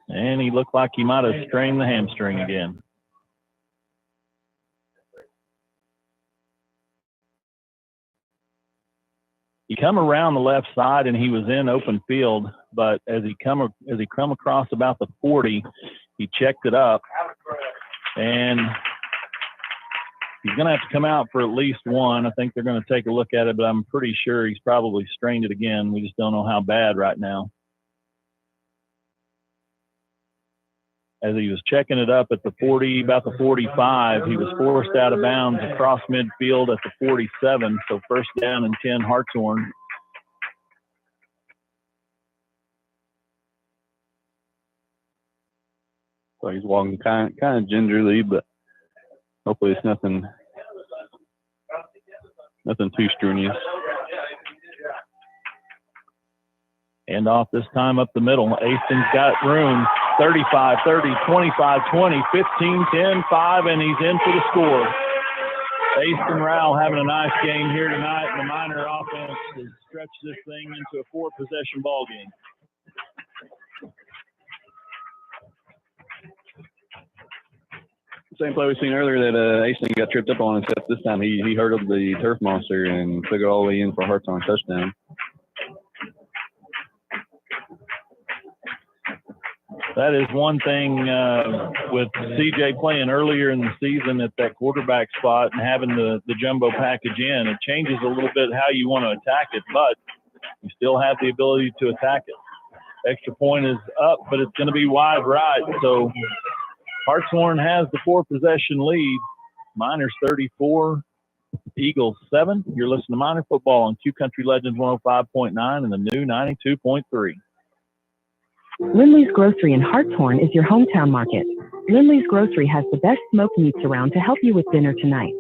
And he looked like he might have strained the hamstring again. He come around the left side and he was in open field, but as he come across about the 40, he checked it up, and he's going to have to come out for at least one. I think they're going to take a look at it, but I'm pretty sure he's probably strained it again. We just don't know how bad right now. As he was checking it up at the 40, about the 45, he was forced out of bounds across midfield at the 47. So first down and 10, Hartshorne. So he's walking kind of gingerly, but hopefully it's nothing too strenuous. And off this time up the middle. Aston's got room. 35, 30, 25, 20, 15, 10, 5, and he's in for the score. Aston Rowell having a nice game here tonight, and the Miner offense has stretched this thing into a 4-possession ball game. Same play we seen earlier that Aston got tripped up on, except this time he hurdled the turf monster and took it all the way in for a Hartshorne touchdown. That is one thing with CJ playing earlier in the season at that quarterback spot and having the jumbo package in. It changes a little bit how you want to attack it, but you still have the ability to attack it. Extra point is up, but it's going to be wide right. So Hartshorne has the 4-possession lead. Miners 34, Eagles 7. You're listening to Miner Football on Q Country Legends 105.9 and the new 92.3. Lindley's Grocery in Hartshorne is your hometown market. Lindley's Grocery has the best smoked meats around to help you with dinner tonight.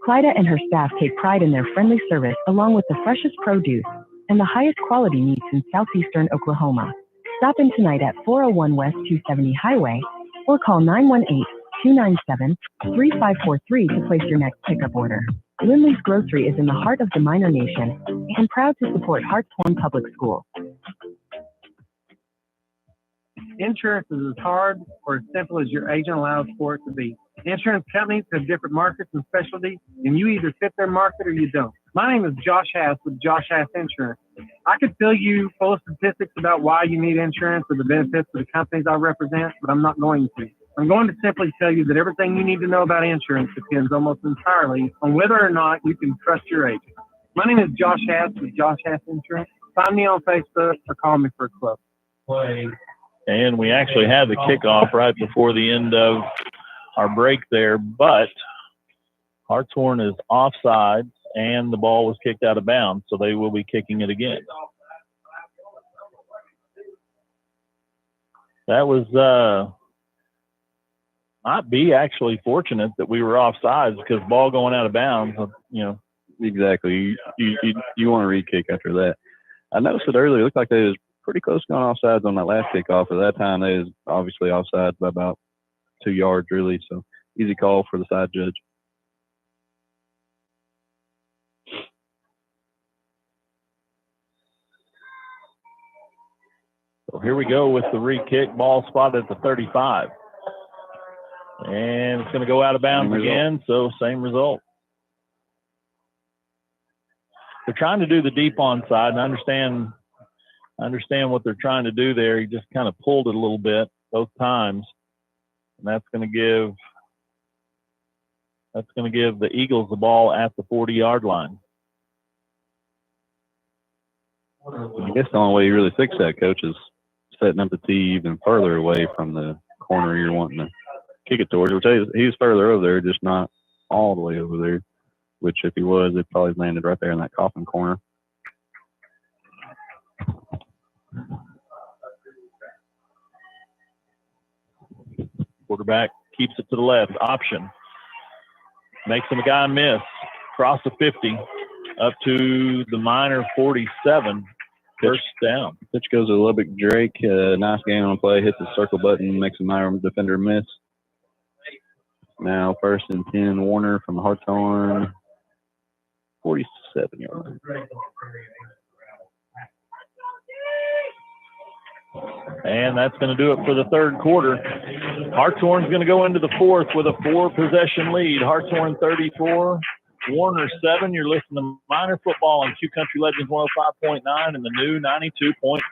Clyda and her staff take pride in their friendly service along with the freshest produce and the highest quality meats in southeastern Oklahoma. Stop in tonight at 401 West 270 Highway or call 918-297-3543 to place your next pickup order. Lindley's Grocery is in the heart of the Miner Nation and proud to support Hartshorne Public Schools. Insurance is as hard or as simple as your agent allows for it to be. Insurance companies have different markets and specialties, and you either fit their market or you don't. My name is Josh Hass with Josh Hass Insurance. I could fill you full of statistics about why you need insurance or the benefits of the companies I represent, but I'm not going to. I'm going to simply tell you that everything you need to know about insurance depends almost entirely on whether or not you can trust your agent. My name is Josh Hass with Josh Hass Insurance. Find me on Facebook or call me for a quote. And we actually had the kickoff right before the end of our break there, but Hartshorne is offside and the ball was kicked out of bounds, so they will be kicking it again. That was might be actually fortunate that we were offsides because ball going out of bounds, you know. Exactly. You want to re-kick after that. I noticed it earlier. It looked like they was pretty close to going offsides on that last kickoff. At that time, they was obviously offsides by about 2 yards, really. So easy call for the side judge. So here we go with the re-kick. Ball spotted at the 35. And it's going to go out of bounds again, so same result. They're trying to do the deep onside, and I understand what they're trying to do there. He just kind of pulled it a little bit both times, and that's going to give the Eagles the ball at the 40-yard line. I guess the only way you really fix that, Coach, is setting up the tee even further away from the corner you're wanting to kick it towards. Which he's further over there, just not all the way over there. Which, if he was, it probably landed right there in that coffin corner. Quarterback keeps it to the left. Option. Makes him a guy miss. Cross the 50. Up to the Miner 47. First down. Pitch goes to Lubbock Drake. Nice game on play. Hits the circle button. Makes the Miner defender miss. Now 1st and 10. Warner from Hartshorne. 47 yards. And that's going to do it for the third quarter. Hartshorne's going to go into the fourth with a 4-possession lead. Hartshorne 34, Warner 7. You're listening to Miner Football on Q Country Legends 105.9 and the new 92.3.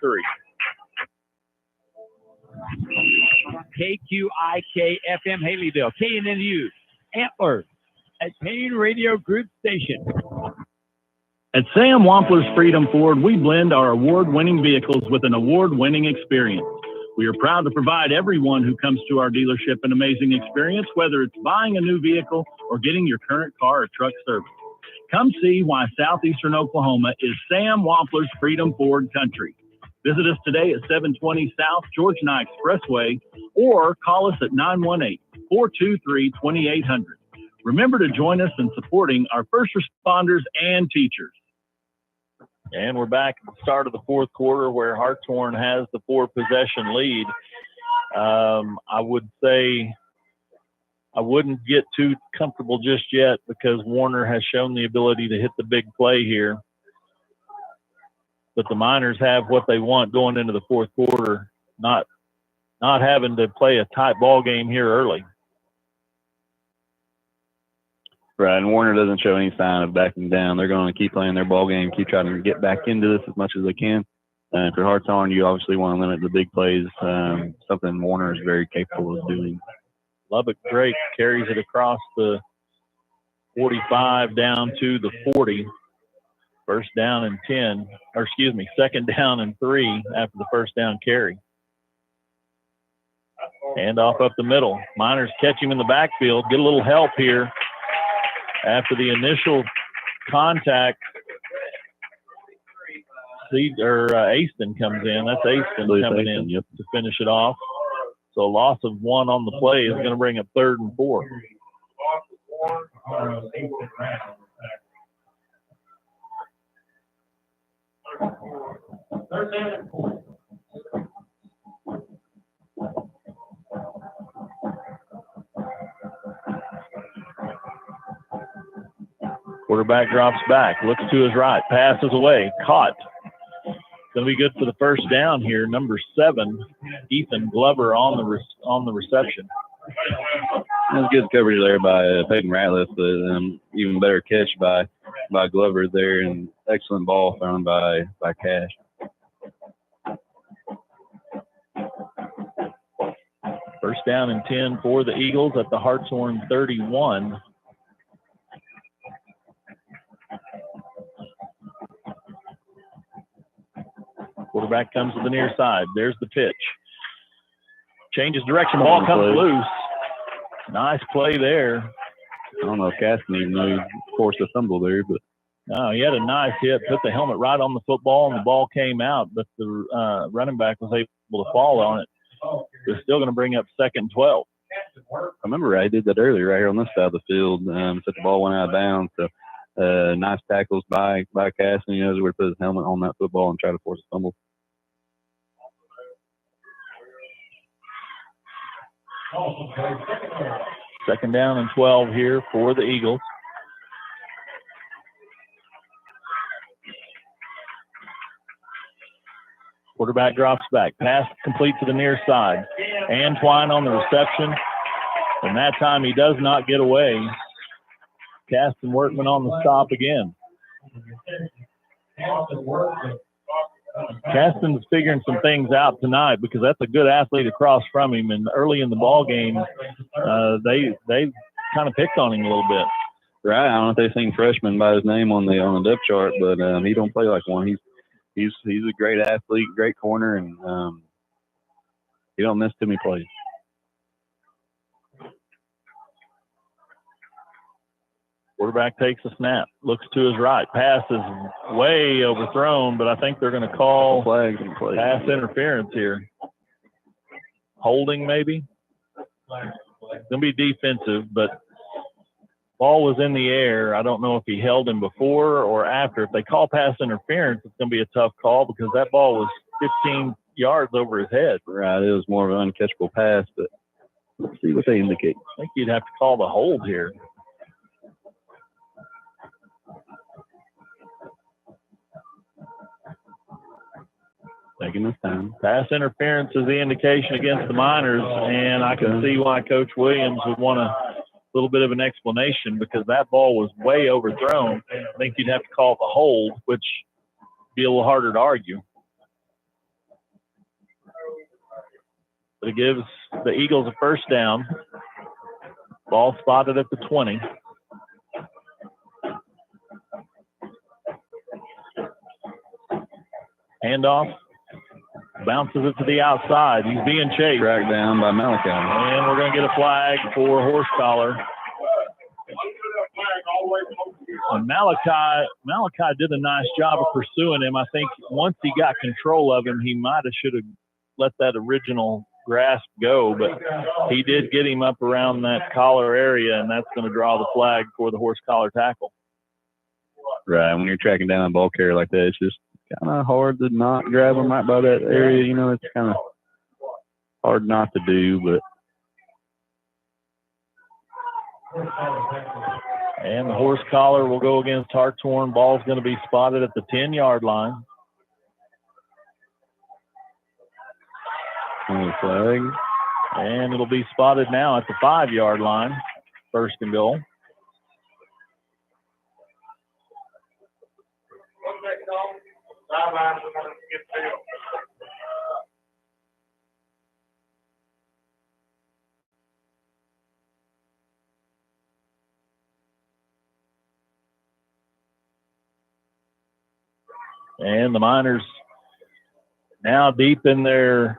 KQIK FM Haleyville, KNNU, Antler, at Payne Radio Group Station. At Sam Wampler's Freedom Ford, we blend our award-winning vehicles with an award-winning experience. We are proud to provide everyone who comes to our dealership an amazing experience, whether it's buying a new vehicle or getting your current car or truck serviced. Come see why southeastern Oklahoma is Sam Wampler's Freedom Ford country. Visit us today at 720 South George Nye Expressway or call us at 918-423-2800. Remember to join us in supporting our first responders and teachers. And we're back at the start of the fourth quarter where Hartshorne has the 4-possession lead. I would say I wouldn't get too comfortable just yet because Warner has shown the ability to hit the big play here. But the Miners have what they want going into the fourth quarter, not having to play a tight ball game here early. Right, and Warner doesn't show any sign of backing down. They're going to keep playing their ball game, keep trying to get back into this as much as they can. And for Hartshorne, you obviously want to limit the big plays, something Warner is very capable of doing. Lubbock Drake carries it across the 45 down to the 40. Second down and 3 after the first down carry. Hand off up the middle. Miners catch him in the backfield, get a little help here. After the initial contact, Aston comes in. That's Aston coming in to finish it off. So a loss of 1 on the play is going to bring up 3rd and 4. Quarterback drops back, looks to his right, passes away, caught. Going to be good for the first down here. Number 7, Ethan Glover on the reception. That's good coverage there by Peyton Ratliff, but even better catch by Glover there, and excellent ball thrown by Cash. First down and 10 for the Eagles at the Hartshorne 31. Quarterback comes to the near side. There's the pitch. Changes direction. Ball comes loose. Nice play there. I don't know if Caston even forced a fumble there, but no, he had a nice hit. Put the helmet right on the football, and the ball came out, but the running back was able to fall on it. They're still going to bring up 2nd and 12. I remember I did that earlier right here on this side of the field. Said the ball went out of bounds. So nice tackles by Caston. He knows where to put his helmet on that football and try to force a fumble. Second down and 12 here for the Eagles. Quarterback drops back. Pass complete to the near side. Antoine on the reception. And that time he does not get away. Caston Workman on the stop again. Caston's figuring some things out tonight because that's a good athlete across from him. And early in the ball game, they kind of picked on him a little bit. Right. I don't know if they've seen freshman by his name on the depth chart, but he don't play like one. He's a great athlete, great corner, and he don't miss too many plays. Quarterback takes a snap, looks to his right. Pass is way overthrown, but I think they're going to call pass interference here. Holding maybe. It's going to be defensive, but ball was in the air. I don't know if he held him before or after. If they call pass interference, it's going to be a tough call because that ball was 15 yards over his head. Right, it was more of an uncatchable pass, but let's see what they indicate. I think you'd have to call the hold here. Taking this time. Pass interference is the indication against the Miners, and I can see why Coach Williams would want a little bit of an explanation because that ball was way overthrown. I think you'd have to call the hold, which would be a little harder to argue. But it gives the Eagles a first down. Ball spotted at the 20. Handoff. Bounces it to the outside. He's being chased. Tracked down by Malachi. And we're going to get a flag for horse collar. And Malachi did a nice job of pursuing him. I think once he got control of him, he should have let that original grasp go. But he did get him up around that collar area, and that's going to draw the flag for the horse collar tackle. Right. When you're tracking down a ball carrier like that, it's just kind of hard to not grab them right by that area. You know, it's kind of hard not to do, but. And the horse collar will go against Hartshorne. Ball's going to be spotted at the 10-yard line. Flag. And it'll be spotted now at the 5-yard line. First and goal. And the Miners now deep in their,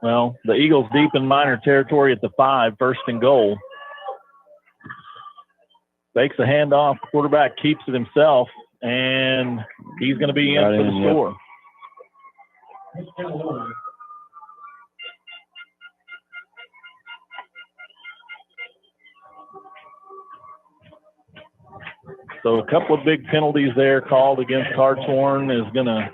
the Eagles deep in Miner territory at the 5, first and goal. Fakes a handoff, quarterback keeps it himself, and he's going to be in Right for the in, score. So a couple of big penalties there called against Hartshorne is going to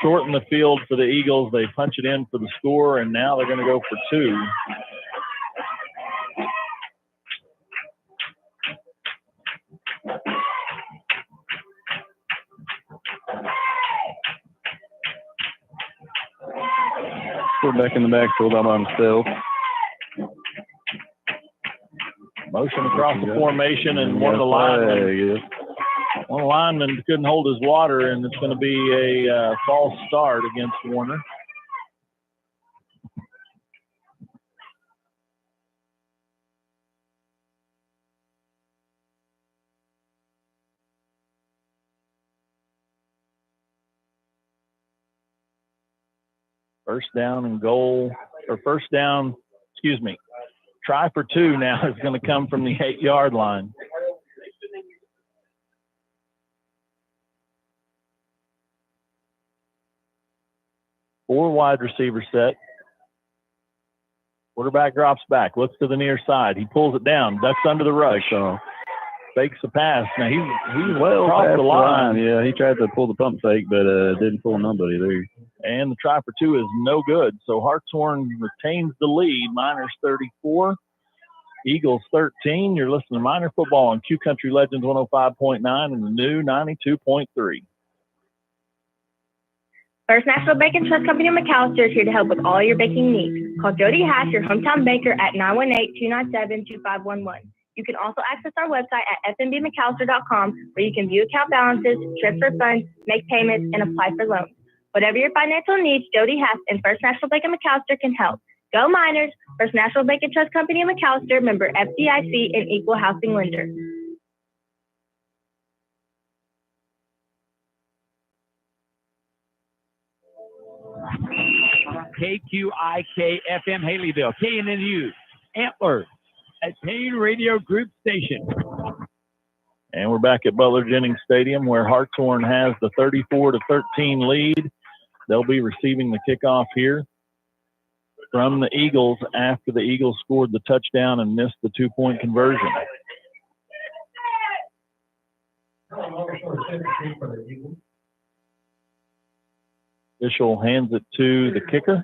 shorten the field for the Eagles. They punch it in for the score, and now they're going to go for two. Back in the backfield all by himself. Motion across the formation, and one of the linemen couldn't hold his water, and it's going to be a false start against Warner. First down and goal, or first down, excuse me. Try for two now is going to come from the 8-yard line. Four wide receiver set. Quarterback drops back, looks to the near side. He pulls it down, ducks under the rush. Fakes a pass. Now he's well past the line. Yeah, he tried to pull the pump fake, but didn't pull nobody there. And the try for two is no good. So Hartshorne retains the lead. Miners 34, Eagles 13. You're listening to Miner Football on Q Country Legends 105.9 and the new 92.3. First National Bacon Trust Company of McAllister is here to help with all your baking needs. Call Jody Hash, your hometown baker, at 918-297-2511. You can also access our website at fnbmcallister.com, where you can view account balances, transfer funds, make payments, and apply for loans. Whatever your financial needs, Jody Hash and First National Bank of McAllister can help. Go Miners! First National Bank and Trust Company of McAllister, member FDIC, and equal housing lender. KQIK-FM Haleyville, KNNU, Antler, at Payne Radio Group Station. And we're back at Butler Jennings Stadium, where Hartshorne has the 34-13 lead. They'll be receiving the kickoff here from the Eagles after the Eagles scored the touchdown and missed the two-point conversion. Official hands it to the kicker.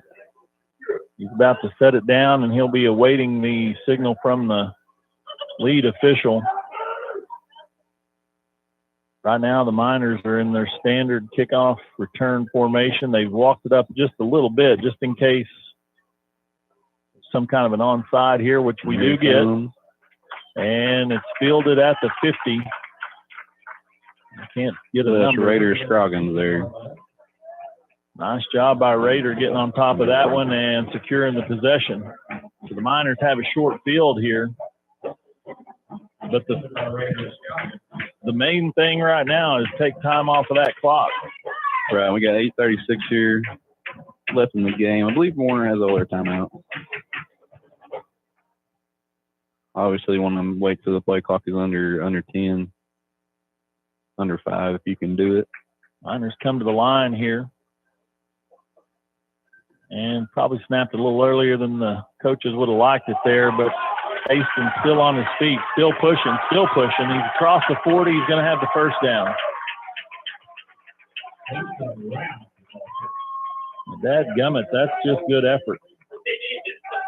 He's about to set it down, and he'll be awaiting the signal from the lead official. Right now, the Miners are in their standard kickoff return formation. They've walked it up just a little bit, just in case some kind of an onside here, which we do get. And it's fielded at the 50. I can't get a number. Raider Scroggins there. Nice job by Raider getting on top of that one and securing the possession. So the Miners have a short field here. But the main thing right now is take time off of that clock. Right, we got 8:36 here left in the game. I believe Warner has all their timeout. Obviously, you want to wait till the play clock is under 10, under 5 if you can do it. Miners come to the line here. And probably snapped a little earlier than the coaches would have liked it there, but Hastings still on his feet, still pushing. He's across the 40. He's going to have the first down. Dadgummit, that's just good effort.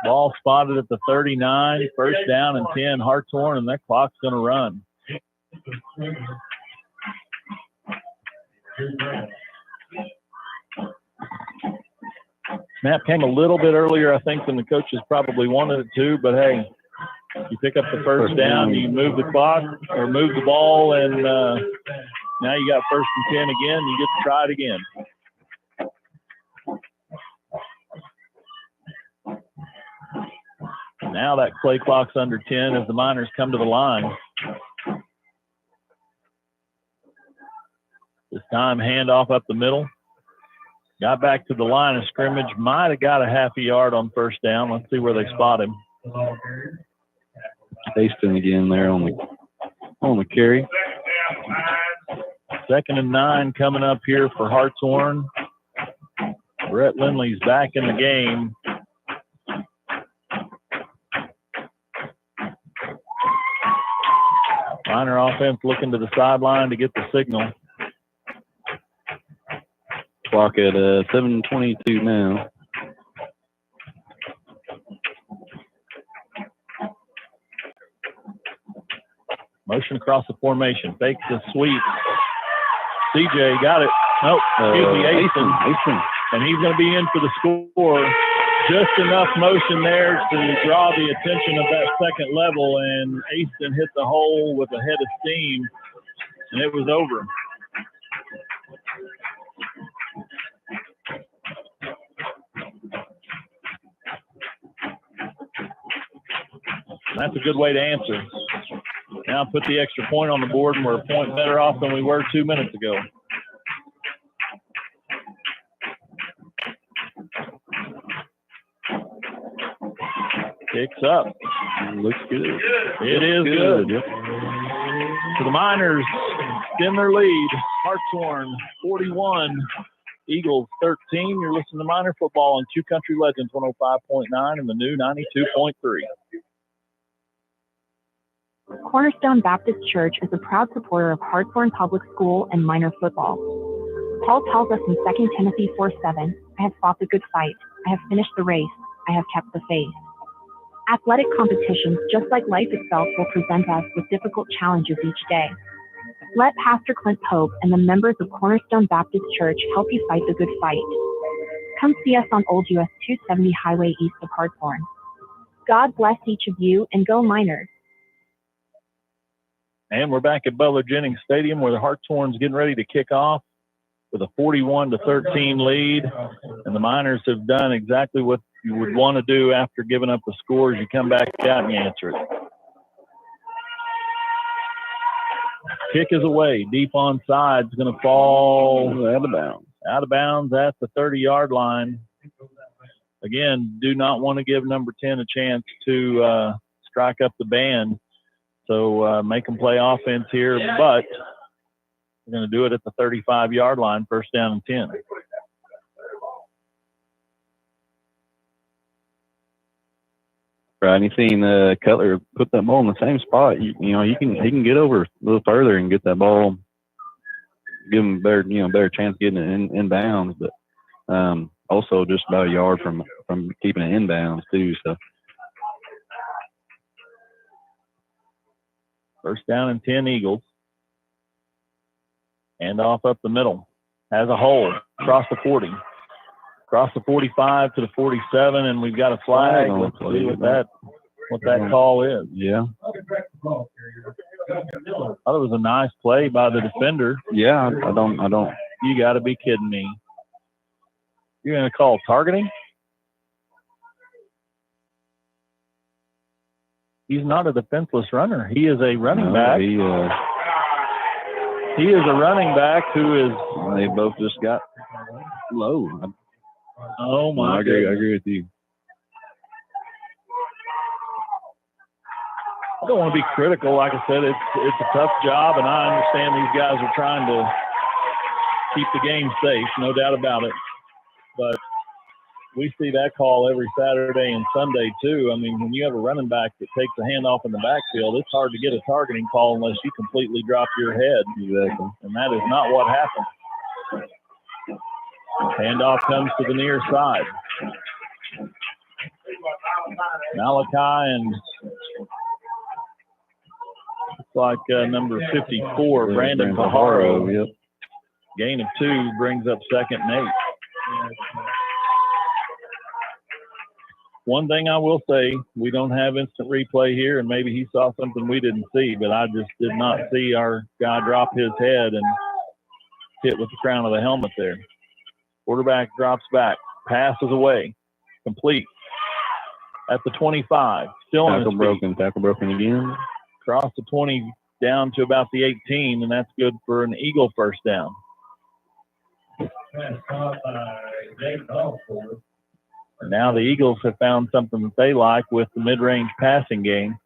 Ball spotted at the 39, first down and 10, Hartshorne, and that clock's going to run. Snap came a little bit earlier, I think, than the coaches probably wanted it to, but hey, you pick up the first down, you move the clock or move the ball, and now you got first and 10 again. You get to try it again. Now that play clock's under 10 as the Miners come to the line. This time, handoff up the middle. Got back to the line of scrimmage. Might have got a half a yard on first down. Let's see where they spot him. Hastings again there on the carry. 2nd and 9 coming up here for Hartshorne. Brett Lindley's back in the game. Minor offense looking to the sideline to get the signal. Clock at 7:22 now. Motion across the formation. Fakes the sweep. CJ got it. Nope. Excuse me, Asen. And he's going to be in for the score. Just enough motion there to draw the attention of that second level, and Aston hit the hole with a head of steam, and it was over. That's a good way to answer. Now put the extra point on the board, and we're a point better off than we were 2 minutes ago. Kicks up. Looks good. It is good. Yep. So the Miners extend their lead. Hartshorne 41, Eagles 13. You're listening to Miner Football on Q Country Legends 105.9 and the new 92.3. Cornerstone Baptist Church is a proud supporter of Hartshorne Public School and Minor football. Paul tells us in 2 Timothy 4:7, I have fought the good fight. I have finished the race. I have kept the faith. Athletic competitions, just like life itself, will present us with difficult challenges each day. Let Pastor Clint Pope and the members of Cornerstone Baptist Church help you fight the good fight. Come see us on Old US 270 Highway east of Hartshorne. God bless each of you, and go Miners. And we're back at Butler Jennings Stadium where the Hartshorne's getting ready to kick off with a 41-13 lead. And the Miners have done exactly what you would want to do after giving up the scores. You come back out and you answer it. Kick is away. Deep onside. It's going to fall out of bounds. Out of bounds at the 30-yard line. Again, do not want to give number 10 a chance to strike up the band. So make them play offense here, but we're going to do it at the 35-yard line, 1st down and 10. Right, and you seen Cutler put that ball in the same spot. You know, he can get over a little further and get that ball, give him better chance getting it in bounds, but also just about a yard from keeping it in bounds too. So 1st down and 10 Eagles. And off up the middle. Has a hole across the 40. Across the 45 to the 47, and we've got a flag. Let's see what that call is. Yeah. I thought it was a nice play by the defender. Yeah, I don't. You got to be kidding me. You're going to call targeting? He's not a defenseless runner. He is a running back. He is a running back who is. They both just got low. Oh my! I agree with you. I don't want to be critical. Like I said, it's a tough job, and I understand these guys are trying to keep the game safe, no doubt about it. But we see that call every Saturday and Sunday too. I mean, when you have a running back that takes a handoff in the backfield, it's hard to get a targeting call unless you completely drop your head. Exactly. And that is not what happened. Handoff comes to the near side. Malachi and looks like number 54, Brandon Pajaro. Yep. Gain of 2 brings up 2nd and 8. One thing I will say, we don't have instant replay here, and maybe he saw something we didn't see, but I just did not see our guy drop his head and hit with the crown of the helmet there. Quarterback drops back. Pass is away. Complete. At the 25. Still on his feet. Tackle broken again. Across the 20 down to about the 18, and that's good for an Eagle 1st down. And now the Eagles have found something that they like with the mid-range passing game.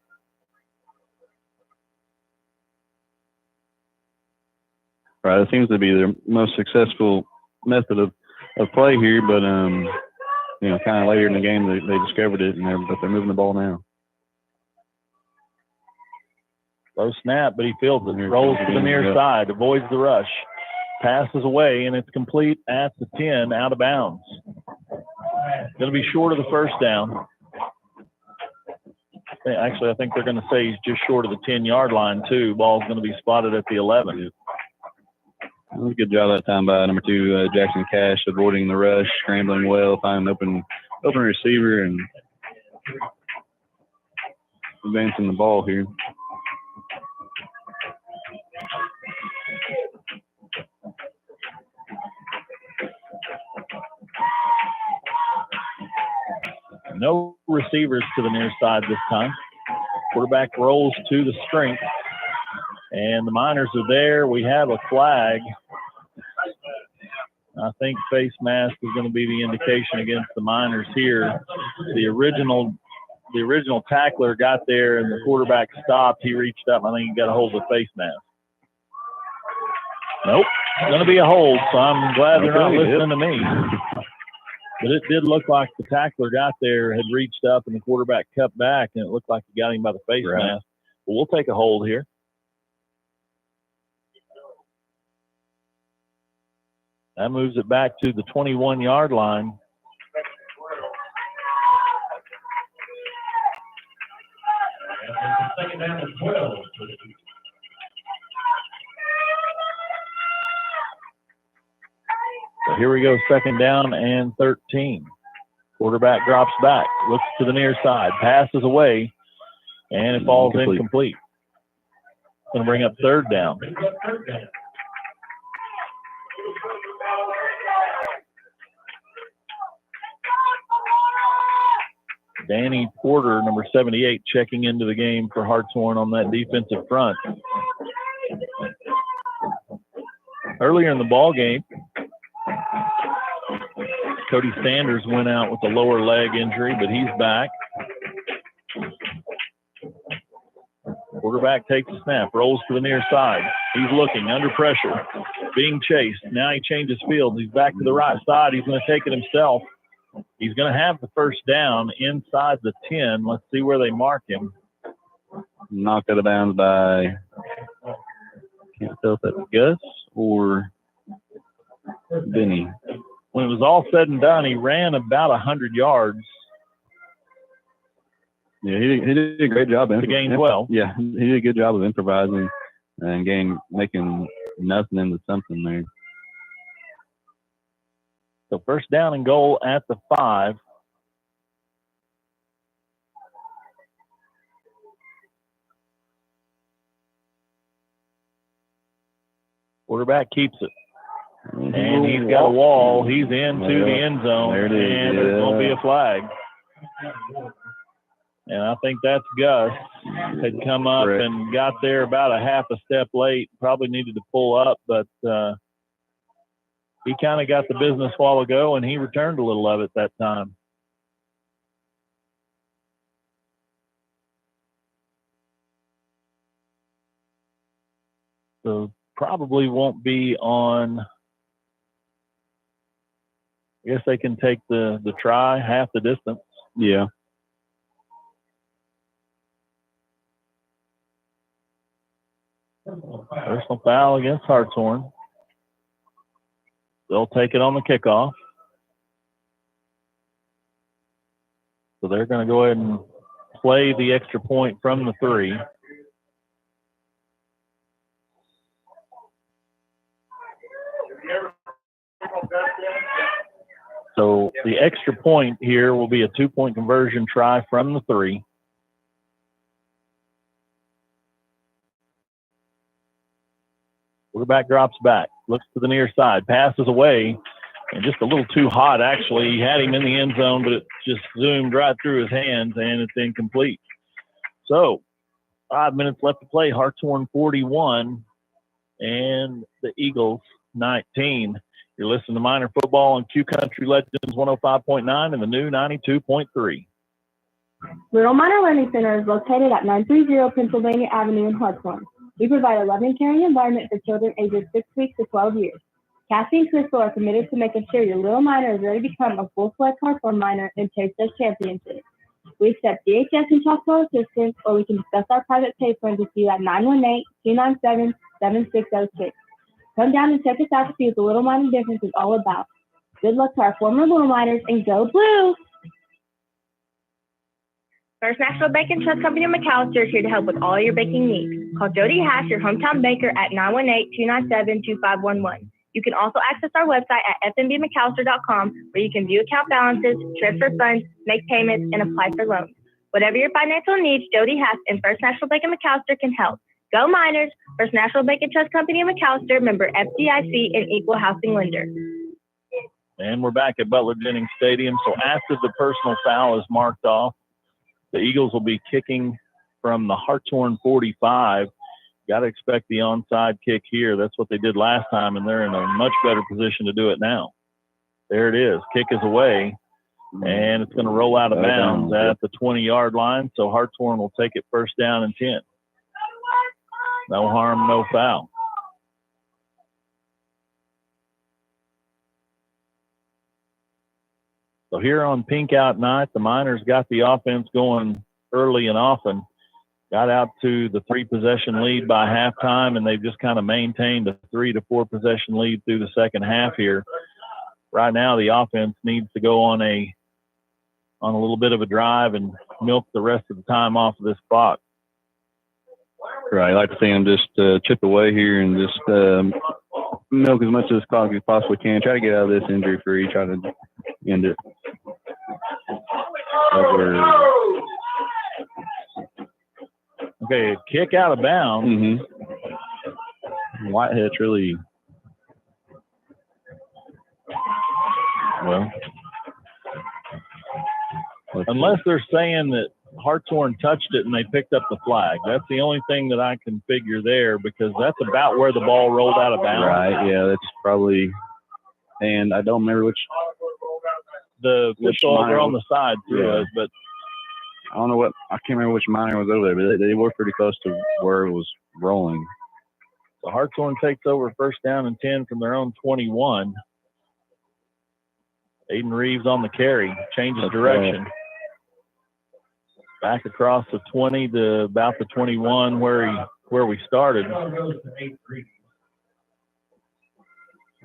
Right. It seems to be their most successful method of play here, but kind of later in the game they discovered it, but they're moving the ball now. Low snap, but he fields it. Rolls to the near side, avoids the rush. Passes away, and it's complete at the 10, out of bounds. Going to be short of the first down. Actually, I think they're going to say he's just short of the 10-yard line, too. Ball's going to be spotted at the 11. That was a good job that time by number 2, Jackson Cash, avoiding the rush, scrambling well, finding an open receiver, and advancing the ball here. No receivers to the near side this time. Quarterback rolls to the strength, and the Miners are there. We have a flag. I think face mask is going to be the indication against the Miners here. The original tackler got there, and the quarterback stopped. He reached up. I think he got a hold of the face mask. Nope, going to be a hold, so I'm glad they're not listening to me. But it did look like the tackler got there, had reached up, and the quarterback cut back, and it looked like he got him by the face mask. But we'll take a hold here. That moves it back to the 21-yard line. Second down and 12. So here we go, second down and 13. Quarterback drops back, looks to the near side, passes away, and it falls incomplete. Going to bring up third down. Danny Porter, number 78, checking into the game for Hartshorne on that defensive front. Earlier in the ball game, Cody Sanders went out with a lower leg injury, but he's back. Quarterback takes a snap, rolls to the near side. He's looking, under pressure, being chased. Now he changes fields. He's back to the right side. He's going to take it himself. He's going to have the first down inside the 10. Let's see where they mark him. Knocked out of bounds by, can't tell if that's Gus or Benny. When it was all said and done, he ran about 100 yards. Yeah, he did a great job. To gain 12. Yeah, he did a good job of improvising and making nothing into something there. So first down and goal at the 5. Quarterback keeps it. And he's got a wall. He's into the end zone. There it is. And there's going to be a flag. And I think that's Gus. Had come up and got there about a half a step late. Probably needed to pull up, but he kind of got the business a while ago, and he returned a little of it that time. So probably won't be on. I guess they can take the try half the distance. Yeah. Personal foul against Hartshorne. They'll take it on the kickoff. So they're going to go ahead and play the extra point from the 3. So the extra point here will be a 2-point conversion try from the 3. Quarterback drops back, looks to the near side, passes away, and just a little too hot, actually. He had him in the end zone, but it just zoomed right through his hands, and it's incomplete. So 5 minutes left to play. Hartshorne 41 and the Eagles 19. You're listening to Miner Football on Q Country Legends 105.9 and the new 92.3. Little Miner Learning Center is located at 930 Pennsylvania Avenue in Hartshorne. We provide a loving, caring environment for children ages 6 weeks to 12 years. Cassie and Crystal are committed to making sure your little miner is ready to become a full-fledged Hartshorne miner and chase those championships. We accept DHS and Choctaw assistance, or we can discuss our private pay plans with you at 918-297-7606. Come down and check us out to see what the little mining business is all about. Good luck to our former little miners, and go blue! First National Bank and Trust Company of McAllister is here to help with all your banking needs. Call Jody Hash, your hometown banker, at 918-297-2511. You can also access our website at fnbmcallister.com, where you can view account balances, transfer funds, make payments, and apply for loans. Whatever your financial needs, Jody Hash and First National Bank of McAllister can help. Go Miners! First National Bank and Trust Company of McAllister, member FDIC, and equal housing lender. And we're back at Butler Jennings Stadium. So after the personal foul is marked off, the Eagles will be kicking from the Hartshorne 45. Got to expect the onside kick here. That's what they did last time, and they're in a much better position to do it now. There it is. Kick is away, and it's going to roll out of bounds at the 20-yard line. So Hartshorne will take it first down and 10. No harm, no foul. So here on Pink Out Night, the Miners got the offense going early and often. Got out to the 3-possession lead by halftime, and they've just kind of maintained a 3 to 4 possession lead through the second half here. Right now, the offense needs to go on a little bit of a drive and milk the rest of the time off of this clock. Right, I'd like to see them just chip away here and just milk as much of this clock as you possibly can. Try to get out of this injury free. Try to end it. Okay, kick out of bounds. Mm-hmm. Whitehead's really well. Unless they're saying that Hartshorne touched it and they picked up the flag. That's the only thing that I can figure there, because that's about where the ball rolled out of bounds. Right, yeah, that's probably, and I don't remember which they're on the side too, yeah. But I don't know I can't remember which miner was over there, but they were pretty close to where it was rolling. So Hartshorne takes over first down and 10 from their own 21. Aiden Reeves on the carry, changes direction. Back across the 20 to about the 21 where we started.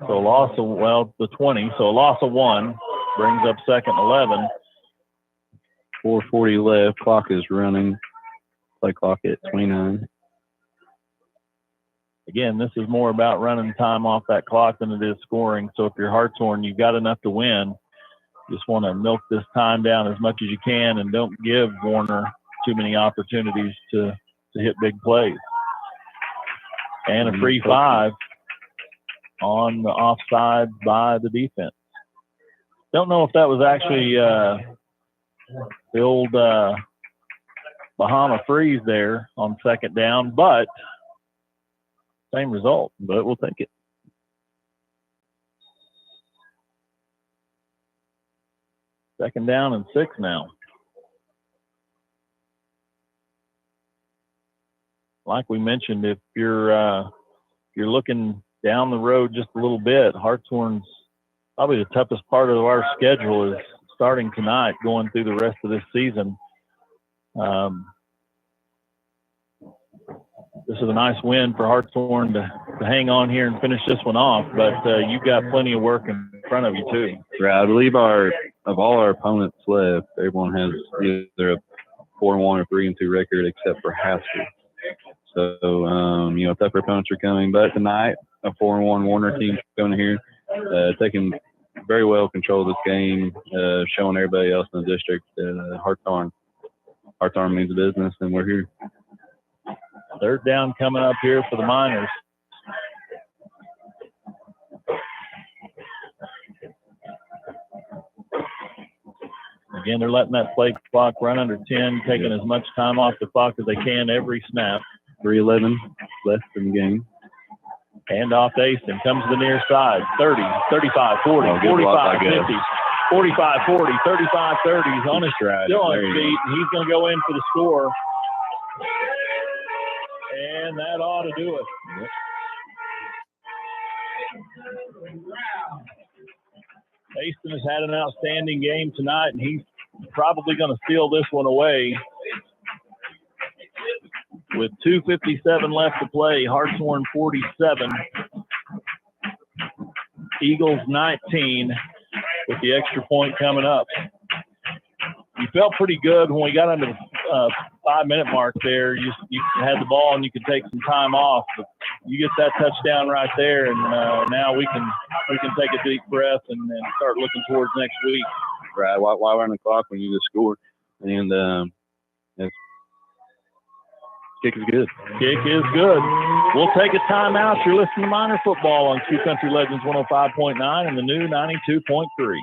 So a loss of, the 20. So a loss of 1 brings up second 11. 4:40 left. Clock is running. Play clock at 29. Again, this is more about running time off that clock than it is scoring. So if you're Hartshorne, you've got enough to win. You just want to milk this time down as much as you can and don't give Warner too many opportunities to hit big plays. And a free 5 on the offside by the defense. Don't know if that was actually the old Bahama freeze there on second down, but same result, but we'll take it. Second down and 6 now. Like we mentioned, if you're looking down the road just a little bit, Hartshorne's probably the toughest part of our schedule is starting tonight, going through the rest of this season. This is a nice win for Hartshorne to hang on here and finish this one off, but you've got plenty of work in front of you too. Right, I believe of all our opponents left, everyone has either a 4-1 or 3-2 record except for Haskell. So, tougher opponents are coming. But tonight, a 4-1 Warner team coming here, taking very well control of this game, showing everybody else in the district that Hartshorne means business, and we're here. Third down coming up here for the Miners. Again, they're letting that play clock run under 10, taking as much time off the clock as they can every snap. 3:11 left in the game. Hand off to Aston, comes to the near side. 30, 35, 40, 45, 50, 45, 40, 35, 30. He's on his, still on his feet. He's going to go in for the score. And that ought to do it. Yep. Mason has had an outstanding game tonight, and he's probably going to steal this one away. With 2:57 left to play, Hartshorne 47, Eagles 19, with the extra point coming up. You felt pretty good when we got under the 5-minute mark there. You had the ball and you could take some time off. But you get that touchdown right there, and now we can take a deep breath and start looking towards next week. Right. Why run the clock when you just scored? And kick is good. Kick is good. We'll take a timeout. You're listening to Miner Football on Q Country Legends 105.9 and the new 92.3.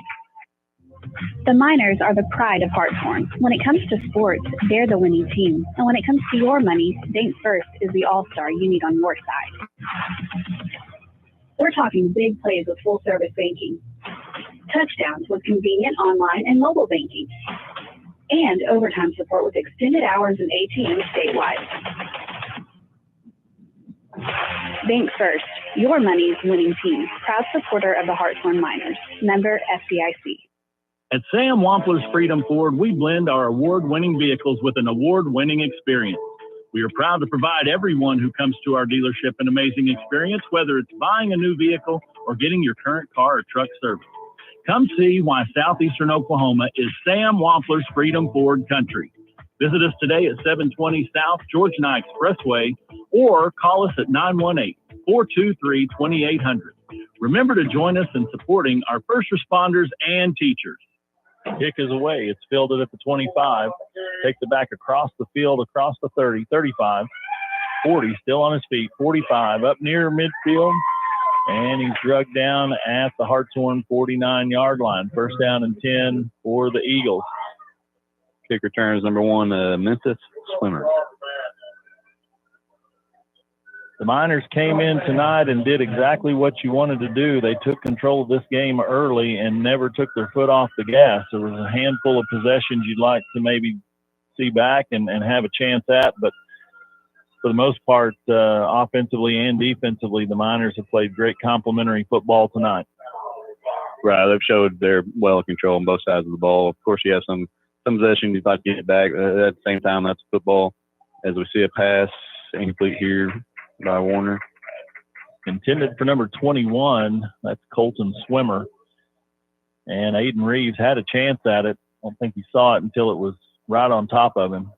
The Miners are the pride of Hartshorne. When it comes to sports, they're the winning team. And when it comes to your money, Bank First is the all-star you need on your side. We're talking big plays with full-service banking, touchdowns with convenient online and mobile banking, and overtime support with extended hours and ATM statewide. Bank First, your money's winning team. Proud supporter of the Hartshorne Miners. Member FDIC. At Sam Wampler's Freedom Ford, we blend our award-winning vehicles with an award-winning experience. We are proud to provide everyone who comes to our dealership an amazing experience, whether it's buying a new vehicle or getting your current car or truck serviced. Come see why southeastern Oklahoma is Sam Wampler's Freedom Ford country. Visit us today at 720 South Georgia Knight Expressway or call us at 918-423-2800. Remember to join us in supporting our first responders and teachers. Kick is away. It's fielded at the 25. Takes it back across the field, across the 30, 35, 40, still on his feet, 45, up near midfield. And he's drugged down at the Hartshorne 49-yard line. First down and 10 for the Eagles. Kick returns number 1, Memphis Swimmer. The Miners came in tonight and did exactly what you wanted to do. They took control of this game early and never took their foot off the gas. There was a handful of possessions you'd like to maybe see back and have a chance at, but for the most part, offensively and defensively, the Miners have played great complementary football tonight. Right, they've showed they're well in control on both sides of the ball. Of course, you have some possession you'd like to get it back. At the same time, that's football. As we see a pass incomplete here by Warner. Intended for number 21, that's Colton Swimmer. And Aiden Reeves had a chance at it. I don't think he saw it until it was right on top of him.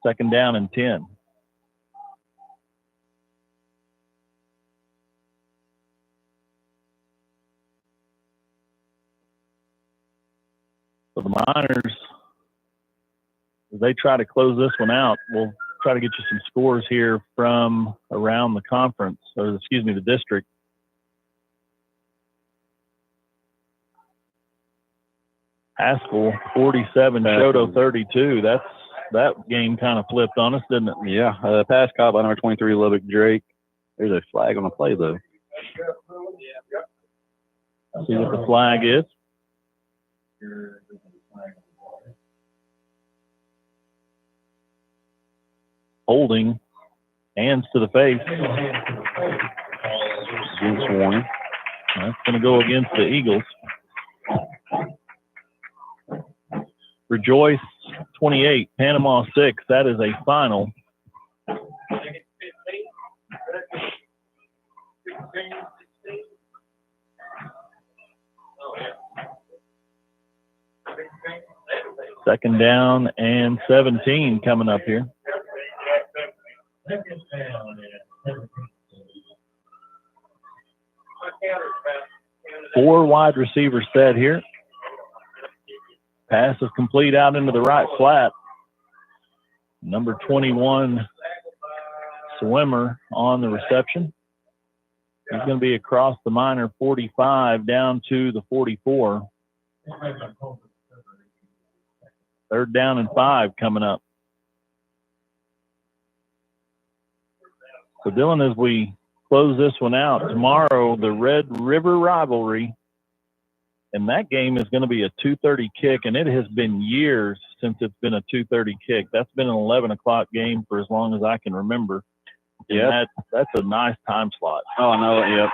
Second down and 10. So the Miners, as they try to close this one out, we'll try to get you some scores here from around the conference, or excuse me, the district. Haskell 47, Shoto 32. That game kind of flipped on us, didn't it? Yeah, pass caught by number 23, Lubbock Drake. There's a flag on the play, though. See what the flag is. Holding, hands to the face. Against Warner. That's going to go against the Eagles. Rejoice 28, Panama 6. That is a final. Second down and 17 coming up here. Four wide receivers set here. Pass is complete out into the right flat. Number 21, Swimmer on the reception. He's going to be across the Miner 45 down to the 44. Third down and 5 coming up. So, Dylan, as we close this one out, tomorrow the Red River rivalry, and that game is going to be a 2:30 kick, and it has been years since it's been a 2:30 kick. That's been an 11 o'clock game for as long as I can remember. Yeah, that's a nice time slot. Oh, I know. Yep.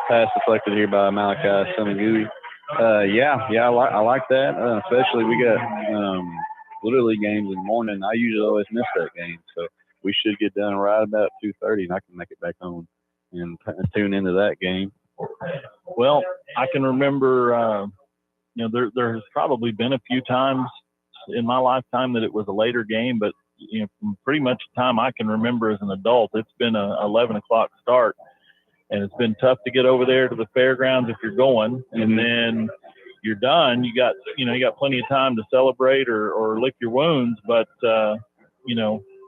Pass deflected here by Malachi Semagui. I like that. Especially we got Little League games in the morning. I usually always miss that game, so we should get done right about 2:30, and I can make it back home and tune into that game. Well, I can remember, there's probably been a few times in my lifetime that it was a later game, but from pretty much the time I can remember as an adult, it's been a 11 o'clock start, and it's been tough to get over there to the fairgrounds if you're going, and then you're done. You got plenty of time to celebrate or lick your wounds, but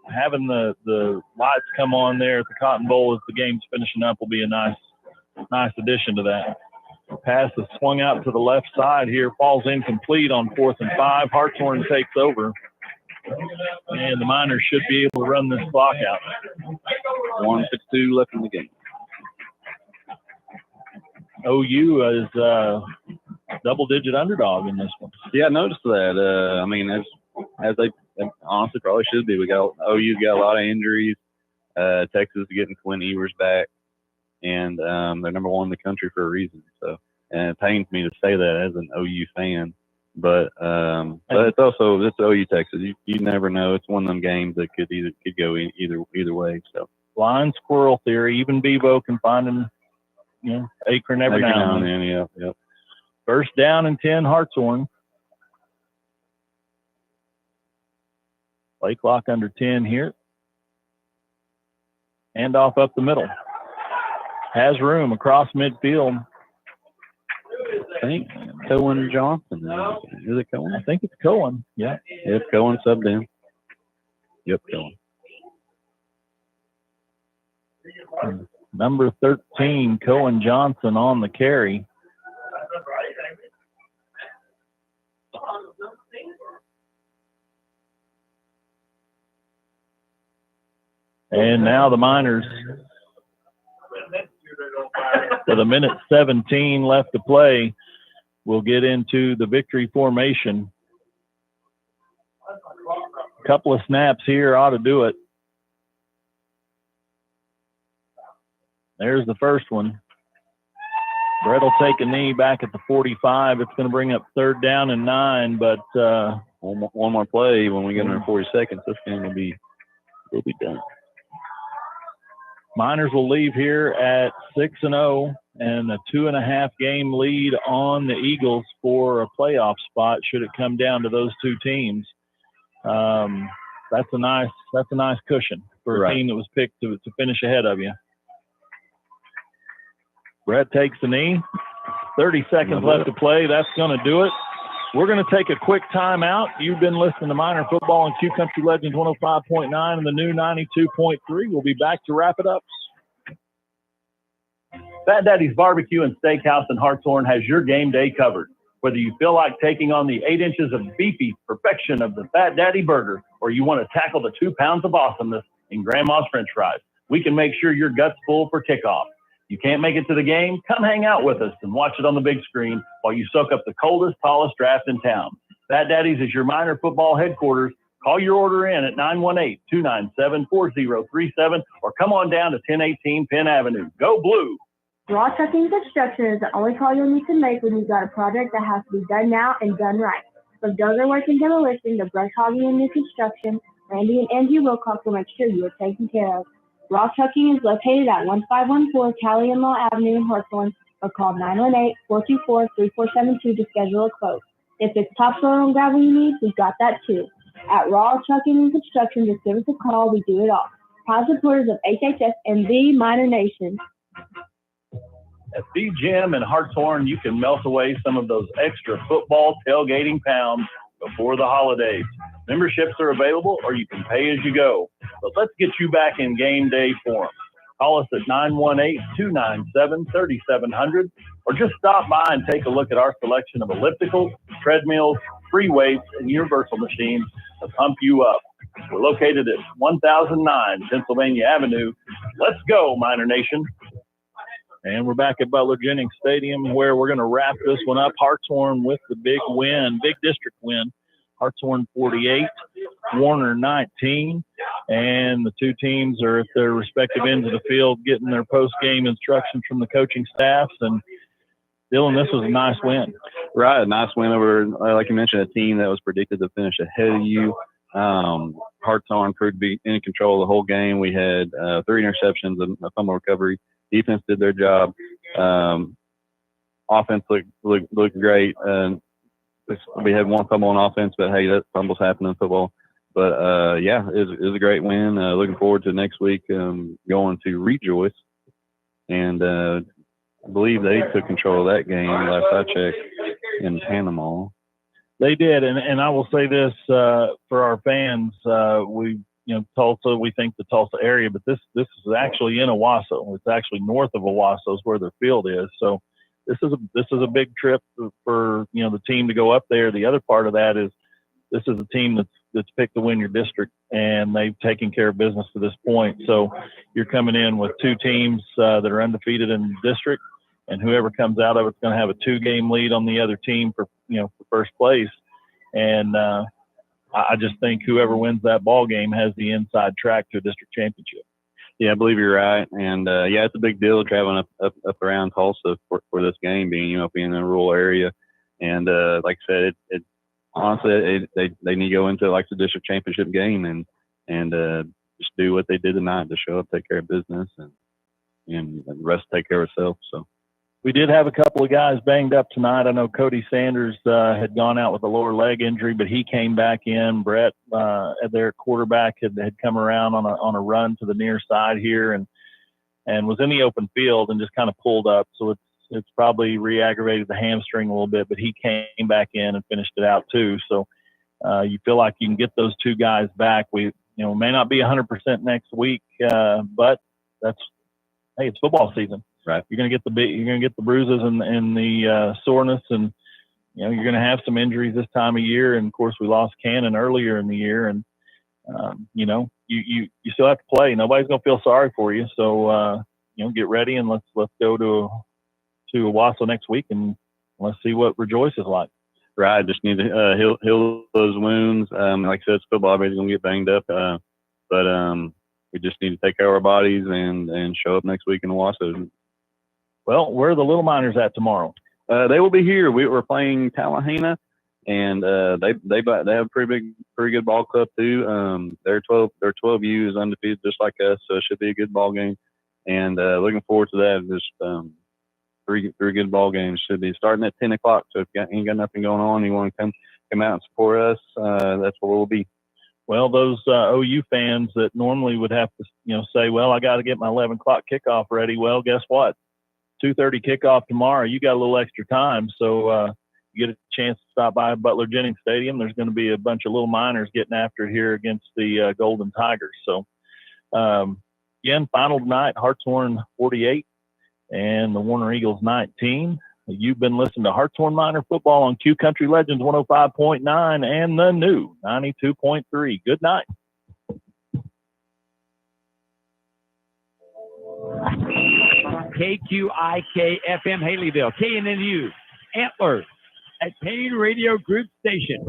having the lights come on there at the Cotton Bowl as the game's finishing up will be a nice addition to that. Pass is swung out to the left side here, falls incomplete on 4th and 5. Hartshorne takes over, and the Miners should be able to run this clock out. 1:52 left in the game. OU is double-digit underdog in this one. Yeah, I noticed that. As they honestly probably should be. OU's got a lot of injuries. Texas is getting Quinn Ewers back, and they're number one in the country for a reason. So, and it pains me to say that as an OU fan, but it's OU Texas. You never know. It's one of them games that could go either way. So, blind squirrel theory. Even Bebo can find an acorn every now and then. Yep. First down and 10, Hartshorne. Play clock under 10 here. Hand off up the middle. Has room across midfield. I think Cohen Johnson. Is it Cohen? I think it's Cohen. Yeah. Yep, Cohen subbed in. Yep, Cohen. Number 13, Cohen Johnson on the carry. And now the Miners, with 1:17 left to play, will get into the victory formation. A couple of snaps here ought to do it. There's the first one. Brett will take a knee back at the 45. It's going to bring up 3rd down and 9, but one more play when we get under 40 seconds, this game will be done. Miners will leave here at 6-0 and a 2.5 game lead on the Eagles for a playoff spot should it come down to those two teams. That's a nice cushion for a team that was picked to finish ahead of you. Brett takes the knee. 30 seconds left to play. That's going to do it. We're going to take a quick timeout. You've been listening to Miner Football on Q Country Legends 105.9 and the new 92.3. We'll be back to wrap it up. Fat Daddy's Barbecue and Steakhouse in Hartshorne has your game day covered. Whether you feel like taking on the 8 inches of beefy perfection of the Fat Daddy burger, or you want to tackle the 2 pounds of awesomeness in Grandma's French fries, we can make sure your gut's full for kickoff. You can't make it to the game? Come hang out with us and watch it on the big screen while you soak up the coldest, tallest draft in town. Fat Daddy's is your Miner Football headquarters. Call your order in at 918-297-4037 or come on down to 1018 Penn Avenue. Go Blue! Raw Trucking Construction is the only call you'll need to make when you've got a project that has to be done now and done right. From dozer work and demolition to brush hogging and new construction, Randy and Angie Wilcox will make sure you are taken care of. Raw Trucking is located at 1514 Cali and Law Avenue in Hartshorne, or call 918-424-3472 to schedule a quote. If it's topsoil and gravel you need, we've got that too. At Raw Trucking and Construction, just give us a call. We do it all. Proud supporters of HHS and the Miner Nation. At the Gym in Hartshorne, you can melt away some of those extra football tailgating pounds before the holidays. Memberships are available, or you can pay as you go. But let's get you back in game day form. Call us at 918-297-3700, or just stop by and take a look at our selection of ellipticals, treadmills, free weights, and universal machines to pump you up. We're located at 1009 Pennsylvania Avenue. Let's go, Miner Nation. And we're back at Butler Jennings Stadium, where we're going to wrap this one up. Hartshorne with the big win, big district win Hartshorne 48, Warner 19. And the two teams are at their respective ends of the field getting their post-game instructions from the coaching staffs. And Dylan, this was a nice win. Right, a nice win over, like you mentioned, a team that was predicted to finish ahead of you. Hartshorne proved to be in control of the whole game. We had 3 interceptions and a fumble recovery. Defense did their job. Offense looked great. We had 1 fumble on offense, but hey, that fumbles happen in football. But yeah, it was a great win. Looking forward to next week going to Rejoice. And I believe they took control of that game last I checked in Panama. They did, and I will say this for our fans, Tulsa, we think the Tulsa area, but this is actually in Owasso. It's actually north of Owasso is where their field is. So this is a big trip for the team to go up there. The other part of that is this is a team that's picked to win your district, and they've taken care of business to this point. So you're coming in with 2 teams that are undefeated in the district, and whoever comes out of it's going to have a 2-game lead on the other team for first place. And I just think whoever wins that ball game has the inside track to a district championship. Yeah, I believe you're right. And yeah, it's a big deal traveling up around Tulsa for this game, being in a rural area. And like I said, it honestly they need to go into like the district championship game and just do what they did tonight, to show up, take care of business, and the rest take care of itself. So we did have a couple of guys banged up tonight. I know Cody Sanders had gone out with a lower leg injury, but he came back in. Brett, their quarterback, had come around on a run to the near side here and was in the open field and just kind of pulled up. So it's probably re-aggravated the hamstring a little bit, but he came back in and finished it out too. So you feel like you can get those 2 guys back. We may not be 100% next week, but it's football season. Right. You're gonna get the bruises and the soreness, and you're gonna have some injuries this time of year. And of course, we lost Cannon earlier in the year, and you still have to play. Nobody's gonna feel sorry for you. So get ready and let's go to Owasso next week and let's see what Rejoice is like. Right. Just need to heal those wounds. Like I said, it's football. Everybody's gonna get banged up, but we just need to take care of our bodies and show up next week in Owasso. Well, where are the Little Miners at tomorrow? They will be here. We're playing Tallahena, and they have a pretty good ball club too. Their 12U is undefeated just like us, so it should be a good ball game. And looking forward to that. Just 3 good ball games. Should be starting at 10 o'clock. So if you ain't got nothing going on, you want to come out and support us, that's where we'll be. Well, those OU fans that normally would have to say, well, I got to get my 11 o'clock kickoff ready. Well, guess what? 2:30 kickoff tomorrow. You got a little extra time, so you get a chance to stop by Butler Jennings Stadium. There's going to be a bunch of Little Miners getting after it here against the Golden Tigers. So, again, final tonight, Hartshorne 48 and the Warner Eagles 19. You've been listening to Hartshorne Miner Football on Q Country Legends 105.9 and the new 92.3. Good night. KQIK FM Haleyville, KNNU, Antlers, at Payne Radio Group Station.